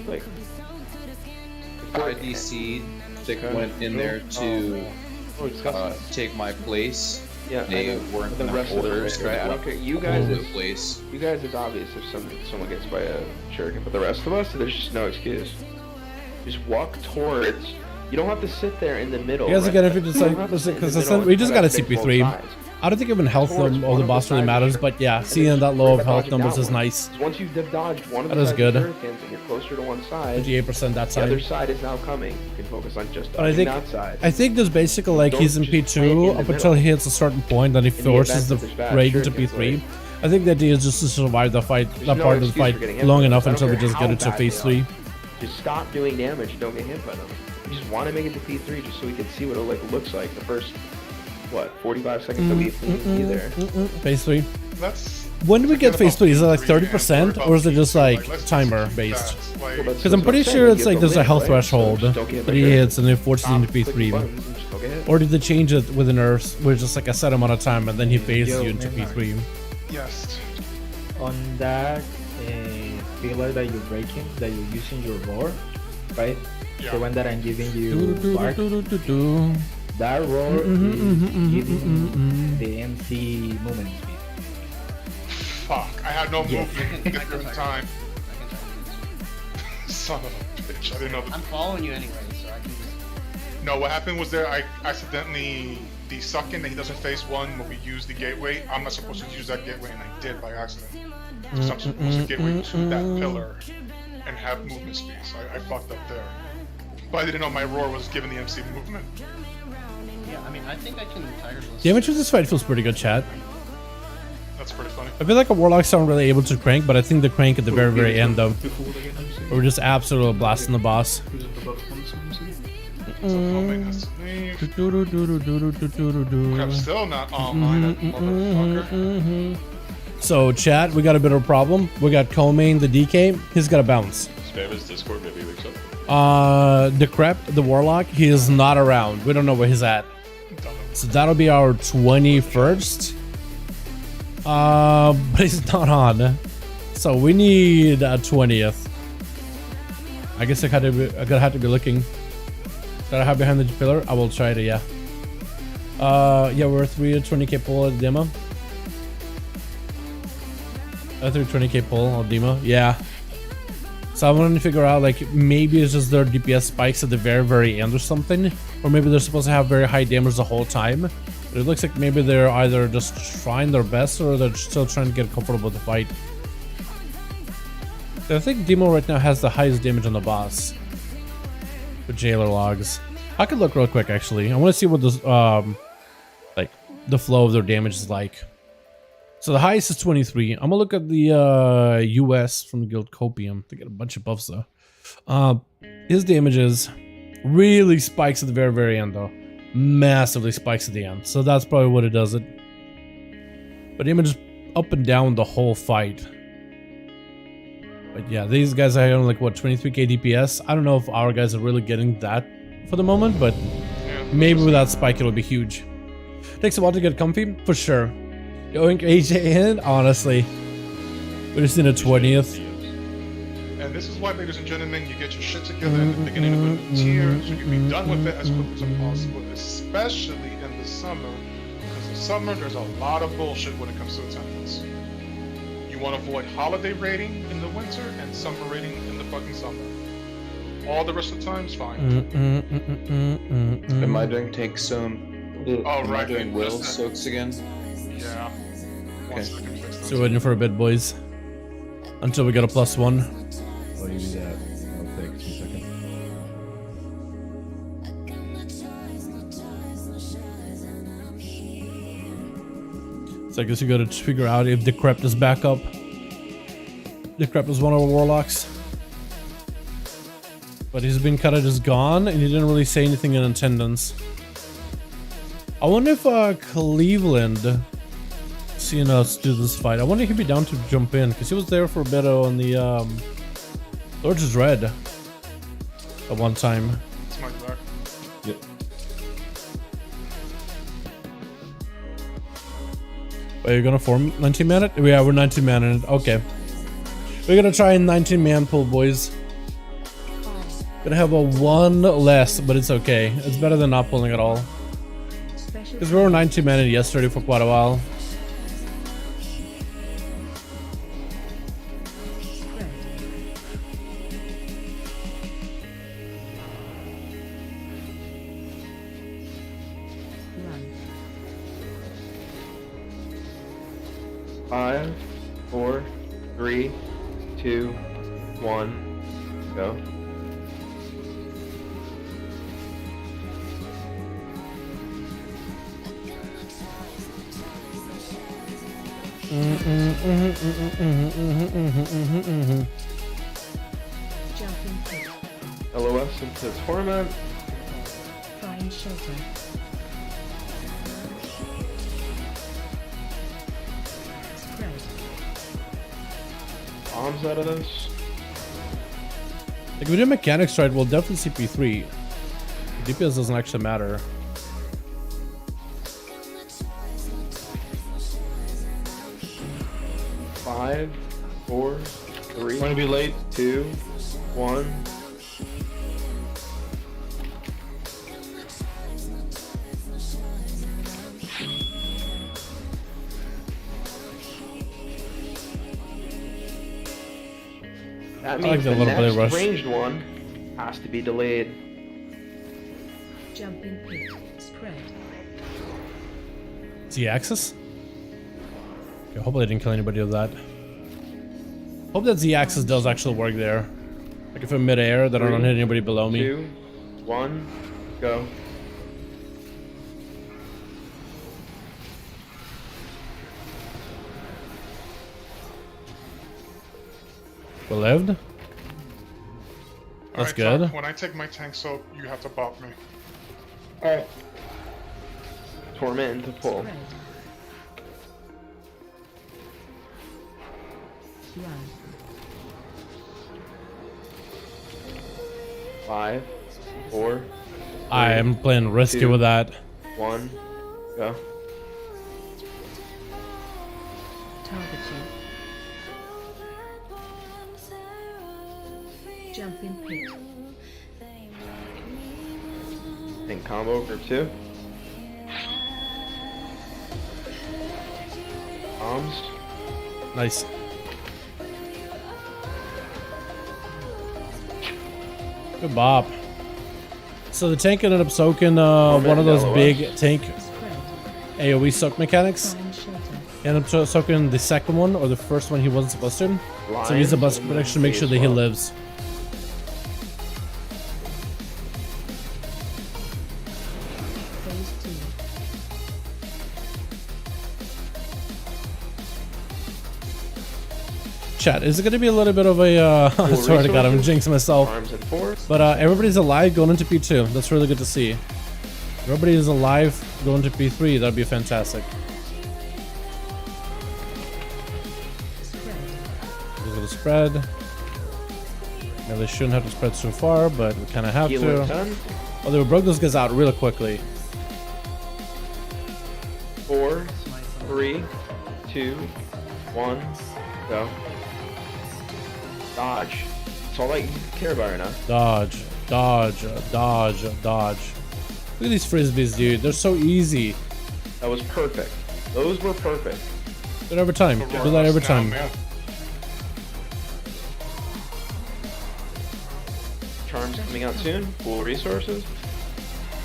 Like, IDC went in there to take my place. Yeah, they weren't the rest of the orders. raid, right? I don't care. You guys, the is, place. you guys, it's obvious if someone gets by a shuriken, but the rest of us, there's just no excuse. Just walk towards. You don't have to sit there in the middle. You guys again if you just like because we just got a CP3. I don't think even health of the boss really matters, but yeah, seeing that low of health numbers is nice. Once you've dodged one of That the is sides good. of the shurikens and you're closer to one side, 58% that the other side. side is now coming. You can focus on just But I dodging think that side. I think there's basically like he's in P2 up until he hits a certain point, then he forces the raid into P3. I think the idea is just to survive the fight, that part of the fight, long enough until we just get into phase 3. Just stop doing damage and don't get hit by them. We just want to make it to P3 just so we can see what it looks like the first, what, 45 seconds that we be there. Phase 3. Let's. When do we get phase 3? Is it like 30% or is it just like timer based? Because I'm pretty sure it's like there's a health threshold that he hits and it forces him to P3. Or did they change it with a nurse where it's just like a set amount of time and then he phases you into P3? Yes. On that pillar that you're breaking, that you're using your roar, right? Yeah. The one that I'm giving you bark, that roar is giving the MC movement speed. Fuck, I had no movement at the time. Son of a bitch, I didn't know I'm following you anyway, so I can just... No, what happened was there I accidentally de-suck in that he doesn't face one when we use the gateway. I'm not supposed to use that gateway and I did by accident. So I'm supposed to gateway to that pillar and have movement speed, so I fucked up there. But I didn't know my roar was giving the MC movement. Yeah, I mean, I think I can tireless. Damage with this fight feels pretty good, chat. That's pretty funny. I feel like a Warlocks aren't really able to crank, but I think the crank at the very, very end though. We're just absolutely blasting the boss. I'm still not online, motherfucker. So, chat, we got a bit of a problem. We got Colmain, the DK. He's got a bounce. David's Discord, maybe he wakes up. The Warlock, he is not around. We don't know where he's at. So that'll be our 21st. But he's not on. So we need a 20th. I guess I'm gonna have to be looking. That I have behind the pillar. I will try to, yeah. Yeah, we're 320k pull at demo. 320k pull on demo, yeah. So I wanted to figure out, like, maybe it's just their DPS spikes at the very end or something, or maybe they're supposed to have very high damage the whole time. But it looks like maybe they're either just trying their best or they're still trying to get comfortable with the fight. I think Demo right now has the highest damage on the boss with Jailer logs. I could look real quick actually. I want to see what this like the flow of their damage is like. So the highest is 23. I'm gonna look at the US from the Guild Copium. They get a bunch of buffs though. His damage is really spikes at the very end though. Massively spikes at the end. So that's probably what it does it. But damage is up and down the whole fight. But yeah, these guys are on like what, 23k DPS. I don't know if our guys are really getting that for the moment, but maybe with that spike it'll be huge. Takes a while to get comfy, for sure. Going AJ in, honestly. We just need a 20th. And this is why, ladies and gentlemen, you get your shit together at the beginning of the tier, so you can be done with it as quickly as possible, especially in the summer. Because in summer, there's a lot of bullshit when it comes to attendance. You want to avoid holiday rating in the winter and summer rating in the fucking summer. All the rest of the time is fine. Am I doing take some? Am I doing will soaks again? Yeah. Okay. So waiting for a bit, boys. Until we get a +1. While you do that, I'll take 2 seconds. So I guess we gotta figure out if Decrypt is back up. Decrypt is one of our warlocks. But he's been kind of just gone, and he didn't really say anything in attendance. I wonder if Cleveland seeing us do this fight. I wonder if he'd be down to jump in, because he was there for a bit on the Lord's Dread at one time. It's my back. Yep. Wait, you're gonna form 19-man it? Yeah, we're 19-man in it. Okay. We're gonna try a 19-man pull, boys. Gonna have a 1 less, but it's okay. It's better than not pulling at all. Because we were 19-man in yesterday for quite a while. Five, 4, 3, 2, 1, go. Jumping pit. LOS into torment. Find shelter. Spread. Bombs out of this. Like, if we do mechanics right, we'll definitely CP3. DPS doesn't actually matter. Five, 4, 3. Want to be late? 2, 1. That means the next ranged one has to be delayed. Jumping pit. Spread. Z-axis? Okay, hopefully I didn't kill anybody with that. Hope that Z-axis does actually work there. Like if I'm mid-air, that I don't hit anybody below me. 2, 1, go. We lived? That's Alright, good. Tom, when I take my tank soak, you have to bop me. Alright. Torment into pull. Spread. Run. 5, 4. I am playing risky 2, with that. 1, go. Targeting. Jump in pit. Think combo group 2. Bombs. Nice. Good bop. So the tank ended up soaking one of those big tank AoE soak mechanics. He ended up soaking the second one or the first one he wasn't supposed to. So he used the bus protection to make sure that he lives. Chat, is it going to be a little bit of a sorry to God, I'm jinxing myself, but everybody's alive going into P2. That's really good to see. Everybody is alive going to P3. That'd be fantastic. Look at the spread. Now they shouldn't have to spread so far, but we kind of have to. Oh, they broke those guys out really quickly. 4, 3, 2, 1, go. Dodge. That's all I care about right now. Dodge, dodge, dodge, dodge. Look at these frisbees, dude. They're so easy. That was perfect. Those were perfect. Do it every time. Do that every time. Charms coming out soon. Full resources.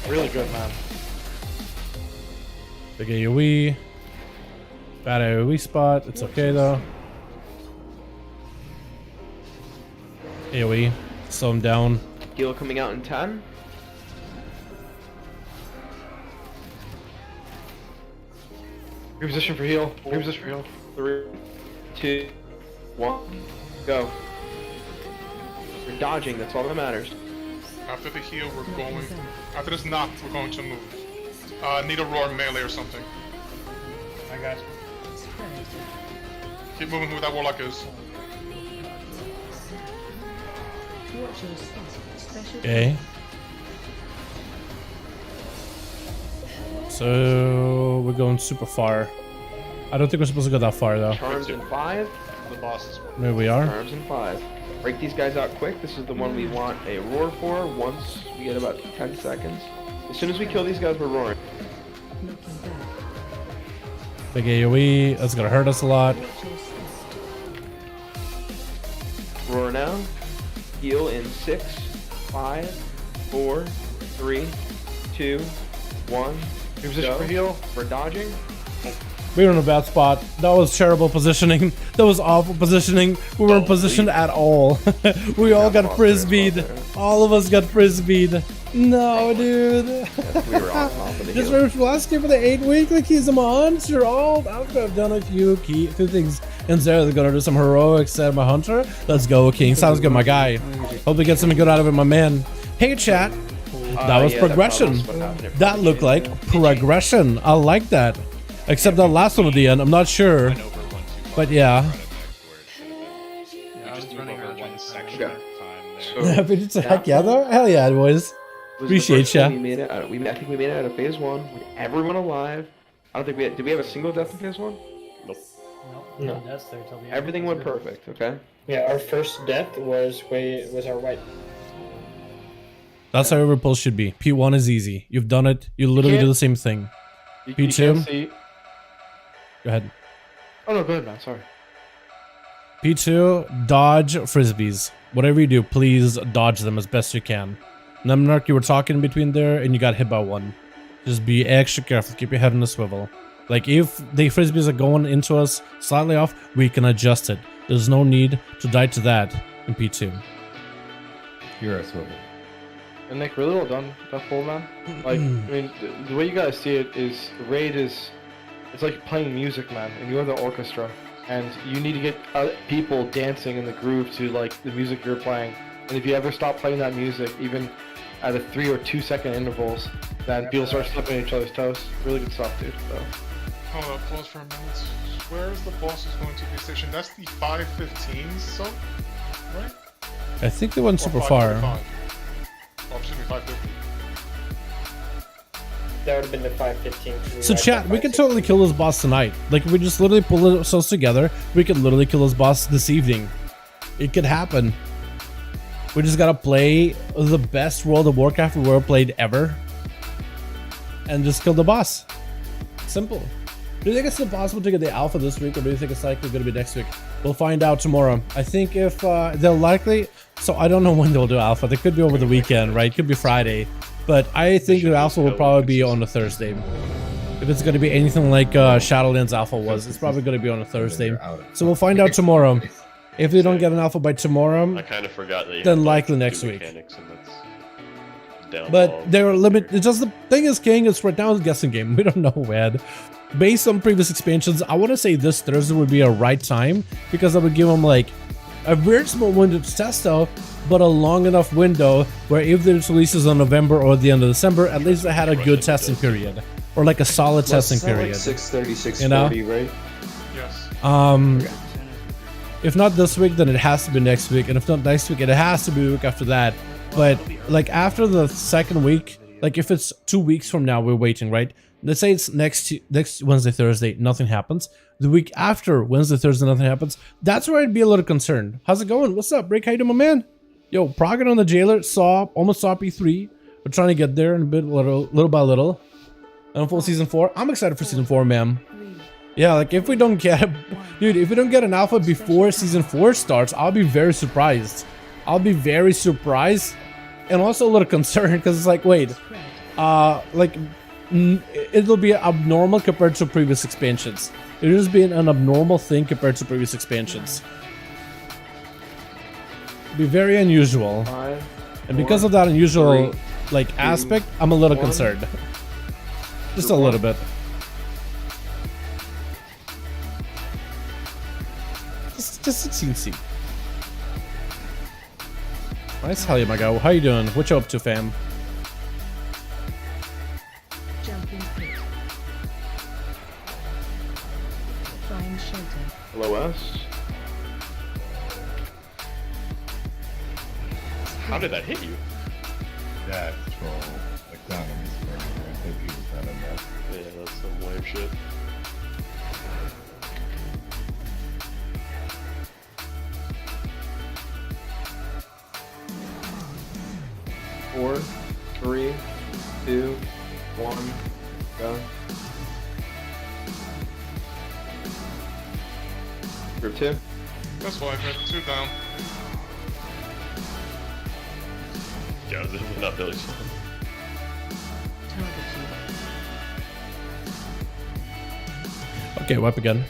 Really good, man. Big AoE. Bad AoE spot. It's okay though. AoE. Slow him down. Heal coming out in 10. Reposition for heal. Reposition for heal. 3, 2, 1, go. We're dodging, that's all that matters. After the heal, we're going. After this knock, we're going to move. Need a roar melee or something. I got you. Keep moving who that warlock is. Okay. So we're going super far. I don't think we're supposed to go that far though. Charms in 5. The boss is Maybe we are. Charms in 5. Break these guys out quick. This is the one we want a roar for once we get about 10 seconds. As soon as we kill these guys, we're roaring. Big AoE. That's gonna hurt us a lot. Roar now. Heal in 6, 5, 4, 3, 2, 1. Reposition for heal. We're dodging. We were in a bad spot. That was terrible positioning. That was awful positioning. We weren't positioned at all. We all got frisbeed. All of us got frisbeed. No, dude. We were on top of the Just hill. remember last year for the 8-weekly keys a monster. Oh, I could have done a few things. Instead, they're gonna do some heroics set my hunter. Let's go, King. Sounds good, my guy. Hope we get something good out of it, my man. Hey, chat. That was progression. That looked like progression. I like that. Except that last one at the end, I'm not sure. But yeah. Heck yeah, though. Hell yeah, boys. Appreciate ya. I think we made it out of phase 1 with everyone alive. I don't think we had, did we have a single death in phase 1? Nope. No deaths there till the end. Everything went perfect, okay? Yeah, our first death was our wipe. That's how every pull should be. P1 is easy. You've done it. You literally do the same thing. P2. Go ahead. Oh no, go ahead, man. Sorry. P2, dodge frisbees. Whatever you do, please dodge them as best you can. Nemnark, you were talking in between there and you got hit by one. Just be extra careful. Keep your head in the swivel. Like, if the frisbees are going into us slightly off, we can adjust it. There's no need to die to that in P2. You're a swivel. And Nick, really well done, that full man. Like, I mean, the way you guys see it is, Raid is, it's like playing music, man, and you're the orchestra. And you need to get people dancing in the groove to, like, the music you're playing. And if you ever stop playing that music, even at a 3 or 2 second intervals, then people start stepping on each other's toes. Really good stuff, dude. So. Hold up, pause for a minute. Where is the boss is going to be stationed? That's the 515, so, right? I think they went super far. me 550. That would have been the 515. So chat, we could totally kill this boss tonight. Like, we just literally pull ourselves together. We could literally kill this boss this evening. It could happen. We just gotta play the best World of Warcraft we've ever played ever. And just kill the boss. Simple. Do you think it's impossible to get the alpha this week, or do you think it's likely going to be next week? We'll find out tomorrow. I think if they'll likely... So I don't know when they'll do alpha. They could be over the weekend, right? It could be Friday. But I think the alpha will probably be on a Thursday. If it's going to be anything like Shadowlands alpha was, it's probably going to be on a Thursday. So we'll find out tomorrow. If they don't get an alpha by tomorrow, I kind of forgot that. Then likely next week. Downfall. But they're limited. It's just the thing is, King, it's right now a guessing game. We don't know when. Based on previous expansions, I want to say this Thursday would be a right time, because I would give them like a very small window to test out, but a long enough window where if this releases on November or the end of December, at least they had a good testing period, or like a solid testing period. Like 630, 640, you know? right? Yes. If not this week, then it has to be next week, and if not next week, it has to be the week after that. But like after the second week, like if it's 2 weeks from now, we're waiting, right? Let's say it's next Wednesday, Thursday, nothing happens. The week after Wednesday, Thursday, nothing happens. That's where I'd be a little concerned. How's it going? What's up, Break? How you doing, my man? Yo, progging on the Jailer, almost saw P3. We're trying to get there in a bit, little by little. And full season 4. I'm excited for season 4, man. Yeah, like if we don't get, dude, if we don't get an alpha before season 4 starts, I'll be very surprised. I'll be very surprised, and also a little concerned, because it's like, wait, like it'll be abnormal compared to previous expansions. It'll just be an abnormal thing compared to previous expansions. It'll be very unusual, and because of that unusual aspect, I'm a little concerned. Just a little bit. Just a teensy. Nice, hell yeah, my guy. How you doing? What you up to, fam? Jumping pit. Find shelter. Hello, S. How did that hit you? That troll economy spring. I think he was not enough. Yeah, that's some lame shit. Four, 3, 2, 1, go. Group 2. That's why I got 2 down. Yeah, this is not Billy's fault. Okay, wipe again.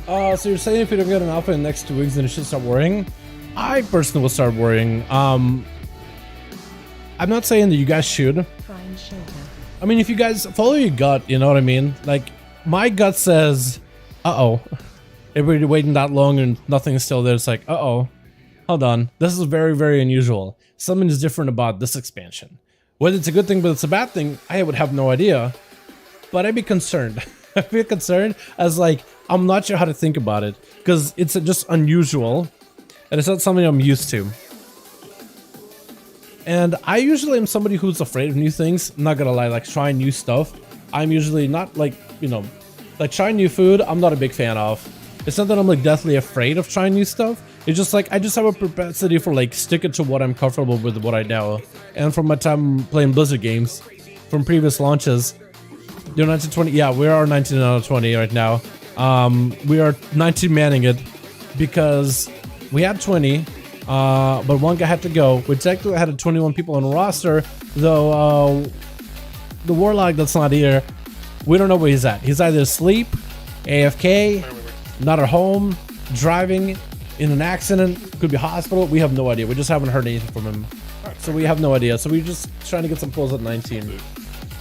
So you're saying if you don't get an alpha in the next 2 weeks, then you should start worrying? I personally will start worrying. I'm not saying that you guys should. Find shelter. I mean, if you guys follow your gut, you know what I mean? Like, my gut says, uh-oh. If we're waiting that long and nothing is still there, it's like, uh-oh. Hold on. This is very, very unusual. Something is different about this expansion. Whether it's a good thing, but it's a bad thing, I would have no idea. But I'd be concerned. I'd be concerned as, like, I'm not sure how to think about it. Because it's just unusual. And it's not something I'm used to. And I usually am somebody who's afraid of new things. I'm not gonna lie, like trying new stuff. I'm usually not like, you know, like trying new food, I'm not a big fan of. It's not that I'm like deathly afraid of trying new stuff. It's just like, I just have a propensity for like sticking to what I'm comfortable with, what I know. And from my time playing Blizzard games, from previous launches, you're 1920, yeah, we are 19 out of 20 right now. We are 19 manning it because we had 20. But one guy had to go. We technically had 21 people on the roster, though the Warlock that's not here, we don't know where he's at. He's either asleep, AFK, not at home, driving, in an accident, could be hospital. We have no idea. We just haven't heard anything from him. So we have no idea. So we're just trying to get some pulls at 19.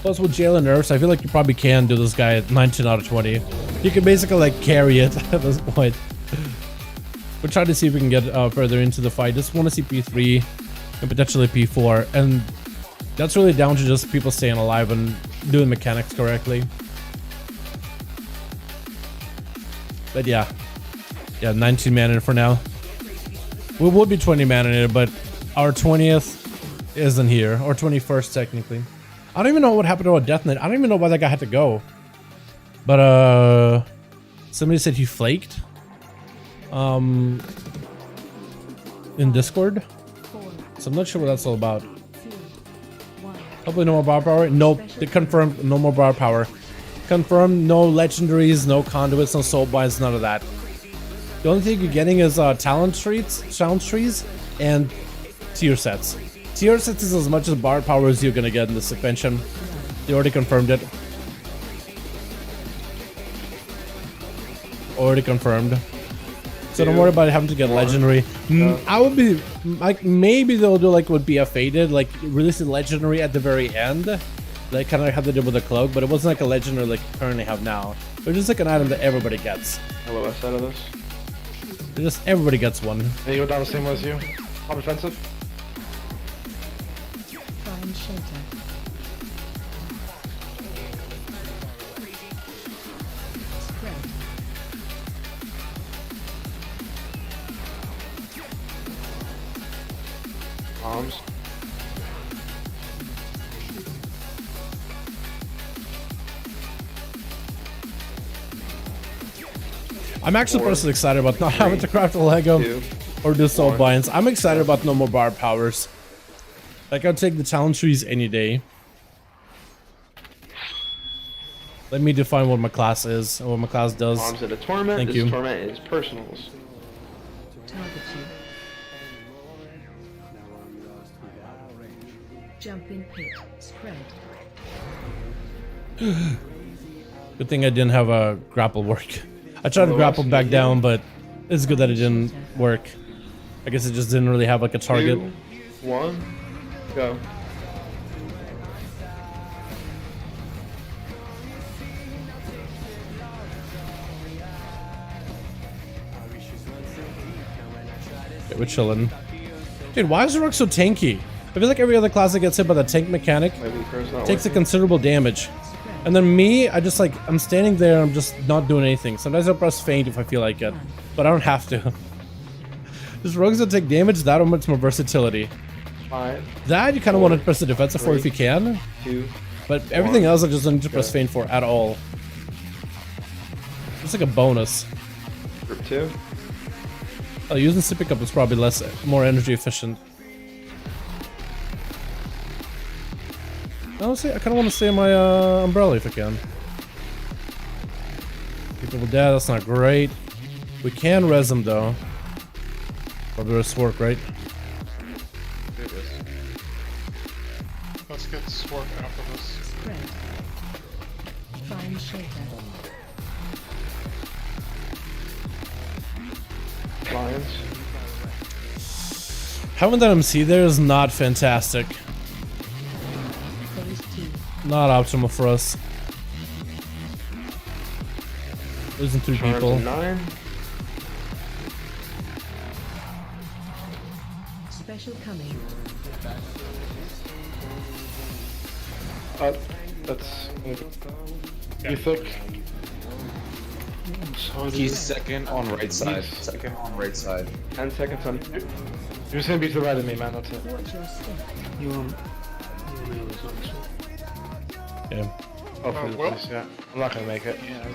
Plus with Jailer nerfs, I feel like you probably can do this guy at 19 out of 20. You can basically like carry it at this point. We're trying to see if we can get further into the fight. Just want to see P3 and potentially P4. And that's really down to just people staying alive and doing mechanics correctly. But yeah. Yeah, 19 mana for now. We would be 20 mana in it, but our 20th isn't here, or 21st technically. I don't even know what happened to our deathnet. I don't even know why that guy had to go. But somebody said he flaked. In Discord. So I'm not sure what that's all about. Hopefully no more bar power. Nope, they confirmed no more bar power. Confirmed no legendaries, no conduits, no soul binds, none of that. The only thing you're getting is talent trees, and tier sets. Tier sets is as much as bar power as you're gonna get in this expansion. They already confirmed it. Already confirmed. So don't worry about having to get legendary. I would be like, maybe they'll do like what BF did, like release a legendary at the very end. Like kind of how they did with the cloak, but it wasn't like a legendary like you currently have now. It was just like an item that everybody gets. Hello, west side of this. Just everybody gets one. Hey, you go down the same way as you. Pop defensive. Find shelter. Spread. Bombs. I'm actually personally excited about not having to craft a Lego or do soul binds. I'm excited about no more bar powers. Like, I'll take the talent trees any day. Let me define what my class is and what my class does. Bombs at a torment. Thank this you. Torment is personals. Target you. Jump in pit. Spread. Good thing I didn't have a grapple work. I tried to grapple back down, but it's good that it didn't work. I guess it just didn't really have like a target. 2, 1, go. Okay, we're chilling. Dude, why is the rook so tanky? I feel like every other class that gets hit by the tank mechanic takes a considerable damage. And then me, I'm standing there, I'm just not doing anything. Sometimes I'll press feint if I feel like it, but I don't have to. Just rogues that take damage, that much more versatility. 5. That you kind of want to press the defensive for if you can. 2. But everything else I just don't need to press feint for at all. It's like a bonus. Group 2. Oh, using sip pickup is probably more energy efficient. Honestly, I kind of want to stay in my umbrella if I can. People will die, that's not great. We can res them though. Probably res work, right? Let's get Swark after this. Spread. Find shelter. Lions. Having that MC there is not fantastic. Not optimal for us. Losing 3 people. 9. Special coming. That's Mythic. He's second on right side. Second on right side. 10 seconds on. You're just gonna be to the right of me, man. That's it. Watch your step. You want this one. Yeah. Oh, please, yeah. I'm not gonna make it. Yeah,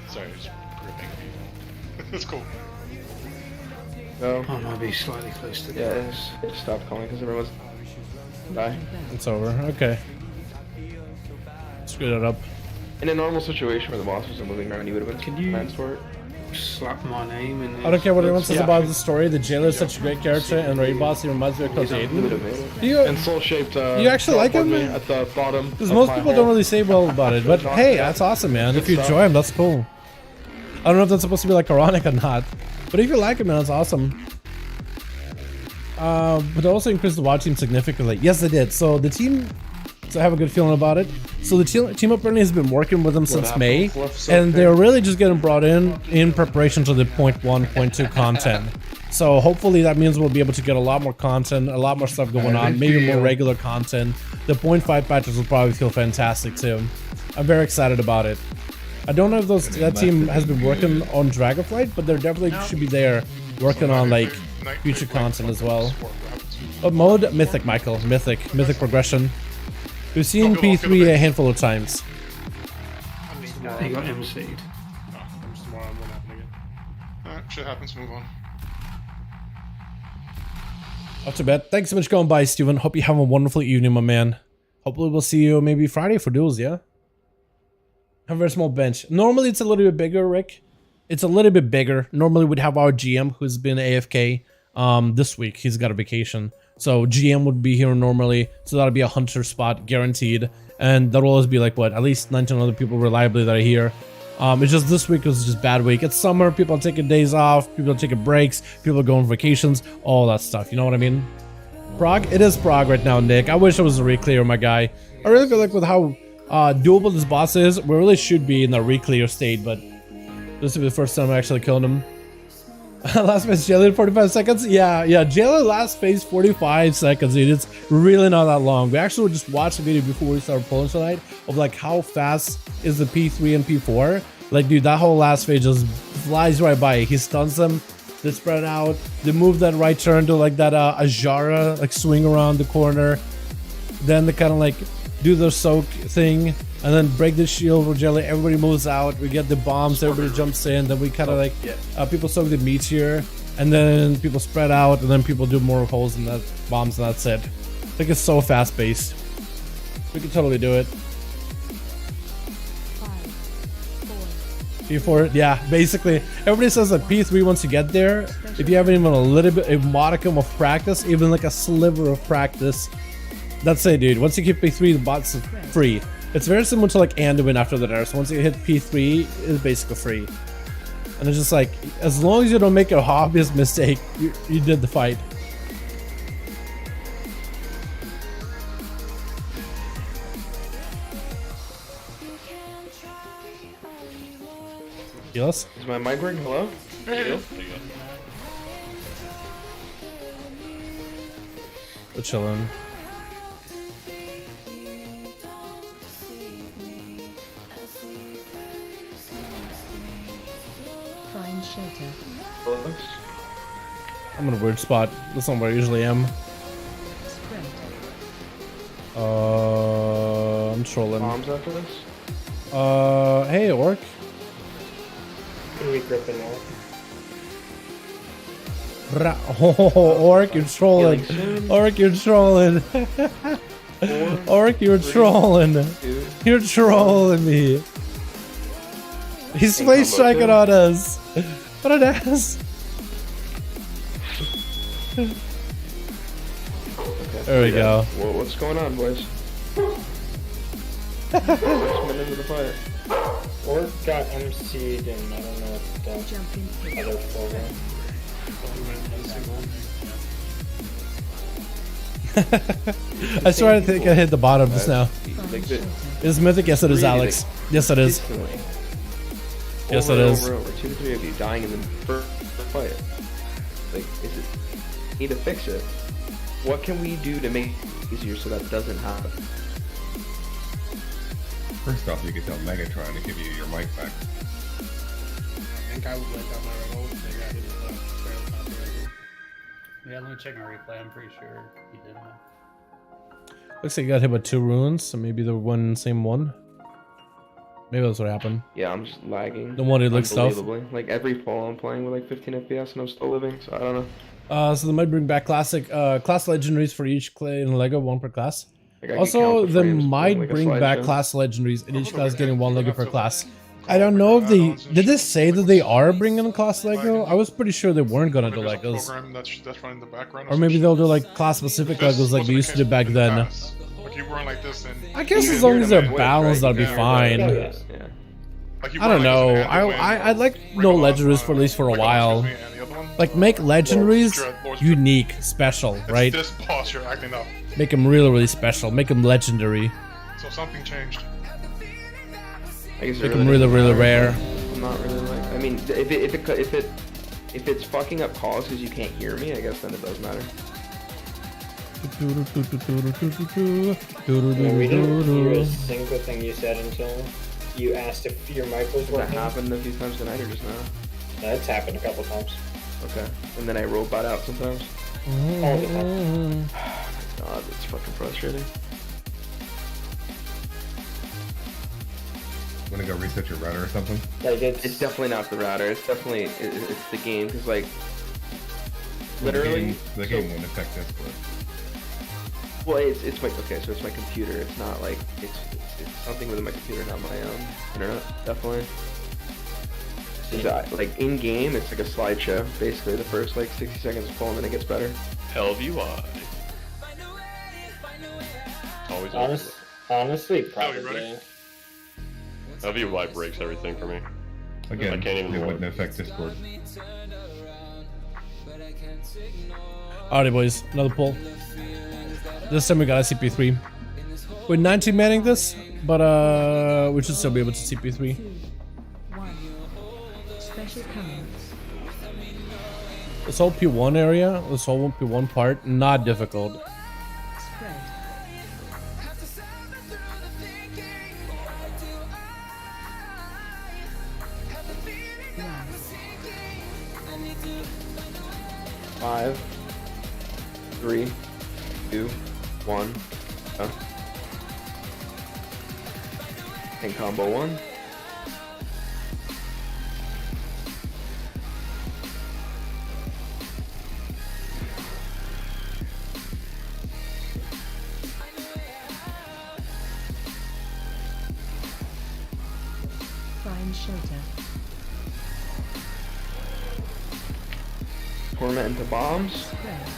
sorry, just gripping. It's cool. Go. I might be slightly close to Yeah, just stop calling because everyone's die. It's over. Okay. Screw that up. In a normal situation where the boss wasn't moving around, you would have been plans for it. slap my name in. I don't care what anyone says about the story. The Jailer is such a great character, and Raid Boss, he reminds me of Coach Aiden. Do you, and soul-shaped. You actually like him? At the bottom. Because most people don't really say well about it. But hey, that's awesome, man. If you enjoy him, that's cool. I don't know if that's supposed to be like ironic or not, but if you like him, man, that's awesome. But they also increased the watch team significantly. Yes, they did. So the team, so I have a good feeling about it. So the team apparently has been working with them since May, and they're really just getting brought in preparation to the 0.1, 0.2 content. So hopefully that means we'll be able to get a lot more content, a lot more stuff going on, maybe more regular content. The 0.5 patches will probably feel fantastic too. I'm very excited about it. I don't know if that team has been working on Dragonflight, but they definitely should be there working on like future content as well. What mode? Mythic, Michael. Mythic progression. We've seen P3 a handful of times. He got MC'd. Alright, shit happens, move on. Not too bad. Thanks so much for going by, Steven. Hope you have a wonderful evening, my man. Hopefully we'll see you maybe Friday for duels, yeah? Have a very small bench. Normally it's a little bit bigger, Rick. It's a little bit bigger. Normally we'd have our GM who's been AFK. This week he's got a vacation. So GM would be here normally. So that'll be a hunter spot guaranteed. And that'll always be like what? At least 19 other people reliably that are here. It's just this week was just bad week. It's summer, people are taking days off, people are taking breaks, people are going on vacations, all that stuff, you know what I mean? Prague? It is Prague right now, Nick. I wish it was a re-clear, my guy. I really feel like with how doable this boss is, we really should be in a re-clear state, but this will be the first time I actually killed him. Last phase Jailer 45 seconds? Yeah, Jailer last phase 45 seconds, dude. It's really not that long. We actually just watched a video before we started pulling tonight of like how fast is the P3 and P4. Like, dude, that whole last phase just flies right by. He stuns them, they spread out, they move that right turn to like that Ajara, like swing around the corner. Then they kind of like do the soak thing and then break the shield for Jelly. Everybody moves out, we get the bombs, everybody jumps in, then we kind of like people soak the meteor, and then people spread out, and then people do more holes in that bombs, and that's it. I think it's so fast paced. We can totally do it. P4, yeah, basically everybody says that P3 once you get there, if you have even a little bit, a modicum of practice, even like a sliver of practice, that's it, dude. Once you hit P3, the bot's free. It's very similar to like Anduin after the nerfs. Once you hit P3, it's basically free. And it's just like, as long as you don't make a obvious mistake, you did the fight. Yes? Is my mic working? Hello? There you go. We're chilling. Find shelter. I'm in a weird spot. That's not where I usually am. Spread. I'm trolling. Bombs after this? Hey, Orc. We grip it now. Oh, Orc, you're trolling. Orc, you're trolling. Orc, you're trolling. You're trolling me. He's face striking on us. What an ass. There we go. Well, what's going on, boys? First minute of the fight. Or got MC'd and I don't know what the other program. I swear I think I hit the bottom just now. Is Mythic? Yes, it is, Alex. Yes, it is. Yes, it is. Over 2 to 3 of you dying in the first fight. Like, is it? Need to fix it. What can we do to make it easier so that doesn't happen? First off, you get tell Megatron to give you your mic back. I think I would let down my remote. Maybe I didn't barely copyrighted. Yeah, let me check my replay. I'm pretty sure he did. Looks like you got hit with 2 runes, so maybe the same one. Maybe that's what happened. Yeah, I'm just lagging. The one that looks tough. Like every fall I'm playing with like 15 FPS and I'm still living, so I don't know. So they might bring back class legendaries for each clay in Lego, 1 per class. Like Also, they might like bring back class legendaries, and each class getting 1 Lego per class. I don't know if they did they say that they are bringing class Lego. I was pretty sure they weren't gonna do Legos. That's running in the background. Or maybe they'll do like class specific Legos like they used to do back then. Like you weren't like this, and I guess as long as they're balanced, that'll be fine. Yeah. I don't know. I'd like no legendaries for at least for a while. Like make legendaries unique, special, right? This boss you're acting up. Make them really, really special. Make them legendary. So something changed. Make them really, really rare. I'm not really like. I mean, if it's fucking up calls because you can't hear me, I guess then it does matter. Yeah, we didn't hear a single thing you said until you asked if your mic was working. That happened a few times tonight or just now? That's happened a couple times. Okay. And then I robot out sometimes. All the time. God, it's fucking frustrating. Wanna go reset your router or something? Like It's definitely not the router. It's definitely it's the game because like literally The game won't affect Discord. Well, it's my okay. So it's my computer. It's not like it's something within my computer, not my internet. Definitely. Like in game, it's like a slideshow. Basically, the first like 60 seconds is full, and then it gets better. LVY. Always. Honestly, Oh, probably. you ready? LVY breaks everything for me. Again, I can't even it load. wouldn't affect Discord. Alrighty, boys, another pull. This time we got a CP3. We're 19 manning this, but we should still be able to CP3. 2, 1. Special comments. This whole P1 area, this whole P1 part, not difficult. Spread. Rise. 5, 3, 2, 1. And combo 1. Find shelter. Torment into bombs. Spread.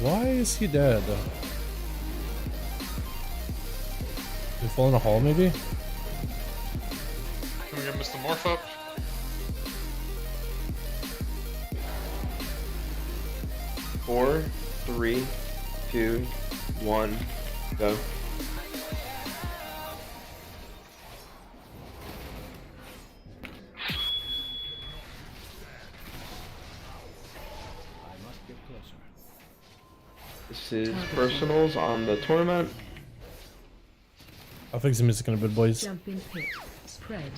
Why is he dead? He fall in a hole, maybe? Can we get Mr. Morph up? Four, 3, 2, 1, go. This is personals on the tournament. I'll fix the music in a bit, boys. Jump in pit. Spread.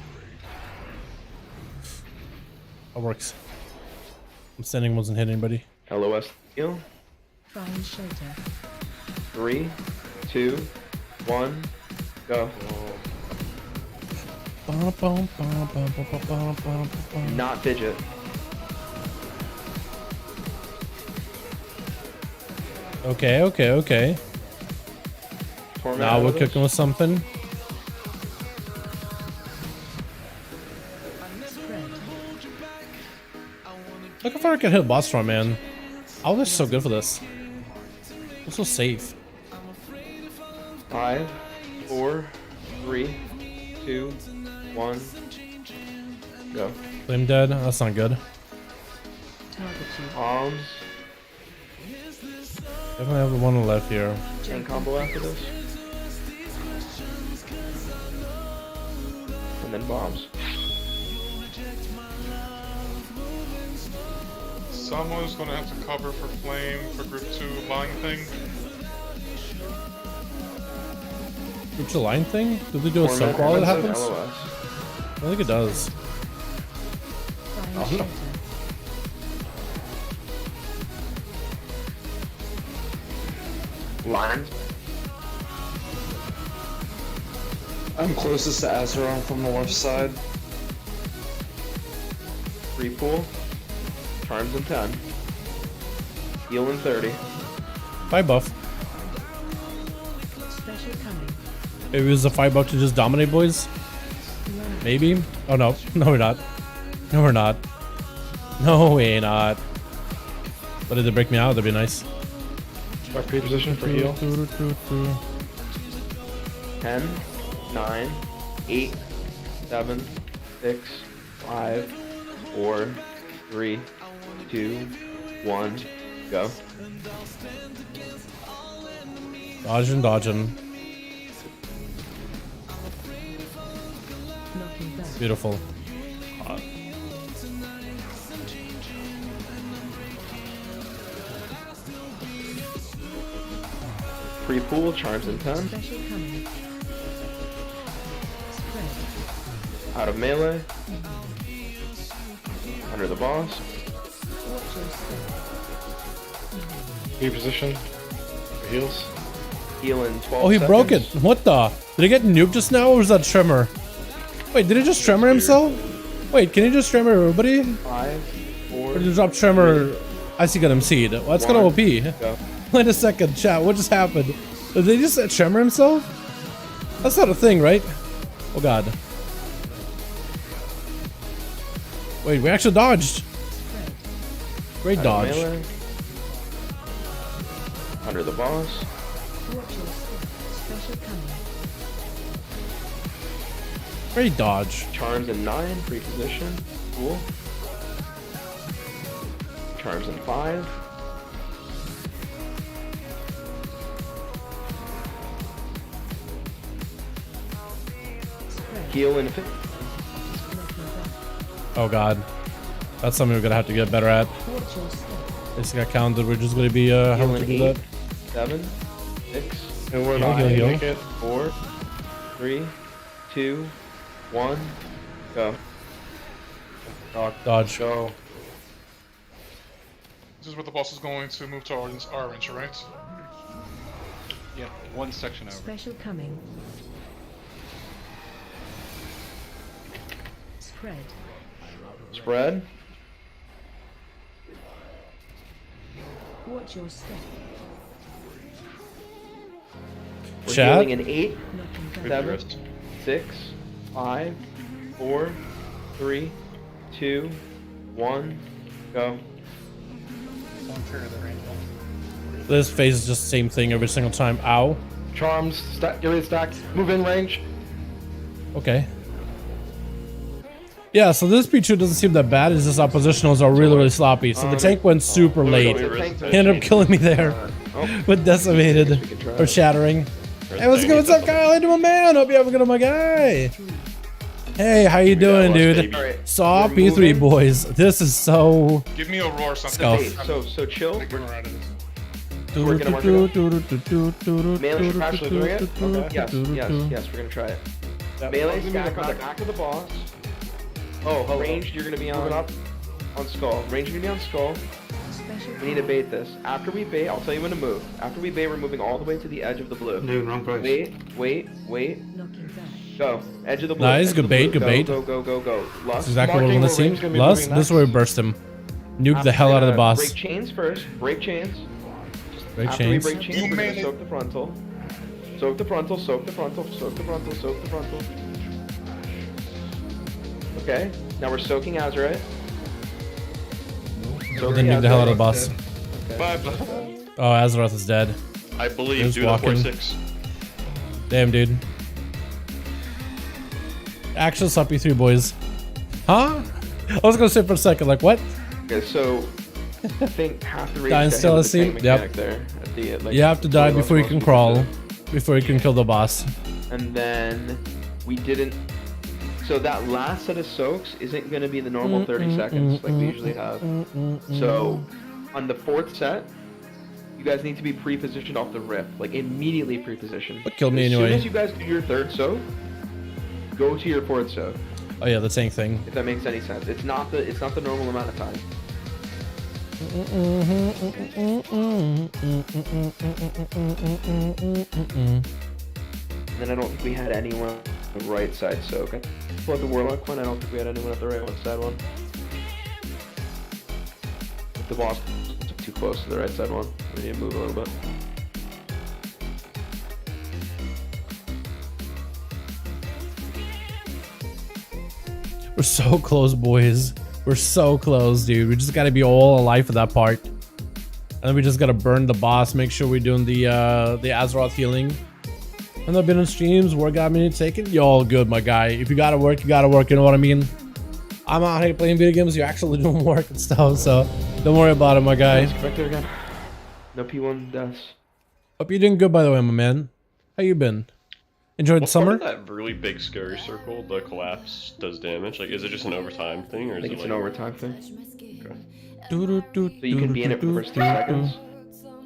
That works. I'm standing, wasn't hitting anybody. LOS heal. Find shelter. 3, 2, 1, go. Not fidget. Okay, okay, okay. Torment Now out we're of this. cooking with something. Spread. Look how far I can hit boss from, man. Oh, this is so good for this. It's so safe. 5, 4, 3, 2, 1, go. Flame dead. That's not good. Target you. Bombs. Definitely have the one left here. And combo after this. And then bombs. Someone's gonna have to cover for flame for group 2 line thing. Group to line thing? Did they do a Torment sub while it says happens? LOS. I think it does. Find shelter. Lines. I'm closest to Azeroth from the left side. Free pool. Charms in 10. Heal in 30. 5 buff. Special coming. Maybe it was a 5 buff to just dominate, boys? Rise. Maybe? Oh no. No, we're not. No, we're not. No, we're not. But did they break me out? That'd be nice. My pre-position for heal. 10, 9, 8, 7, 6, 5, 4, 3, 2, 1, go. Dodging, dodging. Knocking back. Beautiful. Free pool, charms in 10. Special coming. Spread. Out of melee. Under the boss. Reposition. Heals. Heal in 12 Oh, he broke it. seconds. What the? Did he get nuked just now, or was that Tremor? Wait, did he just Tremor himself? Wait, can he just Tremor everybody? 5, 4. Or did he drop Tremor? I see got him seed. Well, that's kind of OP. Go. Wait a second, chat. What just happened? Did they just Tremor himself? That's not a thing, right? Oh god. Wait, we actually dodged. Great dodge. Melee. Under the boss. Great dodge. Charms in 9, free position. Cool. Charms in 5. Heal in 5. Oh god. That's something we're gonna have to get better at. This got counted, we're just gonna be Heal having in to do 8, that. 7, 6, And we're Heal, heal, heal. 4, 3, 2, 1, go. Dodge. Go. This is where the boss is going to move to orange, right? Yeah, one section over. Special coming. Spread. Spread. Watch your step. We're Chat. healing in 8, 7, 6, 5, 4, 3, 2, 1, go. Don't trigger the range. This phase is just the same thing every single time. Ow. Charms. Stack. Get ready to stack. Move in range. Okay. Yeah, so this P2 doesn't seem that bad. It's just oppositionals are really, really sloppy. So the tank went super late. He ended up killing me there. With decimated. Or shattering. Hey, what's good? What's up, Kyle? How you doing, man? Hope you're having a good one, my guy. Hey, how you doing, dude? Saw P3, boys. This is so... Give me a roar or something. So chill. Melee Melee should actually doing it? Okay. Yes, we're gonna try it. Melee stack on the back of the boss. Oh, ranged, you're gonna be on skull. Ranged, you're gonna be on skull. We need to bait this. After we bait, I'll tell you when to move. After we bait, we're moving all the way to the edge of the blue. Dude, wrong place. Wait. Go. Edge of the blue. Nice, good bait, good bait. Go. That's Lust. exactly what we're gonna see. Lust, this is where we burst him. Nuke the hell out of the boss. Break chains first. Break chains. Break After chains. we break chains, we're gonna soak the frontal. Soak the frontal, soak the frontal, soak the frontal, soak the frontal. Okay, now we're soaking Azurite. Then nuke the hell out of the boss. Okay. Oh, Azeroth is dead. I believe He's do walking. the 4-6. Damn, dude. Actual Suppy 3, boys. Huh? I was gonna say for a second, like, what? Okay, so I think half the Dying still a scene? Yep. There at the, like, You have to die before you can crawl. Before you can kill the boss. And then we didn't. So that last set of soaks isn't going to be the normal 30 seconds like we usually have. So on the 4th set, you guys need to be pre-positioned off the rip, like immediately pre-positioned. What killed me As anyway? soon as you guys do your 3rd soak, go to your 4th soak. Oh yeah, the tank thing. If that makes any sense, it's not the normal amount of time. And then I don't think we had anyone on the right side soak. I pulled the Warlock one, I don't think we had anyone at the right side one. If the boss is too close to the right side one, we need to move a little bit. We're so close, boys. We're so close, dude. We just gotta be all alive for that part. And then we just gotta burn the boss, make sure we're doing the Azeroth healing. And I've been on streams, work got me taken. You're all good, my guy. If you gotta work, you know what I mean? I'm out here playing video games, you're actually doing work and stuff, so don't worry about it, my guy. Back there again. No P1 deaths. Hope you're doing good, by the way, my man. How you been? Enjoyed the summer? Part of that really big scary circle, the collapse does damage? Like, is it just an overtime thing, or is I think it it's like an overtime thing. Okay. So you can be in it for the first 2 seconds.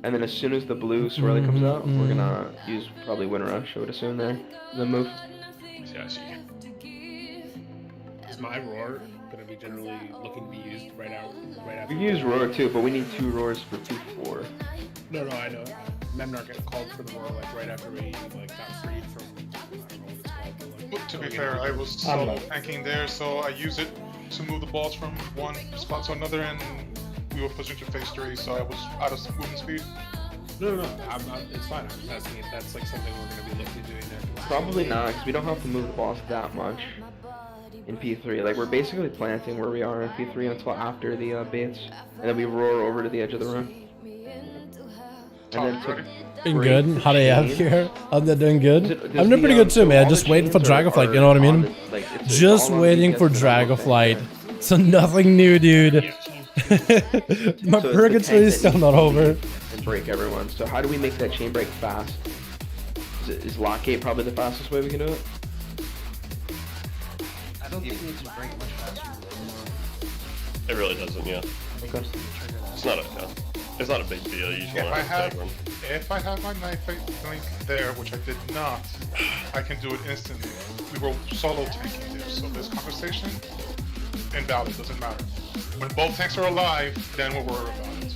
And then as soon as the blue swirly comes out, we're gonna use probably Wind Rush, I would assume there. And then move. Yeah, I see. Is my roar gonna be generally looking to be used right after? We use roar too, but we need 2 roars for P4. No, I know. Memnar getting called for the roar like right after we like got freed from. I don't know what it's called. But, like, But to be fair, I was solo tanking there, so I use it to move the balls from one spot to another, and we were pushing to phase 3, so I was out of movement speed. No, it's fine. I'm just asking if that's like something we're gonna be looking at doing there. Probably not, because we don't have to move the boss that much in P3. Like, we're basically planting where we are in P3 until after the baits, and then we roar over to the edge of the room. And then Doing good. How they have here? I'm doing good. I'm doing pretty good too, man. Just waiting for Dragonflight. You know what I mean? Just waiting for Dragonflight. So nothing new, dude. My purgatory is still not over. And break everyone. So how do we make that chain break fast? Is lockgate probably the fastest way we can do it? I don't think it needs to break much faster. It really doesn't, yeah. Okay. It's not a big deal. You just want to take one. If I have my knife link there, which I did not, I can do it instantly. We were solo tanking there, so this conversation invalid, doesn't matter. When both tanks are alive, then we'll worry about it.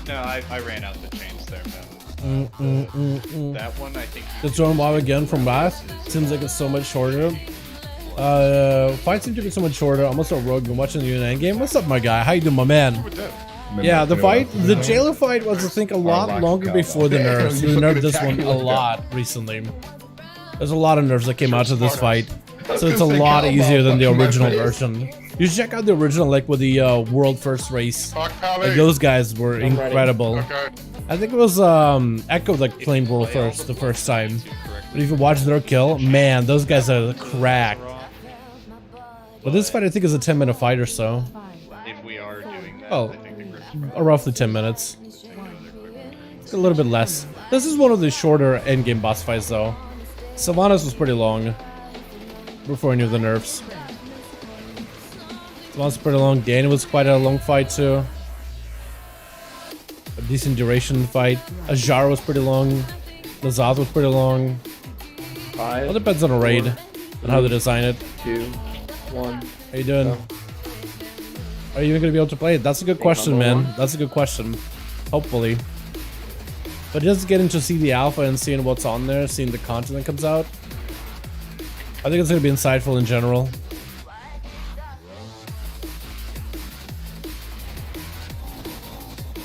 No, I ran out the chains there, man. That one, I think. The Storm Mob again from last. Seems like it's so much shorter. Fight seems to be so much shorter. Almost a rogue. Been watching the end game. What's up, my guy? How you doing, my man? Yeah, the jailer fight was, I think, a lot longer before the nerfs. They nerfed this one a lot recently. There's a lot of nerfs that came out to this fight, so it's a lot easier than the original version. You should check out the original, like with the world first race. Like, those guys were incredible. I think it was Echo that claimed world first the first time. But if you watch their kill, man, those guys are cracked. But this fight, I think, is a 10-minute fight or so. If we are doing that, Oh, roughly 10 minutes. It's a little bit less. This is one of the shorter endgame boss fights, though. Sylvanas was pretty long before any of the nerfs. Sylvanas was pretty long. Danny was quite a long fight, too. A decent duration fight. Ajar was pretty long. Lazath was pretty long. It depends on the raid and how they design it. 2, 1. How you doing? Are you even going to be able to play it? That's a good question, man. That's a good question. Hopefully. But just getting to see the alpha and seeing what's on there, seeing the content that comes out, I think it's going to be insightful in general.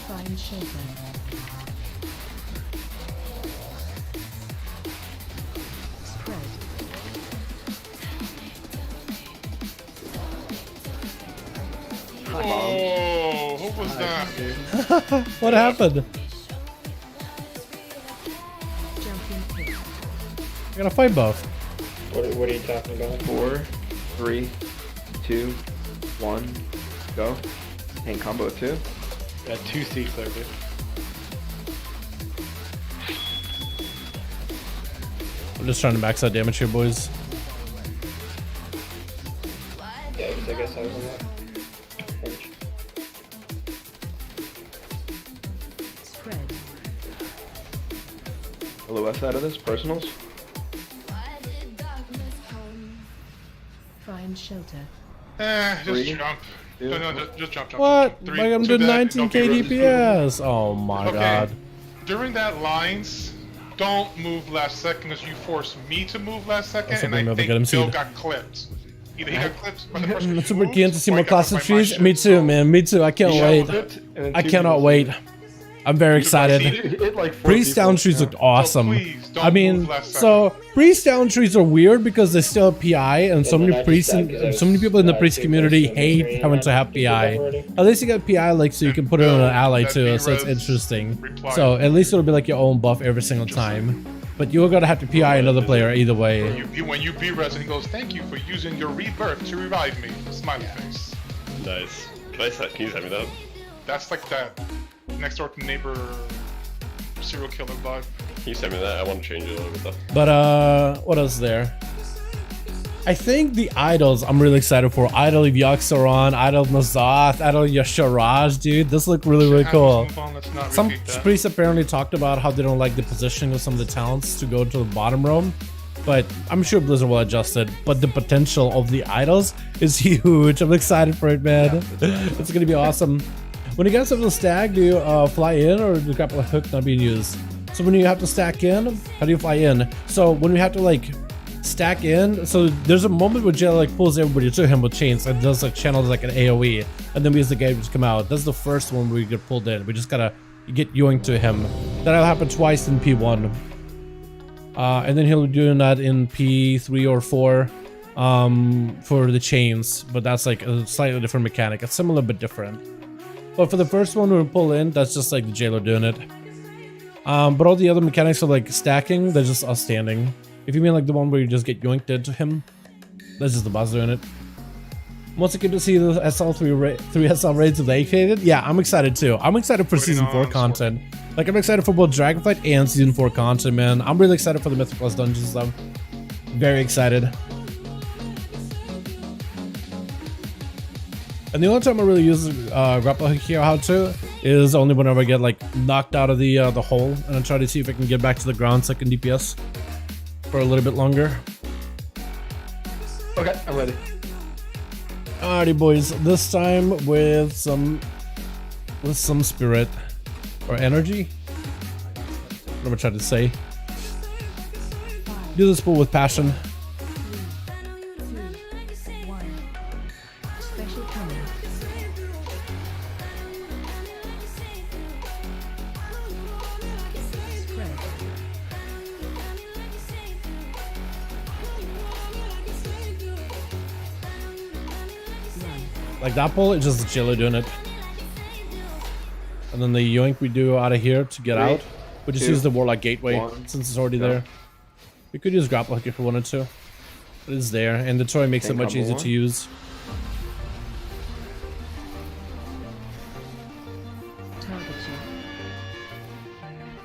Find shelter. Oh, what was that? What happened? I got a fight buff. What are you talking about? 4, 3, 2, 1, go. Tank combo 2. Got 2 seats there, dude. I'm just trying to max out damage here, boys. Yeah, because I guess I was on that. On the west side of this, personals. Find shelter. Just 3, jump. 2, No, just jump. What? 3, Like I'm to doing that, 19k DPS. Oh my god. During that lines, don't move last second because you forced me to move last second, Also and being I able to think get him Bill seed. got clipped. Either he got clipped by the person I'm who super moved, keen to see or more he got classic clipped by my trees. shit. Me too, man. Me too. I can't wait. I cannot wait. I'm very excited. Priest down trees looked awesome. I mean, so priest down trees are weird because they still have PI, and so many priests and so many people in the priest community hate having to have PI. At least you got PI, like, so you can put it on an ally too, so it's interesting. So at least it'll be like your own buff every single time. But you're gonna have to PI another player either way. When you be-res and he goes, thank you for using your rebirth to revive me. Smiley face. Nice. Can you send me that? That's like that next door neighbor serial killer vibe. Can you send me that? I want to change it a little bit though. But what else there? I think the idols I'm really excited for. Idol of Yaxaron, Idol of Nazath, Idol of Yasharaj, dude. This look really cool. Some priests apparently talked about how they don't like the positioning of some of the talents to go to the bottom row. but I'm sure Blizzard will adjust it. But the potential of the idols is huge. I'm excited for it, man. It's gonna be awesome. When you guys have the stack, do you fly in, or do you grapple a hook not being used? So when you have to stack in, how do you fly in? So when we have to like stack in, so there's a moment where Jailer like pulls everybody to him with chains and does like channels like an AoE, and then we use the gateway to come out. That's the first one where we get pulled in. We just gotta get yoinked to him. That'll happen twice in P1. And then he'll be doing that in P3 or 4 for the chains, but that's like a slightly different mechanic. It's similar but different. But for the first one we pull in, that's just like the Jailer doing it. But all the other mechanics are like stacking, they're just us standing. If you mean like the one where you just get yoinked into him, that's just the boss doing it. Once again to see the three SL raids vacated, yeah, I'm excited too. I'm excited for Season 4 content. Like, I'm excited for both Dragonflight and Season 4 content, man. I'm really excited for the Mythic Plus dungeons though. Very excited. And the only time I really use grapple hook here, how to, is only whenever I get like knocked out of the hole, and I try to see if I can get back to the ground so I can DPS for a little bit longer. Okay, I'm ready. Alrighty, boys. This time with some spirit or energy. What am I trying to say? Do this pull with passion. Like that pull, it's just the Jailer doing it. And then the yoink we do out of here to get out. We just use the Warlock Gateway since it's already there. We could use grapple hook if we wanted to. But it's there, and the Troy makes it much easier to use.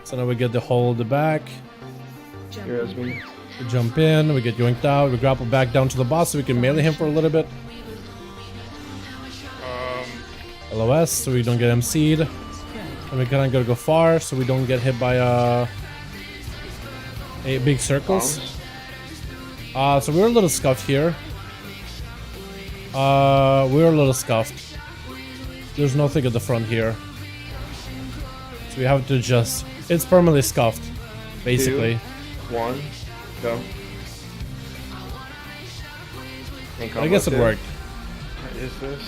So now we get the hole at the back. We jump in, we get yoinked out, we grapple back down to the boss so we can melee him for a little bit. LOS so we don't get MC'd. And we kind of gotta go far so we don't get hit by big circles. So we're a little scuffed here. We're a little scuffed. There's nothing at the front here. So we have to just... It's permanently scuffed, basically. 2, 1, go. I guess it worked. What is this?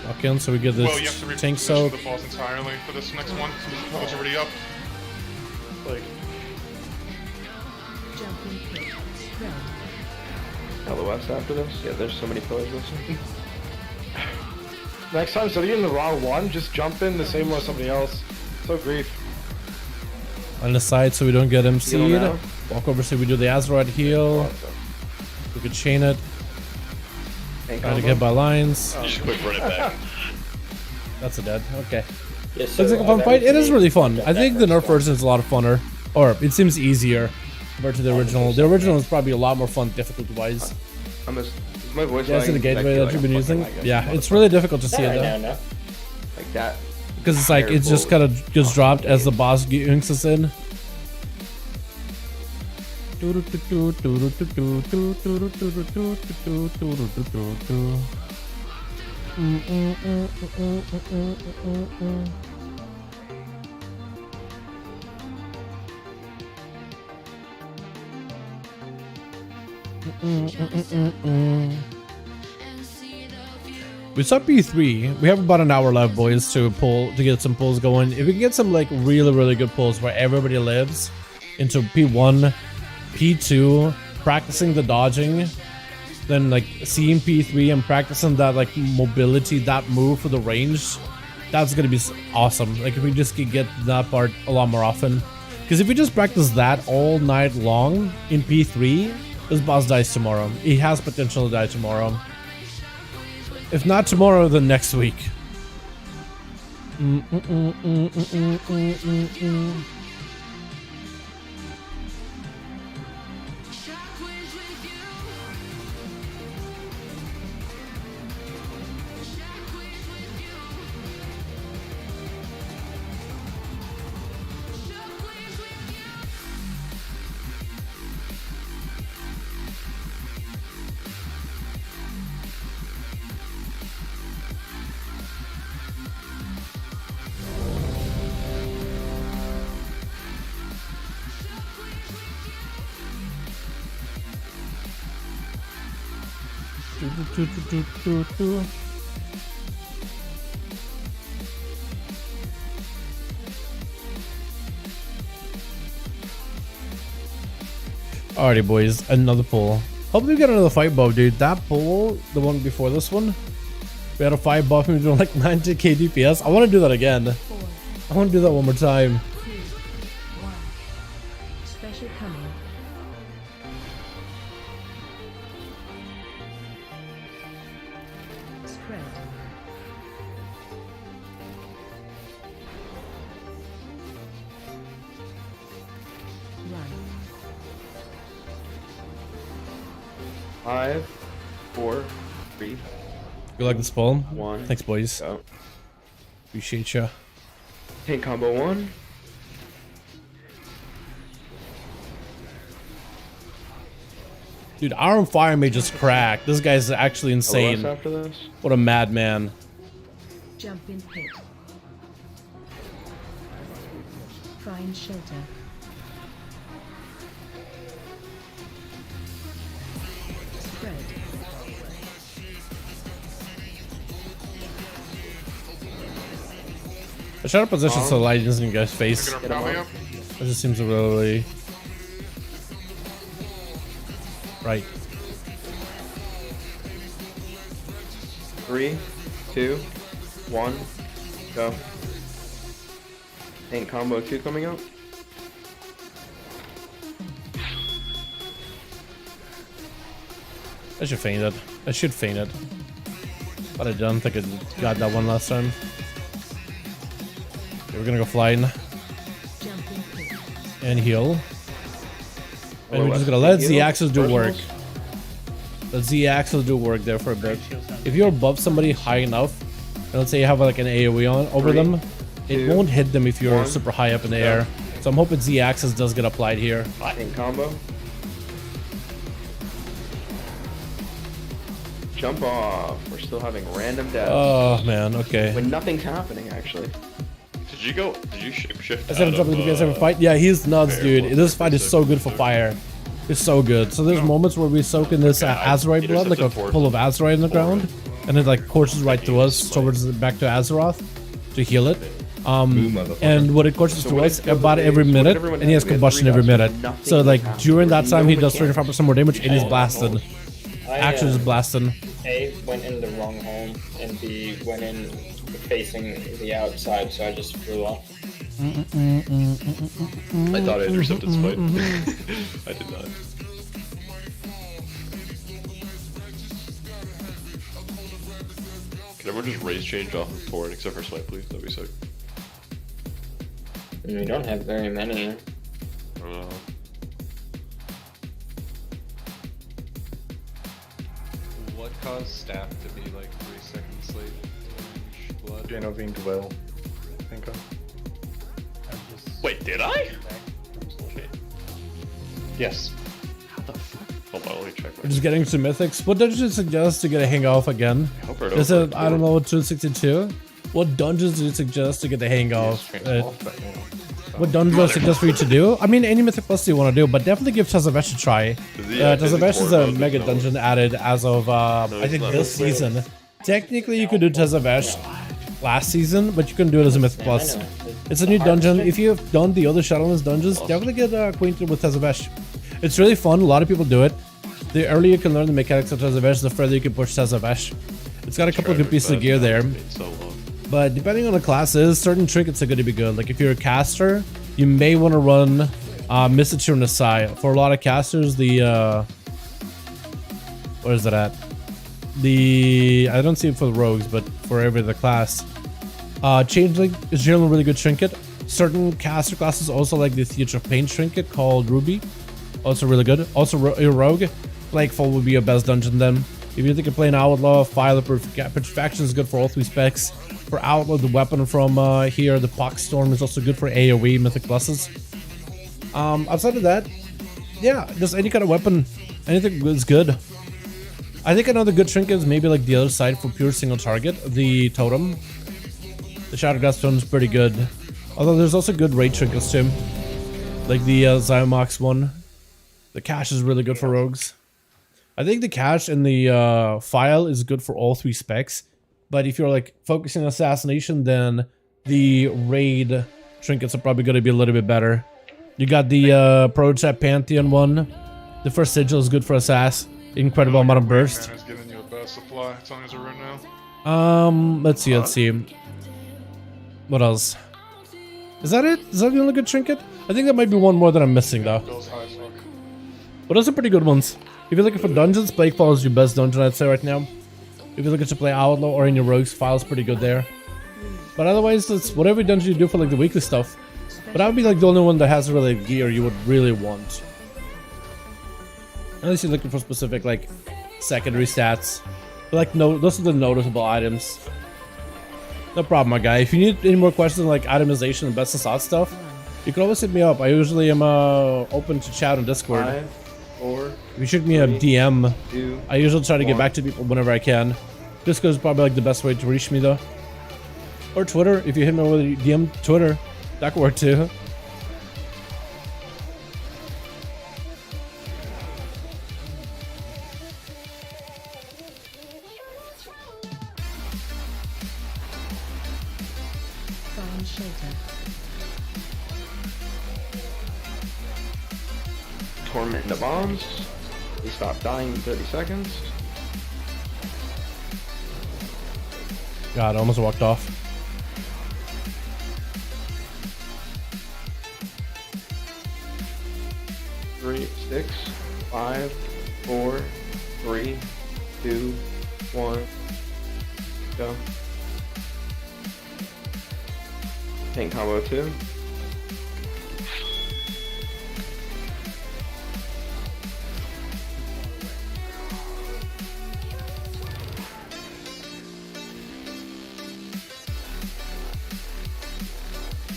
Lock in, so we get this well, you have to tank soak. the boss entirely for this next one. It's already up. Like. LOS after this? Yeah, there's so many pillars missing. Next time, instead of getting the wrong one, just jump in the same one as somebody else. So grief. On the side so we don't get MC'd. Walk over so we do the Azeroth heal. We could chain it. Trying to get by lines. You should quick run it back. That's a dead. Okay. Yes, Looks like a fun fight. It is really fun. I think the nerf version is a lot of funner. Or it seems easier compared to the original. The original is probably a lot more fun difficulty wise. Is my voice yeah, it's in the gateway that you've been using. Yeah, it's really difficult to see it though. Like that. Because it's like it's just kind of just dropped as the boss yoinks us in. We saw P3. We have about an hour left, boys, to get some pulls going. If we can get some like really good pulls where everybody lives into P1, P2, practicing the dodging, then like seeing P3 and practicing that like mobility, that move for the range, that's gonna be awesome. Like if we just could get that part a lot more often, because if we just practice that all night long in P3, this boss dies tomorrow. He has potential to die tomorrow. If not tomorrow, then next week. Alrighty, boys, another pull. Hopefully we get another fight buff, dude. That pull, the one before this one, we had a fight buff and we were doing like 90k DPS. I want to do that again. I want to do that one more time. Special coming. Spread. Run. 5, 4, 3. You like the spawn? 1. Thanks, boys. Go. Appreciate ya. Tank combo 1. Dude, Iron Fire Mage just cracked. This guy's actually insane. LOS after this. What a madman. Jump in pit. Find shelter. Spread. I try to position so the light isn't in your guys' face. Get our belly up. It just seems really... Right. 3, 2, 1. Go. Tank combo 2 coming up. I should feign it. I should feign it. But I don't think I got that one last time. Okay, we're gonna go flying. And heal. And we're just gonna let Z-Axis do work. Let Z-Axis do work there for a bit. If you're above somebody high enough, and let's say you have like an AoE on over them, it won't hit them if you're super high up in the air. So I'm hoping Z-Axis does get applied here. Tank combo. Jump off. We're still having random deaths. Oh man, okay. When nothing's happening, actually. Did you shift Instead of jumping the DPS every fight? Yeah, he's nuts, dude. This fight is so good for fire. It's so good. So there's moments where we soak in this Azerite blood, like a pool of Azerite in the ground, and it like courses right through us towards back to Azeroth to heal it. And what it courses to us about every minute, and he has combustion every minute. So like during that time, he does 35% more damage, and he's blasted. Actually, just blasting. A went in the wrong home, and B went in facing the outside, so I just flew off. I thought I intercepted Spite. I did not. Can everyone just raise change off of Torrent except for Smite, please? That'd be sick. We don't have very many. I don't know. What caused staff to be like 3 seconds late to range blood? Genovine Dwell. I think of. Wait, did I? Yes. How the fuck? Hold on, let me check. We're just getting to mythics. What dungeon do you suggest to get a hang off again? Is it, I don't know, 262? What dungeons do you suggest to get the hang off? What dungeons do I suggest for you to do? I mean, any Mythic Plus you want to do, but definitely give Tazavesh a try. Tazavesh is a mega dungeon added as of, I think, this season. Technically, you could do Tazavesh last season, but you can do it as a Mythic Plus. It's a new dungeon. If you've done the other Shadowlands dungeons, definitely get acquainted with Tazavesh. It's really fun. A lot of people do it. The earlier you can learn the mechanics of Tazavesh, the further you can push Tazavesh. It's got a couple of good pieces of gear there. But depending on the classes, certain trinkets are going to be good. Like if you're a caster, you may want to run Mythic on the side. For a lot of casters, the where is that at? I don't see it for the rogues, but for every other class. Changeling is generally a really good trinket. Certain caster classes also like the Theatre of Pain trinket called Ruby. Also really good. Also your rogue, Flagfall would be your best dungeon then. If you think you're playing Outlaw, Fire Petrifaction is good for all 3 specs. For Outlaw, the weapon from here, the Poxstorm, is also good for AoE Mythic Pluses. Outside of that, yeah, just any kind of weapon, anything is good. I think another good trinket is maybe like the other side for pure single target, the Totem. The Shadowglass Totem is pretty good. Although there's also good raid trinkets too. Like the Zymox one. The Cash is really good for rogues. I think the cache in the file is good for all 3 specs, but if you're like focusing on assassination, then the raid trinkets are probably going to be a little bit better. You got the prototype Pantheon one. The first sigil is good for assass. Incredible amount of burst. Man is giving you a bad supply. It's on his right now. Let's see. What else? Is that it? Is that the only good trinket? I think there might be one more that I'm missing though. Goes high as fuck. But those are pretty good ones. If you're looking for dungeons, Plaguefall is your best dungeon, I'd say right now. If you're looking to play Outlaw or in your Rogues, File's pretty good there. But otherwise, it's whatever dungeon you do for like the weekly stuff. But that would be like the only one that has really gear you would really want. Unless you're looking for specific like secondary stats. But like no, those are the noticeable items. No problem, my guy. If you need any more questions on like itemization and best of SOT stuff, you can always hit me up. I usually am open to chat on Discord. 5, 4. If you shoot me a DM, 2, I usually try to get back to people whenever I can. Discord is probably like the best way to reach me though. Or Twitter, if you hit me with a DM Twitter, that could work too. Find shelter. Torment the bombs. We stop dying in 30 seconds. God, I almost walked off. Three, 6, 5, 4, 3, 2, 1. Go. Tank combo 2.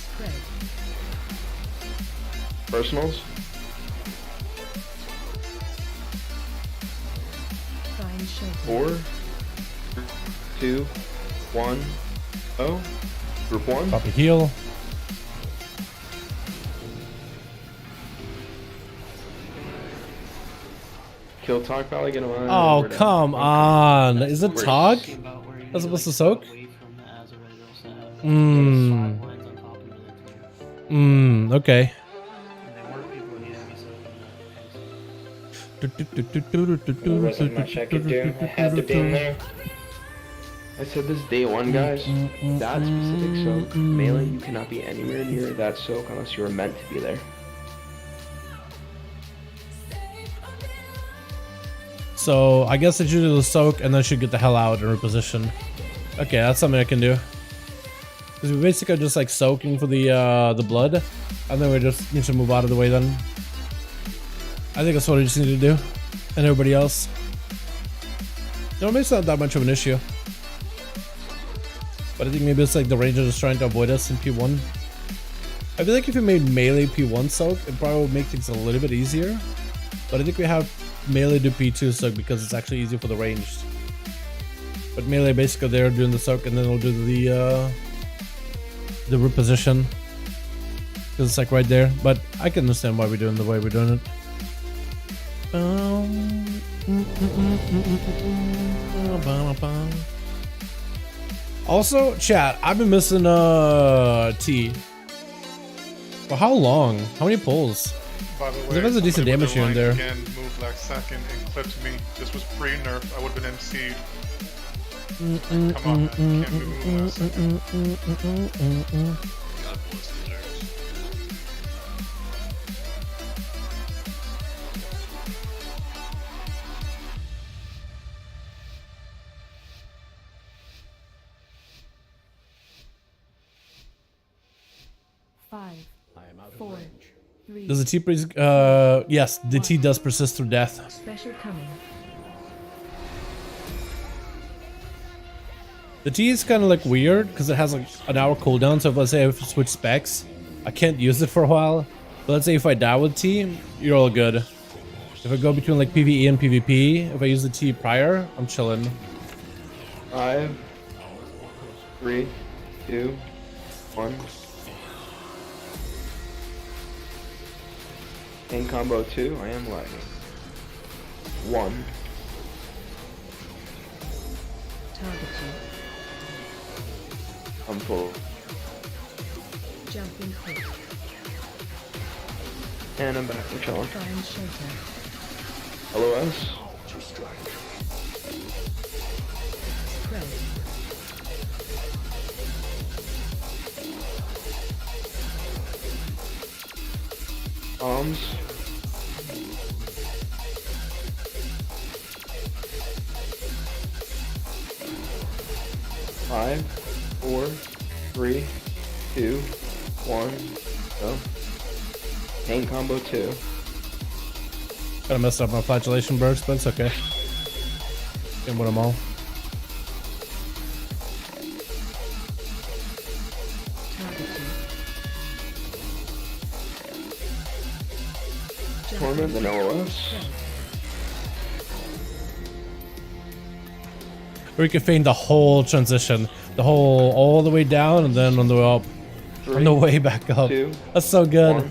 Spread. Personals. Find shelter. 4, 2, 1. Oh. Group 1. Pop a heal. Kill Talk probably gonna run. Oh, come on. Is it Tog? That's supposed to soak? Okay. There wasn't much I could do. I had to be in there. I said this day 1, guys. That specific soak, melee, you cannot be anywhere near that soak unless you are meant to be there. So I guess I should do the soak and then should get the hell out and reposition. Okay, that's something I can do. Because we basically are just like soaking for the blood, and then we just need to move out of the way then. I think that's what I just need to do, and everybody else. No, maybe it's not that much of an issue. But I think maybe it's like the ranger is trying to avoid us in P1. I feel like if we made melee P1 soak, it probably would make things a little bit easier. But I think we have melee do P2 soak because it's actually easier for the ranged. But melee basically they're doing the soak and then we'll do the reposition. Because it's like right there. But I can understand why we're doing the way we're doing it. Also, chat, I've been missing T. For how long? How many pulls? By the way, there was a decent damage here and there. Again, moved like second and clipped me. This was pre-nerf. I would have been MC'd. Come on, man. Can't be moving last second. God bless the nerds. 5, 4, 3. Does the T persist? Yes, the T does persist through death. Special coming. The T is kind of like weird because it has like an hour cooldown. So if let's say I switch specs, I can't use it for a while. But let's say if I die with T, you're all good. If I go between like PvE and PvP, if I use the T prior, I'm chilling. 5, 3, 2, 1. In combo 2, I am lagging. 1. Targeting. I'm full. Jumping quick. And I'm back. We're chilling. Find shelter. LOS. Spread. Bombs. Five, 4, 3, 2, 1, go. Pain combo 2. Kinda messed up my flagellation burst, but it's okay. Can't win them all. Torment, then LOS. Or you can feign the whole transition. The whole, all the way down and then on the way up. On the way back up. 2, That's so good. 1. I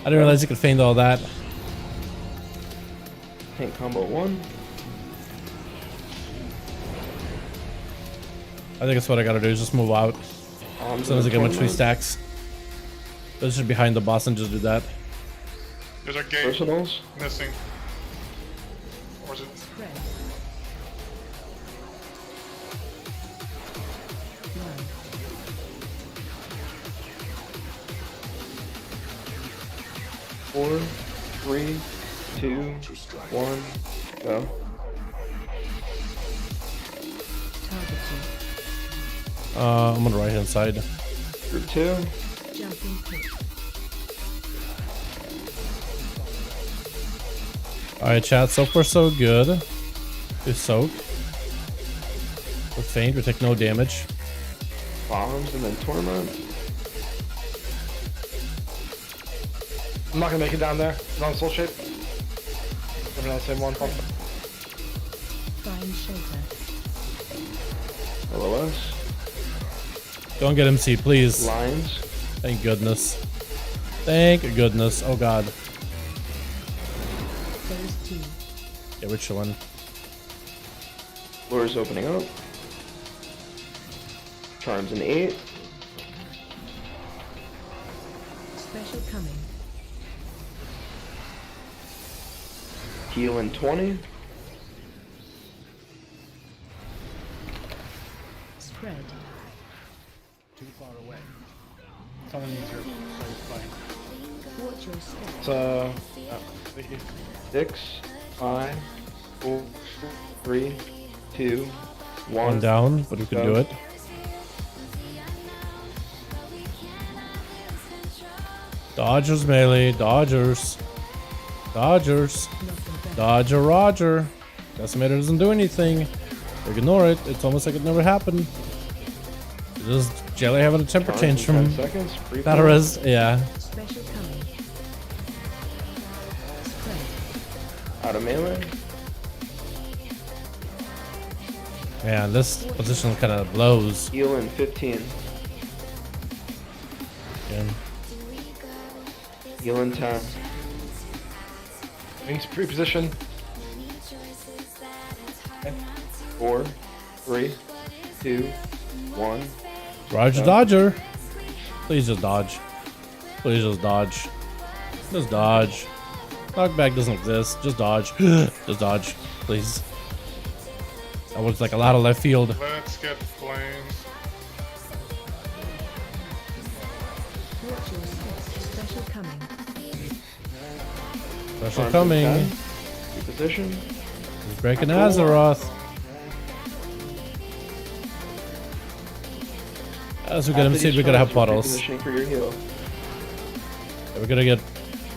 didn't realize you could feign all that. Paint combo 1. I think that's what I gotta do, is just move out. As soon as I get my 3 stacks. Just behind the boss and just do that. There's a gate Personals. missing. Or is it? Spread. Four, 3, 2, 1, go. Targeting. I'm on the right hand side. Group 2. Jumping quick. Alright chat, so far so good. We soak. We're faint, we take no damage. Bombs and then torment. I'm not gonna make it down there. It's on soul shape. I'm on the same one. Find shelter. LOS. Don't get MC, please. Lines. Thank goodness. Thank goodness. Oh god. Phase 2. Yeah, we're chilling. Floor is opening up. Charms an 8. Special coming. Heal in 20. Spread. Too far away. Someone needs your fine. Watch your step. So, thank you. 6, 5, 4, 3, 2, 1. One down, but we can do it. Dodgers melee, Dodgers. Dodgers. Dodger Roger. Decimator doesn't do anything. Ignore it. It's almost like it never happened. It's just Jelly having a temper change from 10 seconds. Dalaran. Yeah. Special coming. Spread. Out of melee. Man, this position kind of blows. Heal in 15. Yeah. Heal in 10. Wings pre-position. 4, 3, 2, 1. Roger Dodger. Please just dodge. Please just dodge. Just dodge. Knockback doesn't exist. Just dodge. Just dodge. Please. That was like a lot of left field. Let's get flames. Watch your step. Special coming. Special coming. Position. He's breaking Azeroth. As we get him seed, we're gonna have puddles. Positioning for your heal. We're gonna get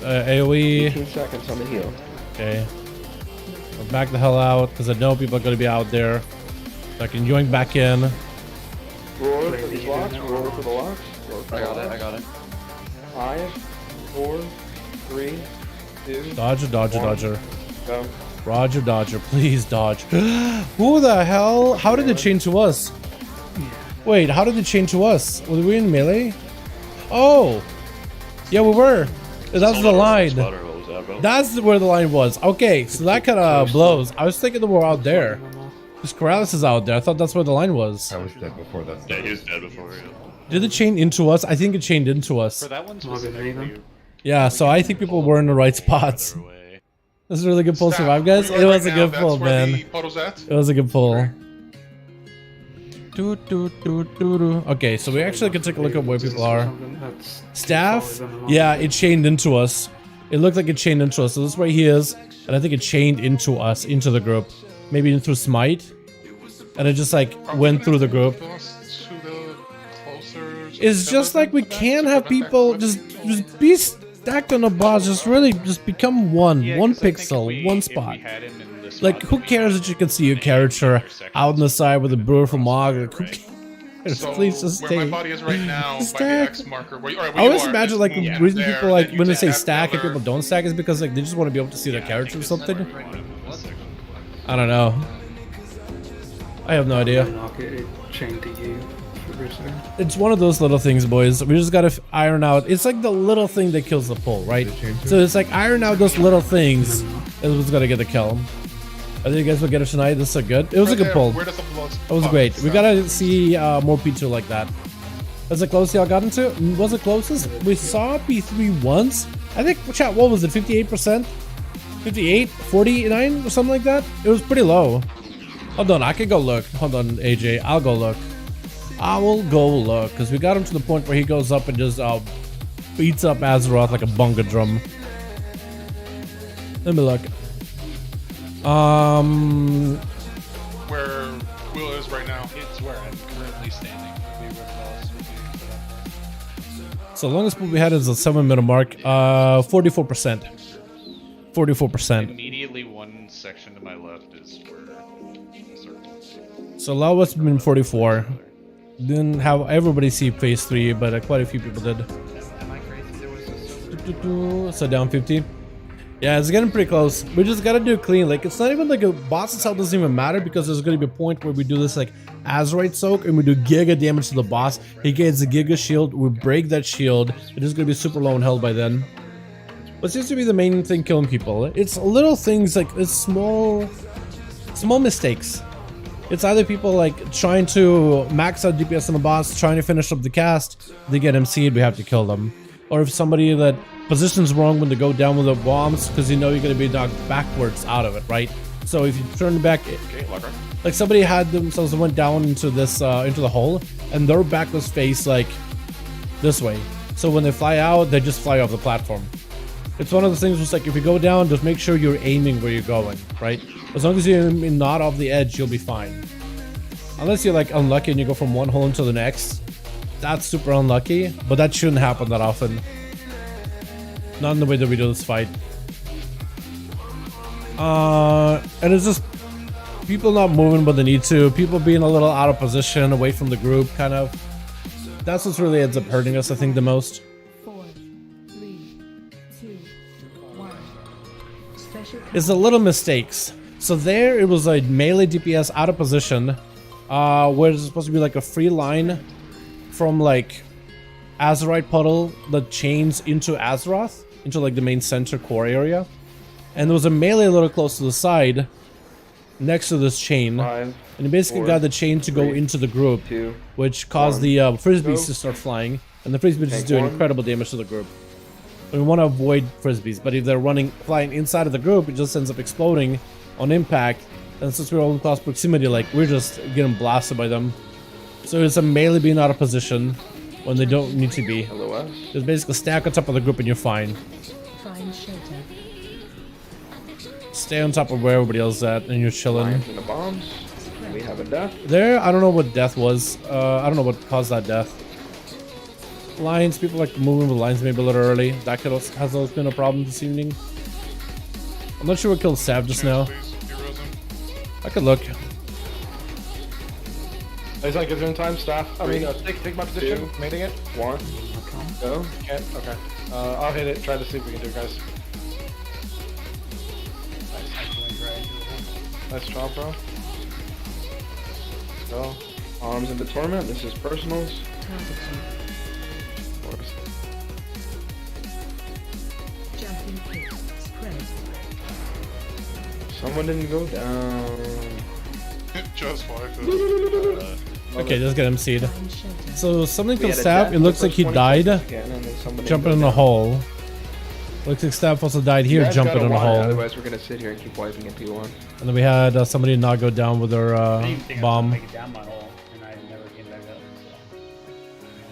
AoE. 15 seconds on the heal. Okay. I'll back the hell out because I know people are gonna be out there. So I can yoink back in. Roar for these locks. Roar for the locks. I got it, I got it. 5, 4, 3, 2. Dodger, Dodger, 1. Dodger. Go. Roger, Dodger, please dodge. Who the hell? How did it change to us? Wait, how did it change to us? Were we in melee? Oh! Yeah, we were. That's the line. That's where the line was. Okay, so that kind of blows. I was thinking that we're out there. This Corrales is out there. I thought that's where the line was. I was dead before that. Yeah, he was dead before. Yeah. Did it chain into us? I think it chained into us. For that one specifically. Yeah, so I think people were in the right spots. This is a really good pull survive, guys. It was a good pull, man. It was a good pull. Okay, so we actually can take a look at where people are. Staff? Yeah, it chained into us. It looked like it chained into us. So this is where he is. And I think it chained into us, into the group. Maybe through Smite. And it just like went through the group. It's just like we can't have people just be stacked on a boss. Just really just become one pixel, one spot. Like, who cares that you can see your character out on the side with a beautiful mog? Like, who cares? So Please just stay. where my body is right now, by the Stack. X marker. I always imagine like the reason people like when they say stack and people don't stack is because like they just want to be able to see their character or something. I don't know. I have no idea. It's one of those little things, boys. We just gotta iron out. It's like the little thing that kills the pull, right? So it's like iron out those little things. Is what's gonna get the kill. I think you guys will get it tonight. This is so good. It was a good pull. It was great. We gotta see more P2 like that. Was it close y'all got into? Was it closest? We saw P3 once. I think, chat, what was it? 58%? 58? 49 or something like that? It was pretty low. Hold on, I can go look. Hold on, AJ. I'll go look. I will go look. Because we got him to the point where he goes up and just beats up Azeroth like a bonga drum. Let me look. Where Will is right now. It's where I'm currently standing. So longest pull we had is a 7-minute mark. 44%. 44%. Immediately one section to my left is where the circle. So lowest been 44. Didn't have everybody see phase 3, but quite a few people did. So down 50. Yeah, it's getting pretty close. We just gotta do it clean. Like, it's not even like a boss itself doesn't even matter because there's gonna be a point where we do this like Azerite soak and we do giga damage to the boss. He gets a giga shield. We break that shield. It is gonna be super low in health by then. What seems to be the main thing killing people? It's little things like it's small mistakes. It's either people like trying to max out DPS on the boss, trying to finish up the cast, they get MC'd, we have to kill them. Or if somebody that positions wrong when they go down with the bombs, because you know you're going to be knocked backwards out of it, right? So if you turn back, like somebody had themselves went down into this into the hole, and their back was faced like this way. So when they fly out, they just fly off the platform. It's one of those things. It's like if you go down, just make sure you're aiming where you're going, right? As long as you're not off the edge, you'll be fine. Unless you're like unlucky and you go from one hole into the next, that's super unlucky. But that shouldn't happen that often. Not in the way that we do this fight. And it's just people not moving but they need to. People being a little out of position, away from the group, kind of. That's what really ends up hurting us, I think, the most. 4, 3, 2, 1. It's the little mistakes. So there, it was like melee DPS out of position, where it's supposed to be like a free line from like Azerite puddle that chains into Azeroth, into like the main center core area. And there was a melee a little close to the side next to this chain. 5, and it basically 4, got the chain to 3, go into the group, 2, which caused 1, the frisbees to start flying. And the frisbees just do incredible damage to the group. And we want to avoid frisbees, but if they're flying inside of the group, it just ends up exploding on impact. And since we're all in close proximity, like we're just getting blasted by them. So it's a melee being out of position when they don't need to be. Just basically stack on top of the group and you're fine. Find shelter. Stay on top of where everybody else is at and you're chilling. The bombs. We have a death. There, I don't know what death was. I don't know what caused that death. Lines, people like moving with lines maybe a little early. That could also, has always been a problem this evening. I'm not sure what killed Sav just now. I could look. Is that giving time, staff? I mean, take my position, mating it. 1, go. Can't. Okay. I'll hit it. Try to see if we can do it, guys. Nice job, bro. Let's go. Arms into torment. This is personals. Jumping kick. Spread. Someone didn't go down. Just five. Okay, just get MC'd. So something We from had a Stab, death it in the looks like first he 20 died seconds again, and then somebody jumping ended in a up hole. Looks like Stab also died You here guys jumping gotta in a want it, hole. Otherwise, we're gonna sit here and keep wiping MP1. And then we had somebody not go down with their I didn't even think I was bomb. gonna make it down my hole, and I never came back up. So.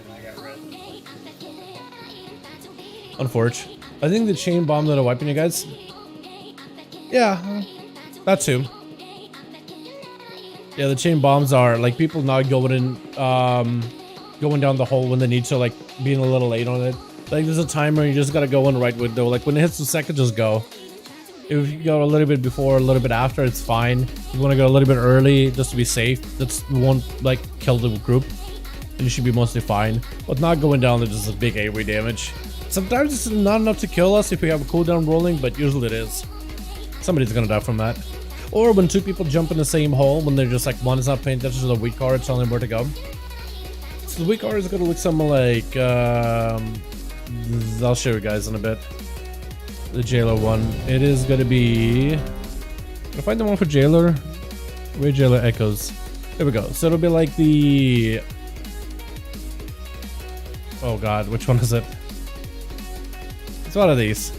And I got red. Unfortunate. I think the chain bomb that are wiping you guys. Yeah, that too. Yeah, the chain bombs are like people not going in, going down the hole when they need to, like being a little late on it. Like there's a timer, you just gotta go in the right window. Like when it hits the second, just go. If you go a little bit before, a little bit after, it's fine. If you want to go a little bit early just to be safe, that's won't like kill the group, and you should be mostly fine. But not going down, there's just a big AoE damage. Sometimes it's not enough to kill us if we have a cooldown rolling, but usually it is. Somebody's gonna die from that. Or when two people jump in the same hole, when they're just like, one is not paying attention to the weak card, telling them where to go. So the weak card is gonna look something like, I'll show you guys in a bit. The Jailer one. It is gonna be... Can I find the one for Jailer? Where Jailer echoes. There we go. So it'll be like the... Oh god, which one is it? It's one of these.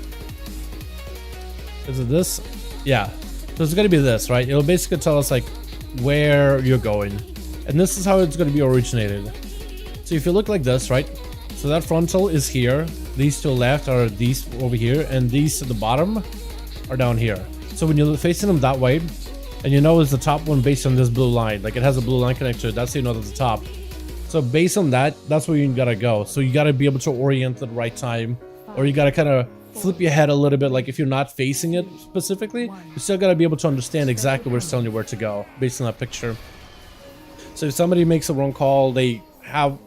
Is it this? Yeah. So it's gonna be this, right? It'll basically tell us like where you're going. And this is how it's gonna be originated. So if you look like this, right? So that frontal is here. These to the left are these over here, and these to the bottom are down here. So when you're facing them that way, and you know it's the top one based on this blue line, like it has a blue line connected to it, that's how you know that's the top. So based on that, that's where you gotta go. So you gotta be able to orient at the right time, or you gotta kind of flip your head a little bit. Like if you're not facing it specifically, you still gotta be able to understand exactly where it's telling you where to go based on that picture. So if somebody makes a wrong call, they have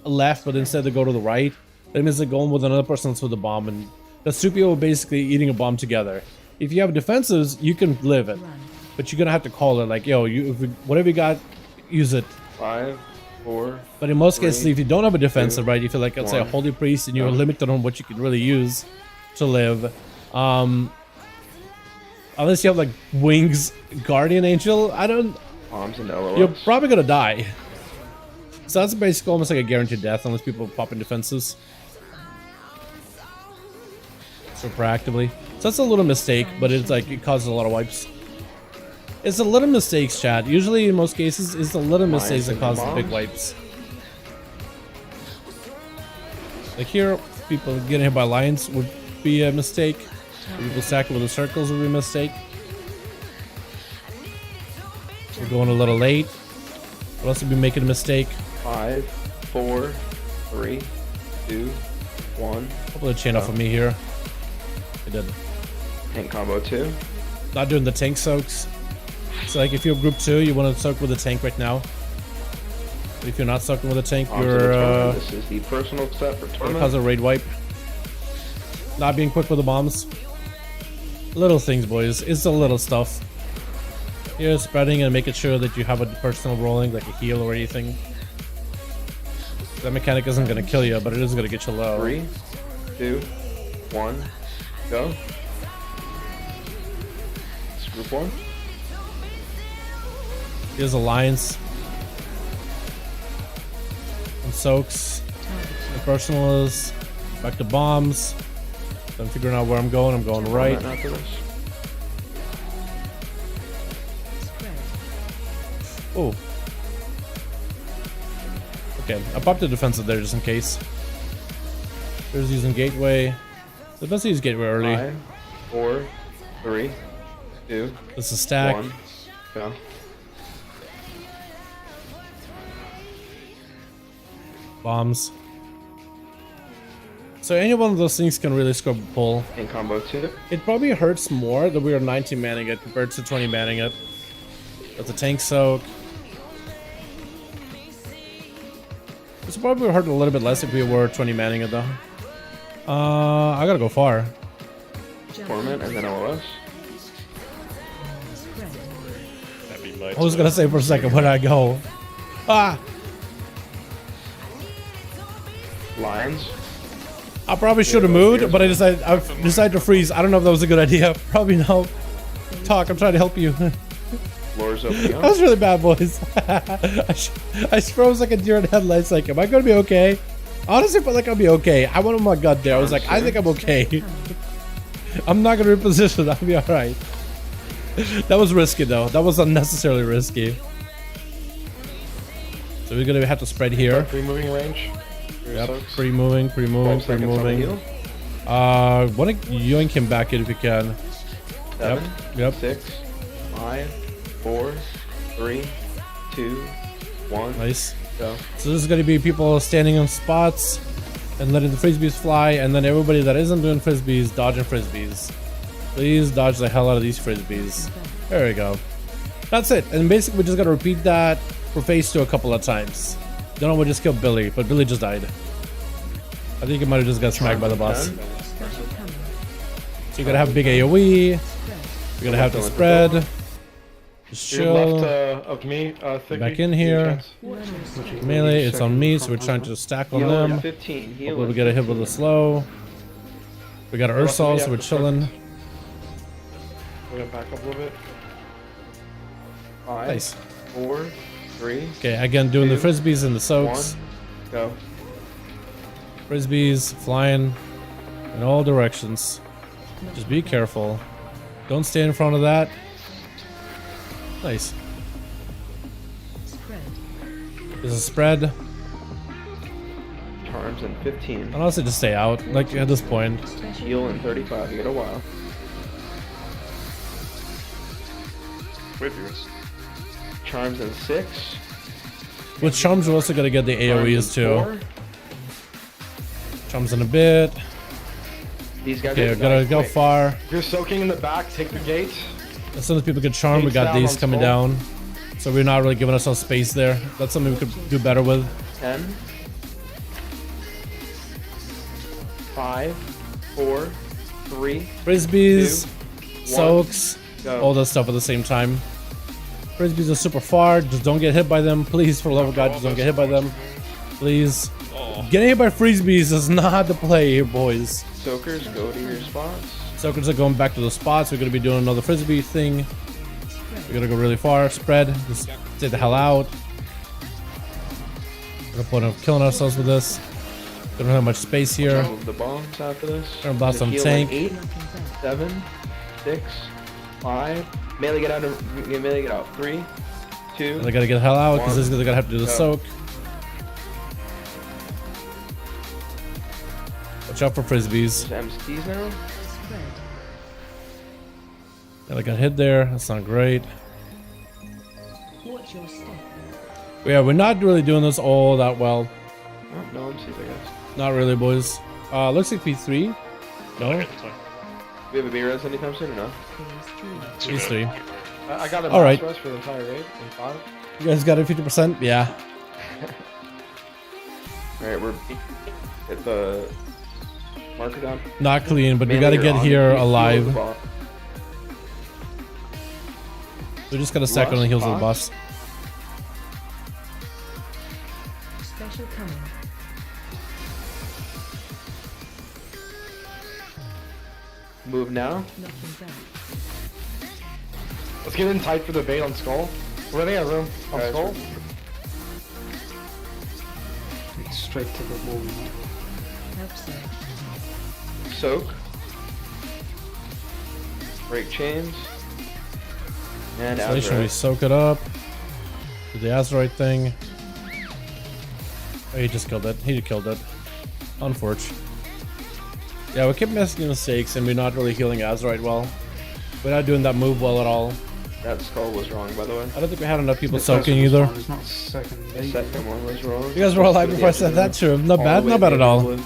a left, but instead they go to the right, that means they're going with another person that's with a bomb, and that's two people basically eating a bomb together. If you have defenses, you can live it, but you're gonna have to call it like, yo, whatever you got, use it. 5, 4. But in most 3, cases, if you don't have a defensive, 2, right, if you're like, let's say a 1. holy priest and you're limited on what you can really use to live, unless you have like wings, guardian angel, Bombs and LOS. you're probably gonna die. So that's basically almost like a guaranteed death unless people pop in defenses. So proactively. So that's a little mistake, but it's like, it causes a lot of wipes. It's a little mistakes, chat. Usually in most cases, it's the little mistakes that cause the big wipes. Like here, people getting hit by lions would be a mistake. People stacking with the circles would be a mistake. We're going a little late. We'll also be making a mistake. 5, 4, 3, 2, 1. Hopefully chain off of me here. I did. Tank combo 2. Not doing the tank soaks. So like if you're group 2, you want to soak with a tank right now. But if you're not soaking with a tank, you're This is the personal set for tournament. cause a raid wipe. Not being quick with the bombs. Little things, boys. It's the little stuff. You're spreading and making sure that you have a personal rolling, like a heal or anything. That mechanic isn't gonna kill you, but it is gonna get you low. 3, 2, 1, go. It's group 1. Here's Alliance. And soaks. The personal is back to bombs. So I'm figuring out where I'm going. I'm going right. Oh. Okay, I popped the defensive there just in case. There's using gateway. So let's use gateway early. 5, 4, 3, 2. This is stack. 1, go. Bombs. So any one of those things can really scrub a pull. In combo 2. It probably hurts more that we are 19 manning it compared to 20 manning it. That's a tank soak. This probably hurt a little bit less if we were 20 manning it though. I gotta go far. Torment and then LOS. I was gonna say for a second, where'd I go? Ah! Lines. I probably should have moved, but I decided to freeze. I don't know if that was a good idea. Probably no. Talk, I'm trying to help you. Floor's opening up. That was really bad, boys. I froze like a deer in headlights. Like, am I gonna be okay? Honestly, I felt like I'll be okay. I went on my gut there. I was like, I think I'm okay. I'm not gonna reposition. I'll be all right. That was risky though. That was unnecessarily risky. So we're gonna have to spread here. Pre-moving range. Yep. Pre-moving. Want to yoink him back in if you can. 7, Yep. 6, 5, 4, 3, 2, 1. Nice. Go. So this is going to be people standing on spots and letting the frisbees fly, and then everybody that isn't doing frisbees dodging frisbees. Please dodge the hell out of these frisbees. There we go. That's it. And basically we just got to repeat that for phase 2 a couple of times. Don't know what just killed Billy, but Billy just died. I think he might have just got smacked by the boss. So you gotta have big AoE. You're gonna have to spread. Just chill. Left of me, Back in here. Melee, it's on me, so we're trying to stack on them. 15. Hopefully we get a hit with a slow. We got our Ursol, so we're chilling. We're gonna back up a little bit. 5, Nice. 4, 3. Okay, again doing the frisbees and the soaks. 1. Go. Frisbees flying in all directions. Just be careful. Don't stay in front of that. Nice. There's a spread. Charms in 15. Honestly, just stay out. Like at this point. Heal in 35. You got a while. Wait for yours. Charms in 6. With charms, we're also gonna get the AoEs too. Charms in a bit. These guys okay, gotta go far. If you're soaking in the back, take the gate. As soon as people get charmed, we got these coming down. So we're not really giving ourselves space there. That's something we could do better with. 10. 5, 4, 3. Frisbees, 2, soaks, go. all that stuff at the same time. Frisbees are super far. Just don't get hit by them. Please, for the love of God, just don't get hit by them. Please. Getting hit by frisbees is not the play here, boys. Soakers, go to your spots. Soakers are going back to the spots. We're going to be doing another frisbee thing. We're going to go really far. Spread. Just stay the hell out. No point of killing ourselves with this. We don't have much space here. Move the bombs after this. We're gonna blast some Heal tank. in 8, 7, 6, 5. Melee get out. Melee get out. 3, 2. They got to get the hell out because they're going to have to do the Go. soak. Watch out for frisbees. There's MSTs now. Yeah, they got hit there. That's not great. Watch your step. Yeah, we're not really doing this all that well. Oh, no MSTs, I guess. Not really, boys. Looks like P3. No? We have a B-res anytime soon or no? P3. I got a all right. res for the entire raid in 5. You guys got it 50%? Yeah. Alright, we're at the marker down. Not clean, but we Melee, gotta you're get on. here You heal alive. the ball. We just gotta stack on the heels of the boss. Special coming. Move now. Nothing back. Let's get in tight for the bait on Skull. We're running out of room on Guys, Skull. Straight to the wall. Help so. Soak. Break chains. And Isolation, we Azure. soak it up. Do the Azurite thing. Oh, he just killed it. He killed it. Unfortunate. Yeah, we keep making mistakes and we're not really healing Azurite well. We're not doing that move well at all. That skull was wrong, by the way. I don't think we had enough people soaking either. It's not second. The second one was wrong. You guys were all alive before I said that, true. Not bad, not bad at all.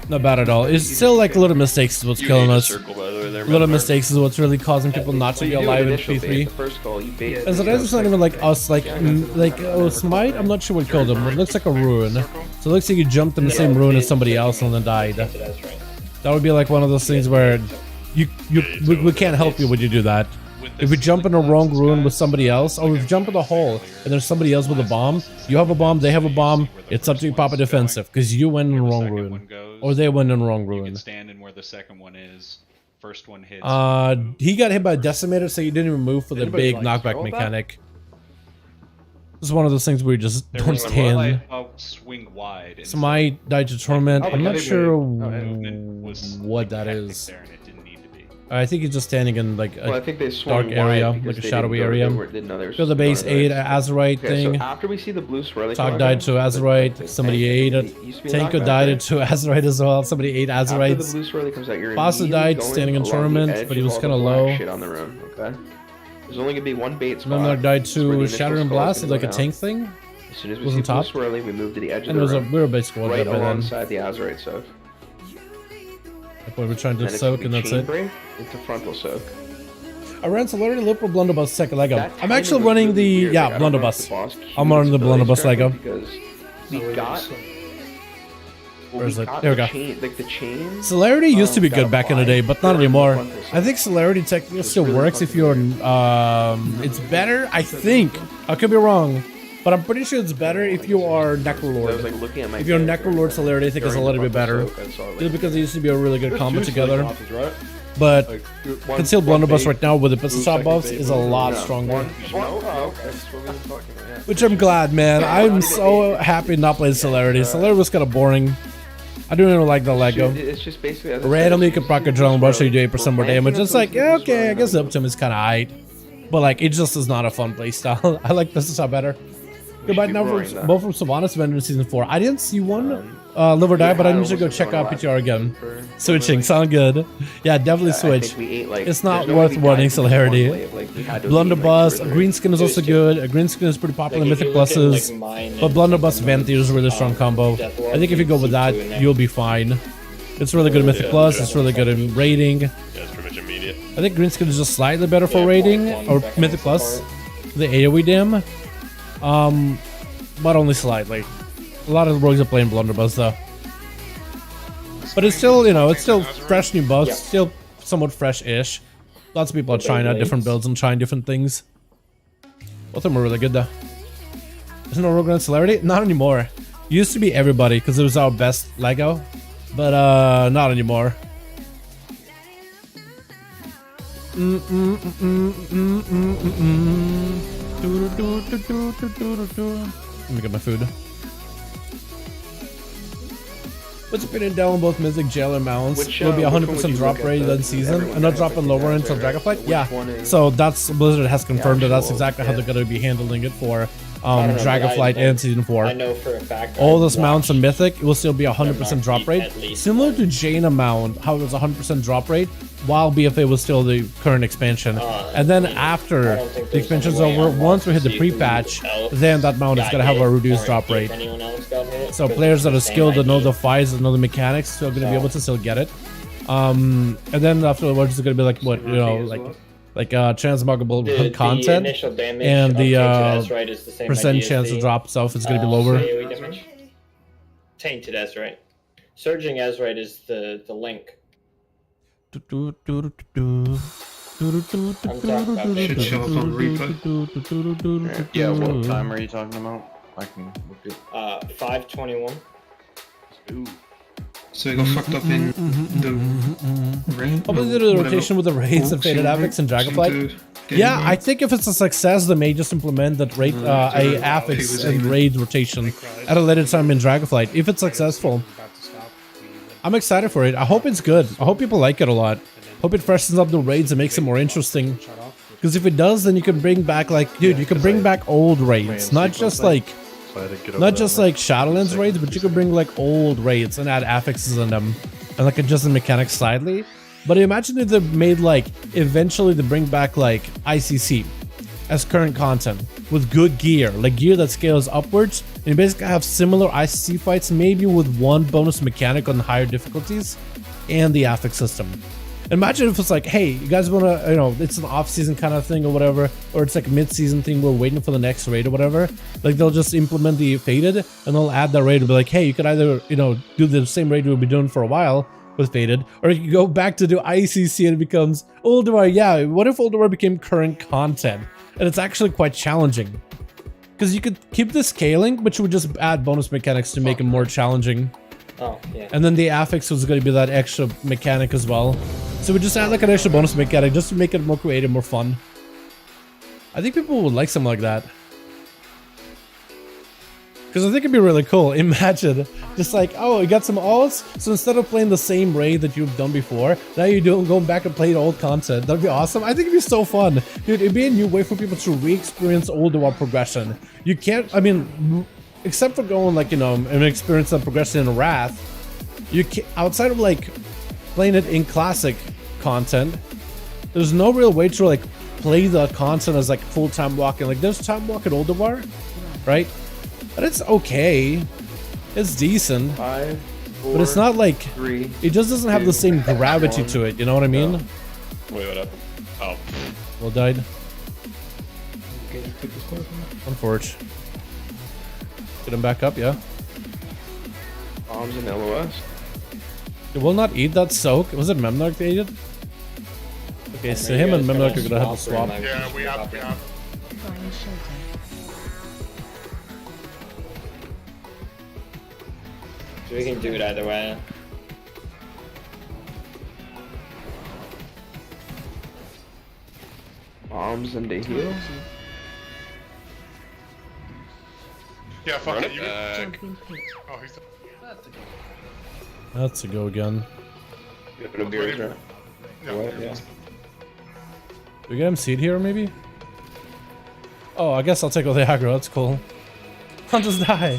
Not bad at all. It's still like little mistakes is what's killing us. Circle, by the way, there, Little Motherboard. mistakes is what's really causing people not to be alive in P3. The first skull, you bait. And sometimes it's not even like us, like Smite. I'm not sure what killed him. It looks like a ruin. So it looks like you jumped in the same ruin as somebody else and then died. That would be like one of those things where we can't help you when you do that. If we jump in a wrong ruin with somebody else, or if we jump in a hole and there's somebody else with a bomb, you have a bomb, they have a bomb, it's up to you pop a defensive because you went in the wrong ruin, or they went in the wrong ruin. Stand in where the second one is. first one hits. He got hit by a decimator, so he didn't even move for the Anybody, big like, knockback throw it back? mechanic. This is one of those things where you just There don't was one stand. like, swing wide. Smite died to torment. Oh, I'm not okay. sure movement was what that hectic is. there and it didn't need to be. I think he's just standing in like Well, I a think they swung dark wide area, because like a they shadowy didn't area. know they didn't know they were Go the base supposed to 8 go Azurite Okay, thing. so after we see the blue swirly Talk come died out, to Azurite. Somebody ate it. used to be a Tanko knockback, died right? to Azurite as well. Somebody ate After the Azurites. blue swirly comes out, you're Basta immediately died going standing in along the tournament, edge but he of was all kinda the black low. shit on the room, okay? There's only gonna be one bait spot. Memnarch died That's where the to initial Shatter and skull is Blast, gonna like go a down. tank thing. As soon as we Was see on blue top. swirly, we move to the edge of And the it was a room, we were basically right dead by then. alongside the Azurite soak. Like we were trying to And soak, and that's chain it. break into frontal soak. I ran Celerity Liberal Blunderbuss second Lego. That I'm timing actually was running really the weird. Like, I don't know if the Blunderbuss. boss I'm queued running the his abilities Blunderbuss Lego. correctly Because we got Where is it? got Here we the go. chain, like the chain. Celerity used to be got good back in the day, but not during the anymore. frontal soak. I think Celerity technically still works if you're it's better, I think. I could be wrong, but I'm pretty sure it's better if you are I was Necrolord. like looking at my If you're character, Necrolord, Celerity I think is a during little the bit better. frontal soak, I saw, like, Just because it used to be a really good There's combo two together. classes, right? But Like, Concealed Blunderbuss right now with the pistol shot second buffs phase, is a lot yeah, stronger. Oh, okay. That's what we were talking about, yeah. Which I'm glad, man. I'm so happy not playing Celerity. Celerity was kind of boring. I don't even like the Lego. It's just basically as I said, Randomly you it's can proc a Adrenaline Rush so you do 8% more damage. It's like, yeah, okay, I guess the Optim is kind of aight. But like, it just is not a fun playstyle. I like this shot better. Goodbye keep now roaring from that. both from Sylvanas Vendor in Season 4. I didn't see one Live or Die, but I need to go check out PTR again. Switching, sound good. Yeah, definitely switch. It's not worth warning Celerity. Blunderbuss, a green skin is also good. A green skin is pretty popular in Mythic Pluses. But Blunderbuss Venti is a really strong combo. I think if you go with that, you'll be fine. It's really good in Mythic Plus, it's really good in raiding. Yeah, it's pretty much immediate. I think green skin is just slightly better for raiding, or Mythic Plus. The AoE dam. But only slightly. A lot of rogues are playing Blunderbuss though. But it's still, you know, it's still fresh new buffs, still somewhat fresh-ish. Lots of people are trying out different builds and trying different things. Both of them are really good though. There's no rogue on Celerity? Not anymore. Used to be everybody because it was our best Lego, but not anymore. Let me get my food. What's your opinion down on both Mythic Jailer mounts? Will be 100% drop rate in season and not dropping lower until Dragonflight? Yeah. So that's Blizzard has confirmed that that's exactly how they're going to be handling it for Dragonflight and Season 4. I know for a fact. All those mounts in Mythic, it will still be 100% drop rate. Similar to Jaina mount, how it was 100% drop rate, while BFA was still the current expansion. And then after the expansion's over, once we hit the pre-patch, then that mount is going to have a reduced drop rate. So players that are skilled, that know the fights, that know the mechanics, still going to be able to still get it. And then afterwards, it's going to be like, what, you know, like transmoggable content, and the percent chance to drop itself is going to be lower. Tainted Azurite. Surging Azurite is the link. Should show up on replay. Yeah, what time are you talking about? I can look it. 5:21. So you got fucked up in the raid? Probably did a rotation with the raids and faded affix and Dragonflight. Yeah, I think if it's a success, they may just implement that raid, a affix and raid rotation at a later time in Dragonflight. If it's successful, I'm excited for it. I hope it's good. I hope people like it a lot. Hope it freshens up the raids and makes it more interesting. Because if it does, then you can bring back, like, dude, you can bring back old raids, not just like Shadowlands raids, but you could bring like old raids and add affixes in them and like adjust the mechanics slightly. But imagine if they made like eventually they bring back like ICC as current content with good gear, like gear that scales upwards, and you basically have similar ICC fights, maybe with one bonus mechanic on higher difficulties and the affix system. Imagine if it's like, hey, you guys want to, you know, it's an off-season kind of thing or whatever, or it's like a mid-season thing, we're waiting for the next raid or whatever. Like, they'll just implement the Faded, and they'll add that raid and be like, hey, you could either, you know, do the same raid we've been doing for a while with Faded, or you can go back to do ICC and it becomes Old War. Yeah, what if Old War became current content? And it's actually quite challenging. Because you could keep the scaling, but you would just add bonus mechanics to make it more challenging. Oh, yeah. And then the affix was going to be that extra mechanic as well. So we just add like an extra bonus mechanic just to make it more creative, more fun. I think people would like something like that. Because I think it'd be really cool. Imagine just like, oh, you got some alts, so instead of playing the same raid that you've done before, now you're going back and playing old content. That'd be awesome. I think it'd be so fun. Dude, it'd be a new way for people to re-experience old WoW progression. You can't, I mean, except for going like, you know, and experience the progression in Wrath, you can't, outside of like playing it in classic content, there's no real way to like play the content as like full-time walking. Like there's time walk in Old WoW, right? But it's okay. It's decent. 5, 4, but it's not like 3. It just doesn't have the same gravity to it. You know what I mean? Wait, what happened? Oh. Well, died. Okay, just pick this card. Unfortunate. Get him back up, yeah. Bombs in LOS. It will not eat that soak. Was it Memnarch that ate it? Okay, so him and Memnarch are gonna have to swap. Yeah, we have. Find shelter. So we can do it either way. Bombs and they heal. Yeah, fuck it. You Jumping pit. oh, he's the... That's a go again. Bit of beers, right? Yeah. Do we get him seed here, maybe? Oh, I guess I'll take all the aggro. That's cool. I'll just die.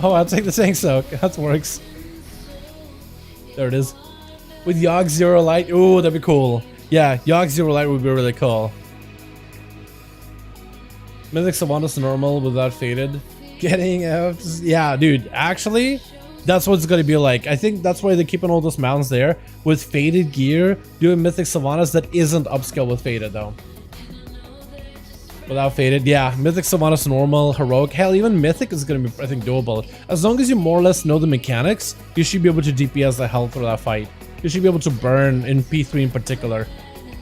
Oh, I'll take the tank soak. That works. There it is. With Yogg Zero Light. Ooh, that'd be cool. Yeah, Yogg Zero Light would be really cool. Mythic Sylvanas normal without faded. Getting yeah, dude. Actually, that's what it's gonna be like. I think that's why they're keeping all those mounts there with faded gear. Doing Mythic Sylvanas that isn't upscale with faded though. Without faded, yeah. Mythic Sylvanas normal, heroic. Hell, even Mythic is gonna be, I think, doable. As long as you more or less know the mechanics, you should be able to DPS the health for that fight. You should be able to burn in P3 in particular.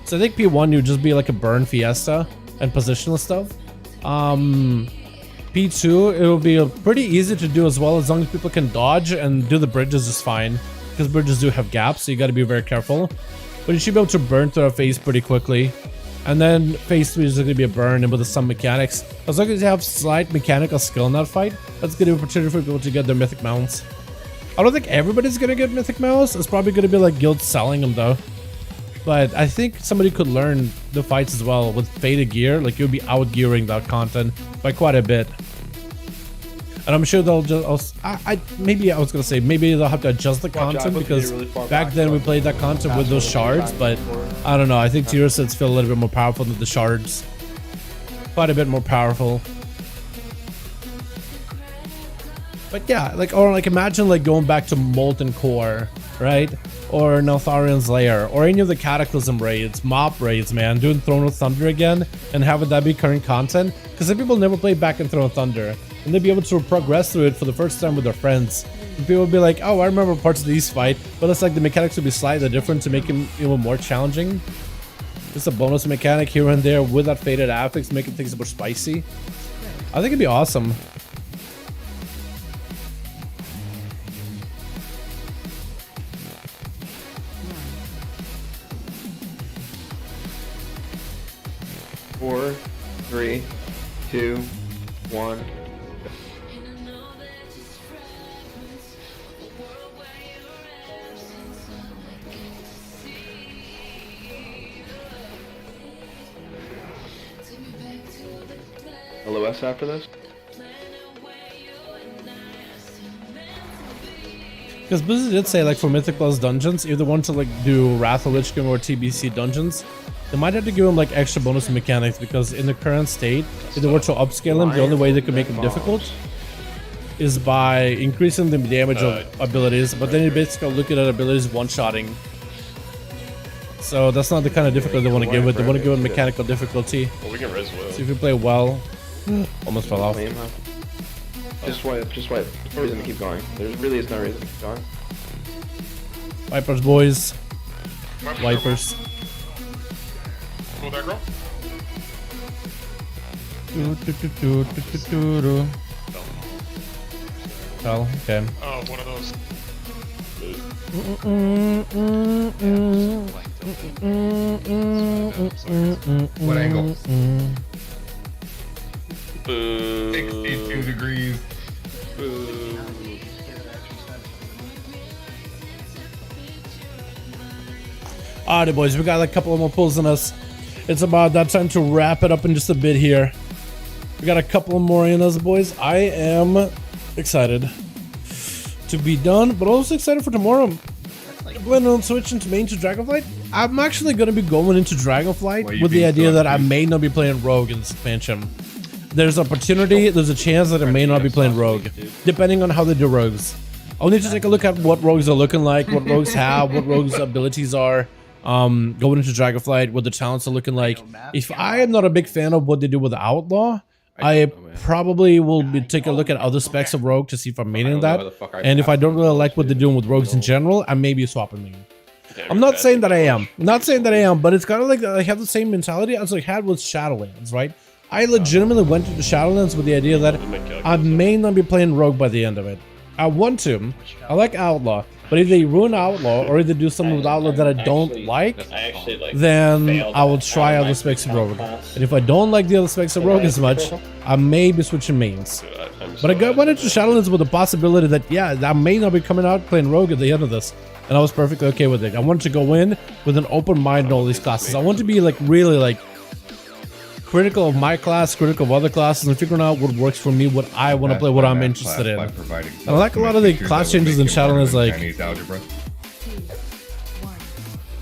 So I think P1 you would just be like a burn fiesta and positional stuff. P2 it will be pretty easy to do as well, as long as people can dodge and do the bridges just fine, because bridges do have gaps, so you got to be very careful. But you should be able to burn through a phase pretty quickly. And then phase 3 is going to be a burn and with some mechanics. As long as you have slight mechanical skill in that fight, that's going to be an opportunity for people to get their mythic mounts. I don't think everybody's going to get mythic mounts. It's probably going to be like guilds selling them though. But I think somebody could learn the fights as well with faded gear. Like you'll be out-gearing that content by quite a bit. And I'm sure they'll just, maybe I was gonna say, maybe they'll have to adjust the content, because back then we played that content with those shards, but I don't know, I think tier sets feel a little bit more powerful than the shards. Quite a bit more powerful. But yeah, like, or like imagine like going back to Molten Core, right? Or Neltharian's Lair, or any of the Cataclysm raids, Mop raids, man, doing Throne of Thunder again, and having that be current content, because some people never played back in Throne of Thunder. And they'll be able to progress through it for the first time with their friends. And people will be like, oh, I remember parts of these fight, but it's like the mechanics will be slightly different to make them even more challenging. Just a bonus mechanic here and there with that faded affix, making things more spicy. I think it'd be awesome. Four, 3, 2, 1. LOS after this? Because Blizzard did say, like, for Mythic Plus dungeons, if they want to like do Wrath of Lich King or TBC dungeons, they might have to give them like extra bonus mechanics, because in the current state, if they were to upscale them, the only way they could make them difficult is by increasing the damage of abilities, but then you basically look at abilities one-shotting. So that's not the kind of difficulty they want to give it. They want to give it mechanical difficulty. Well, we can res well. So if you play well, almost fell off. Just wipe. There's no reason to keep going. There really is no reason to keep going. Wipers, boys. Wipers. Go there, girl. Oh, okay. Oh, one of those. What angle? Boo. 62 degrees. Boo. Alrighty, boys, we got a couple of more pulls in us. It's about that time to wrap it up in just a bit here. We got a couple more in us, boys. I am excited to be done, but also excited for tomorrow. I'm planning on switching to main to Dragonflight. I'm actually going to be going into Dragonflight with the idea that I may not be playing Rogue in this expansion. There's opportunity, there's a chance that I may not be playing Rogue, depending on how they do Rogues. I'll need to take a look at what Rogues are looking like, what Rogues have, what Rogues' abilities are. Going into Dragonflight, what the talents are looking like. If I am not a big fan of what they do with the Outlaw, I probably will be take a look at other specs of Rogue to see if I'm maining that. And if I don't really like what they're doing with Rogues in general, I may be swapping them. I'm not saying that I am. I'm not saying that I am, but it's kind of like I have the same mentality as I had with Shadowlands, right? I legitimately went into Shadowlands with the idea that I may not be playing Rogue by the end of it. I want to. I like Outlaw. But if they ruin Outlaw, or if they do something with Outlaw that I don't like, then I will try other specs of Rogue. And if I don't like the other specs of Rogue as much, I may be switching mains. But I went into Shadowlands with the possibility that, yeah, I may not be coming out playing Rogue at the end of this. And I was perfectly okay with it. I wanted to go in with an open mind in all these classes. I want to be like really like critical of my class, critical of other classes, and figuring out what works for me, what I want to play, what I'm interested in. And I like a lot of the class changes in Shadowlands, like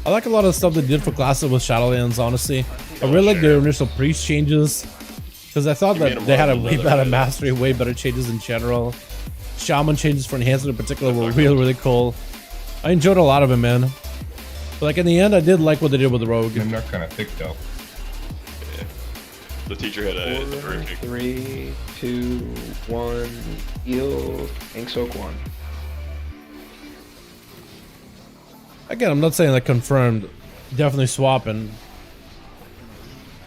I like a lot of the stuff they did for classes with Shadowlands, honestly. I really like their initial priest changes, because I thought that they had a way better mastery, way better changes in general. Shaman changes for enhancement in particular were really, really cool. I enjoyed a lot of them, man. But like in the end, I did like what they did with the Rogue. And they're kind of thick though. The teacher had a briefing. 3, 2, 1, heal, ink soak 1. Again, I'm not saying that confirmed, definitely swapping.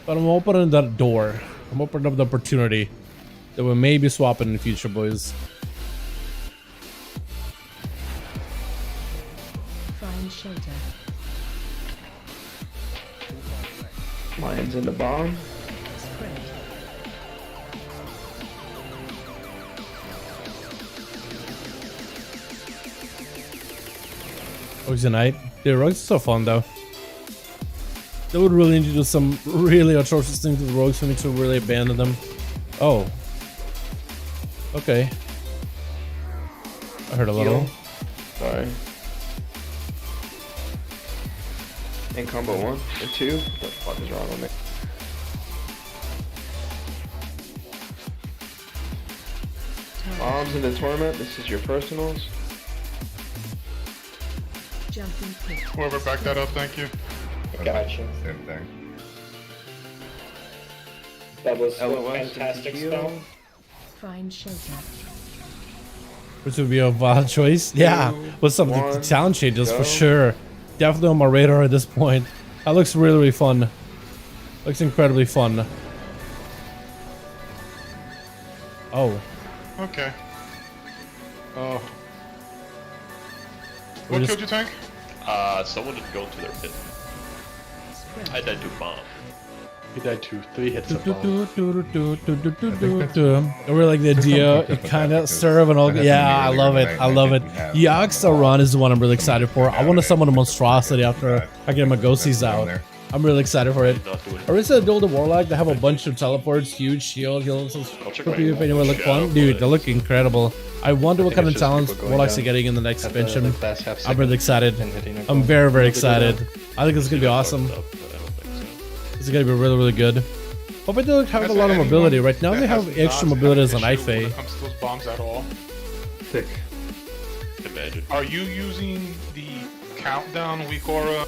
But I'm opening that door. I'm opening up the opportunity that we may be swapping in the future, boys. Find shelter. Lions in the bomb. Rogues tonight. Dude, Rogues is so fun though. They would really need to do some really atrocious things with Rogues for me to really abandon them. Oh. Okay. I heard a little. Sorry. In combo 1 and 2. What the fuck is wrong with me? Bombs in the torment. This is your personals. Whoever backed that up, thank you. Gotcha. Same thing. That was a LOS fantastic heal. spell. Find shelter. Which would be a wild choice. Yeah, with some of the talent changes for sure. Definitely on my radar at this point. That looks really, really fun. Looks incredibly fun. Oh. Okay. Oh. What killed your tank? Someone didn't go into their pit. I died to a bomb. He died to 3 hits of bomb. I really like the idea. You kind of serve and all. Yeah, I love it. I love it. Dalaran is the one I'm really excited for. I want to summon a monstrosity after I get my ghosties out. I'm really excited for it. I really said Duel the Warlock. They have a bunch of teleports, huge shield, heals. If anyone look fun, dude, they look incredible. I wonder what kind of talents Warlocks are getting in the next expansion. I'm really excited. I'm very, very excited. I think it's gonna be awesome. This is gonna be really, really good. Hope they have a lot of mobility. Right now they have extra mobility as a Night Fae. When it comes to those bombs at all. Thick. Imagine. Are you using the countdown weak aura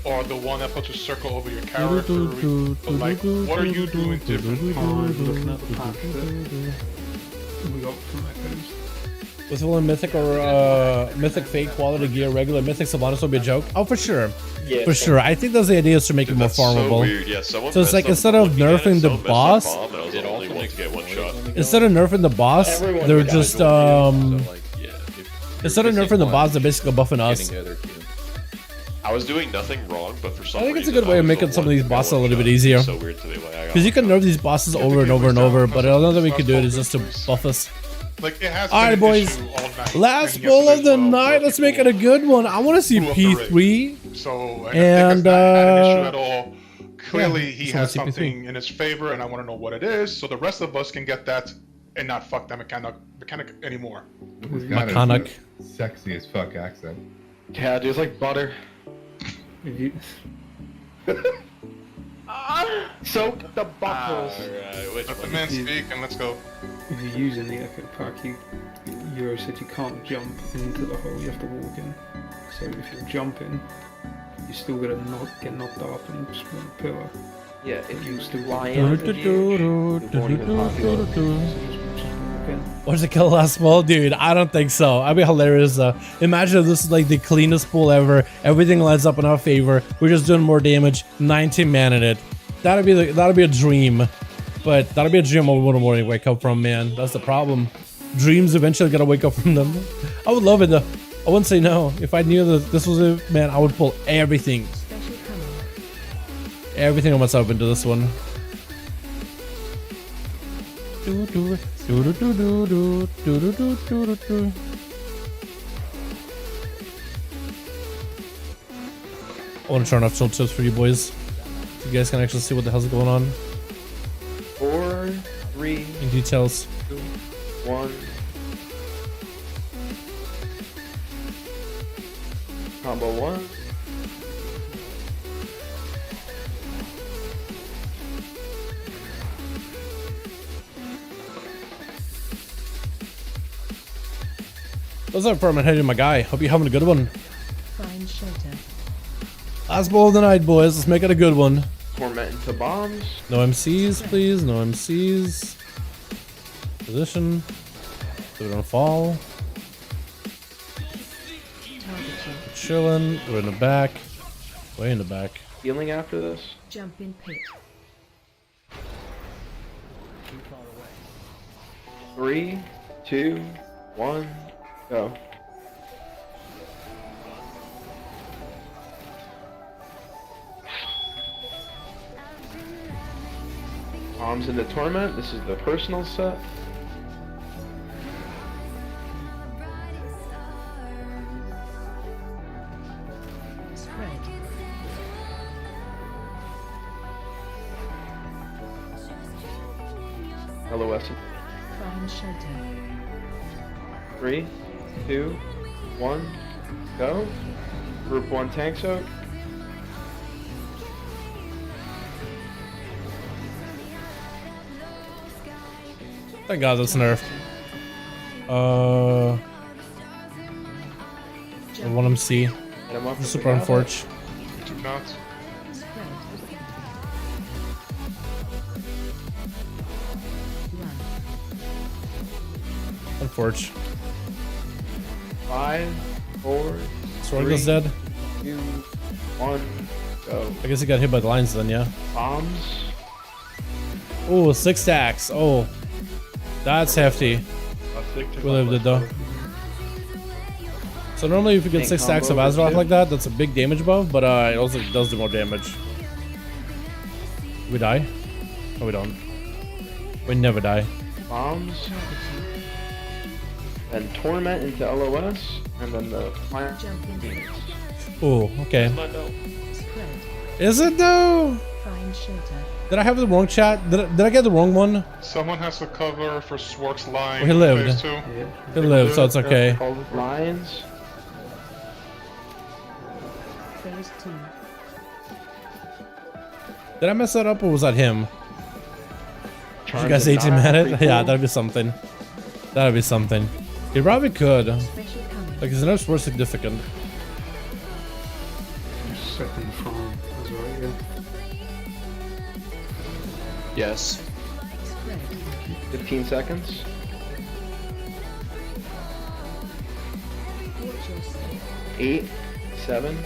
or the one that puts a circle over your character? Like, what are you doing differently? Looking at the pocket. We got from my face. Was it one Mythic or Mythic Fake quality gear, regular Mythic Sylvanas will be a joke? Oh, for sure. Yeah, for sure. I think that's the idea is to make it more farmable. So weird. Yeah, so it's like instead of nerfing the boss, instead of nerfing the boss, they're just instead of nerfing the boss, they're basically buffing us. I was doing nothing wrong, but for some I reason, think it's a good way of making some of these bosses a little bit easier. So weird to me, like, I got Because you can nerf these bosses over and over and over, but another way we could do it is just to buff us. Like, it has Alright, been an boys. issue all night, Last and pull of the yesterday as well, night. where Let's make it people a good one. I want to see blew up the rig. P3. So, I And, think it's not an issue at all. Clearly, yeah, he so has let's see P3. something in his favor, and I want to know what it is, so the rest of us can get that and not fuck that mechanic anymore. This guy has Mechanic. a sexy as fuck accent. Yeah, dude, it's like butter. If you, Soak the buckles. Alright, which Let the one? man speak, and let's go. if you're using the echo pack, you said you can't jump into the hole, you have to walk in. So if you're jumping, you're still gonna get knocked up and spawn a pillar. Yeah, if you still lie in the gauge, you won't even pop it. What's the kill last pull? Dude, I don't think so. That'd be hilarious though. Imagine if this is like the cleanest pull ever. Everything lines up in our favor. We're just doing more damage. 19 man in it. That'd be a dream. But that'd be a dream I wouldn't want to wake up from, man. That's the problem. Dreams eventually gotta wake up from them. I would love it though. I wouldn't say no. If I knew that this was it, man, I would pull everything. Everything on myself into this one. I want to turn off tilt tips for you boys, so you guys can actually see what the hell's going on 4, 3, in details. 2, 1. Combo 1. What's up, Perman? Hey, my guy. Hope you're having a good one. Find shelter. Last bowl of the night, boys. Let's make it a good one. Torment into bombs. No MCs, please. No MCs. Position. So we don't fall. Targeting. Chilling. We're in the back. Way in the back. Healing after this. Jump in pit. 3, 2, 1, go. Bombs into torment. This is the personal set. Spread. LOS. Find shelter. 3, 2, 1, go. Group 1 tank soak. Thank God that's nerfed. I want him C. Hit him up with Super the unfortunate. Do not. Spread. Run. Unfortunate. 5, 4, Sword 3, goes dead. 2, 1, go. I guess he got hit by the lines then, yeah. Bombs. Oh, 6 stacks. Oh, that's hefty. We lived it though. So normally if you get 6 stacks of Azeroth like that, that's a big damage buff, but it also does do more damage. We die? No, we don't. We never die. Bombs. Then torment into LOS, and then the final. Jump in pit. Oh, okay. Spread. Is it though? Find shelter. Did I have the wrong chat? Did I get the wrong one? Someone has to cover for Swart's line. Oh, he lived. Phase 2. He lived, so it's okay. Lions. Phase 2. Did I mess that up or was that him? Did you guys Charms 18 and minute? Nile, Yeah, prequel. that'd be something. That'd be something. He probably could. Special coming. Like his nerfs were significant. Second from as well, yeah. Yes. Spread. 15 seconds. Watch your step. 8, 7,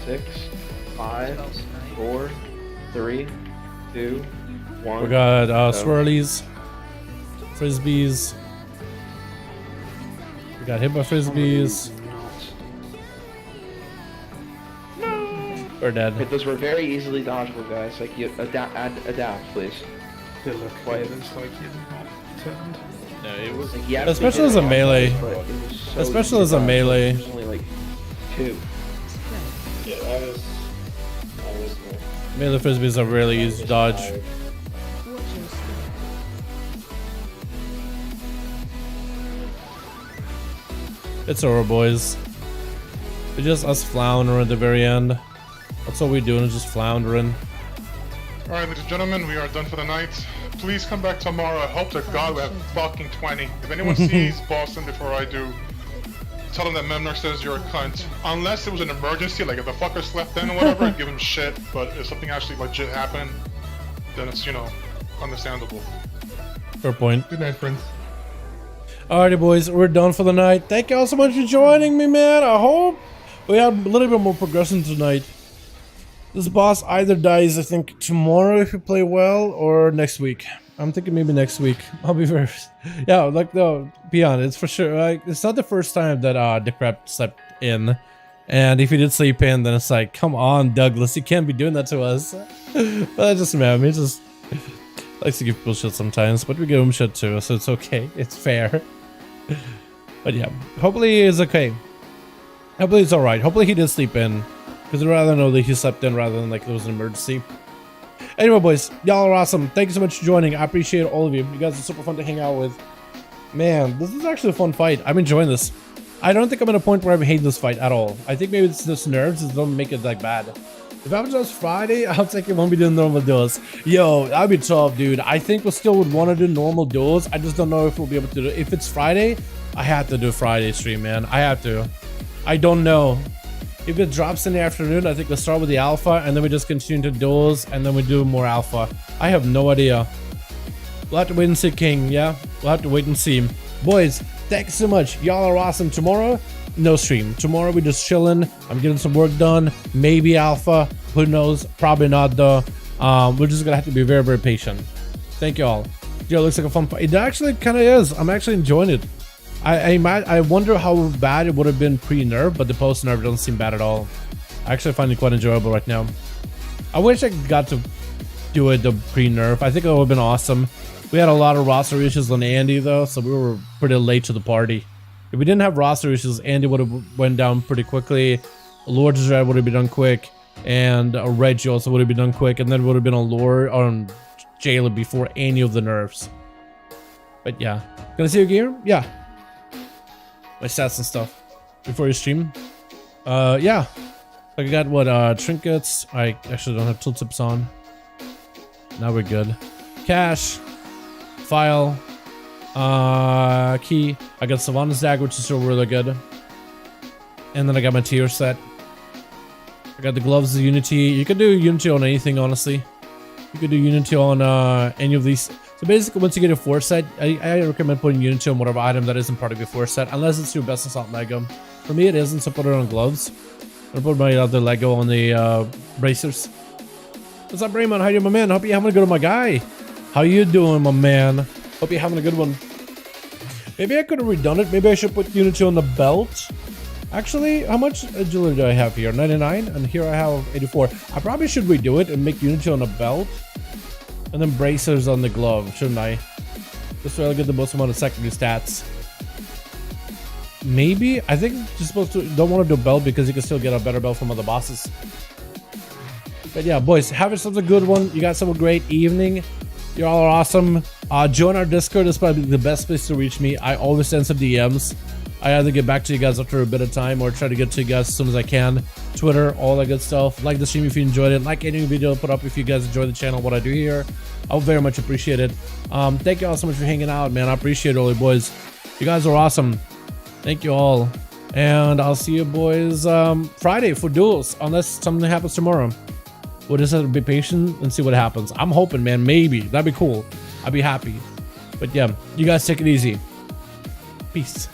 6, 5, 4, 3, 2, 1. We got go. swirlies, frisbees. We got hit by frisbees. We're dead. But those were very easily dodgeable, guys. Like, you adapt, please. They look Quiet. it's like you're not turned. No, it was. Like, yeah, Especially as a melee. Especially as a melee. There's only like 2. Yeah, that was Melee frisbees are really easy to dodge. It's over, boys. It's just us floundering at the very end. That's all we're doing, is just floundering. Alright, ladies and gentlemen, we are done for the night. Please come back tomorrow. I hope to God we have fucking 20. If anyone sees Boston before I do, tell them that Memnar says you're a cunt. Unless it was an emergency, like if the fucker slept in or whatever, give him shit. But if something actually legit happened, then it's, you know, understandable. Fair point. Good night, friends. Alrighty, boys, we're done for the night. Thank you all so much for joining me, man. I hope we have a little bit more progression tonight. This boss either dies, I think, tomorrow if we play well, or next week. I'm thinking maybe next week. I'll be very... Yeah, like, no, be honest, it's for sure. Like, it's not the first time that Decrep slept in. And if he did sleep in, then it's like, come on, Douglas, you can't be doing that to us. But that's just me. He just likes to give people shit sometimes, but we give him shit too, so it's okay. It's fair. But yeah, hopefully he's okay. Hopefully it's alright. Hopefully he did sleep in. Because I'd rather know that he slept in rather than like it was an emergency. Anyway, boys, y'all are awesome. Thank you so much for joining. I appreciate all of you. You guys are super fun to hang out with. Man, this is actually a fun fight. I'm enjoying this. I don't think I'm at a point where I hate this fight at all. I think maybe it's just nerves that don't make it that bad. If I was just Friday, I'll take it when we do normal duels. Yo, that'd be tough, dude. I think we still would want to do normal duels. I just don't know if we'll be able to do it. If it's Friday, I have to do Friday stream, man. I have to. I don't know. If it drops in the afternoon, I think we'll start with the alpha, and then we just continue to duels, and then we do more alpha. I have no idea. We'll have to wait and see, King, yeah? We'll have to wait and see. Boys, thanks so much. Y'all are awesome. Tomorrow, no stream. Tomorrow, we're just chilling. I'm getting some work done. Maybe alpha. Who knows? Probably not, though. We're just gonna have to be very, very patient. Thank you all. Yo, looks like a fun fight. It actually kind of is. I'm actually enjoying it. I wonder how bad it would have been pre-nerf, but the post-nerf doesn't seem bad at all. I actually find it quite enjoyable right now. I wish I got to do it the pre-nerf. I think it would have been awesome. We had a lot of roster issues on Andy though, so we were pretty late to the party. If we didn't have roster issues, Andy would have went down pretty quickly. Lord's Dread would have been done quick, and Reggie also would have been done quick, and then would have been on Lord on Jailer before any of the nerfs. But yeah, gonna see your gear? Yeah. My stats and stuff before you stream. Yeah, I got what trinkets. I actually don't have tooltips on. Now we're good. Cash, file, key. I got Savannah's dagger, which is still really good. And then I got my tier set. I got the gloves of Unity. You could do Unity on anything, honestly. You could do Unity on any of these. So basically, once you get a 4 set, I recommend putting Unity on whatever item that isn't part of your 4 set, unless it's your best assault Lego. For me, it isn't, so put it on gloves. I put my other Lego on the bracers. What's up, Raymond? How you doing, my man? Hope you're having a good one, my guy. How you doing, my man? Hope you're having a good one. Maybe I could have redone it. Maybe I should put Unity on the belt. Actually, how much agility do I have here? 99, and here I have 84. I probably should redo it and make Unity on the belt. And then bracers on the glove, shouldn't I? Just so I'll get the most amount of secondary stats. Maybe? I think you're supposed to don't want to do a belt because you can still get a better belt from other bosses. But yeah, boys, have yourselves a good one. You guys have a great evening. You all are awesome. Join our Discord. It's probably the best place to reach me. I always send some DMs. I either get back to you guys after a bit of time or try to get to you guys as soon as I can. Twitter, all that good stuff. Like the stream if you enjoyed it. Like any video I put up if you guys enjoy the channel, what I do here. I'll very much appreciate it. Thank you all so much for hanging out, man. I appreciate it, all you boys. You guys are awesome. Thank you all. And I'll see you boys Friday for duels, unless something happens tomorrow. We'll just have to be patient and see what happens. I'm hoping, man, maybe. That'd be cool. I'd be happy. But yeah, you guys take it easy. Peace.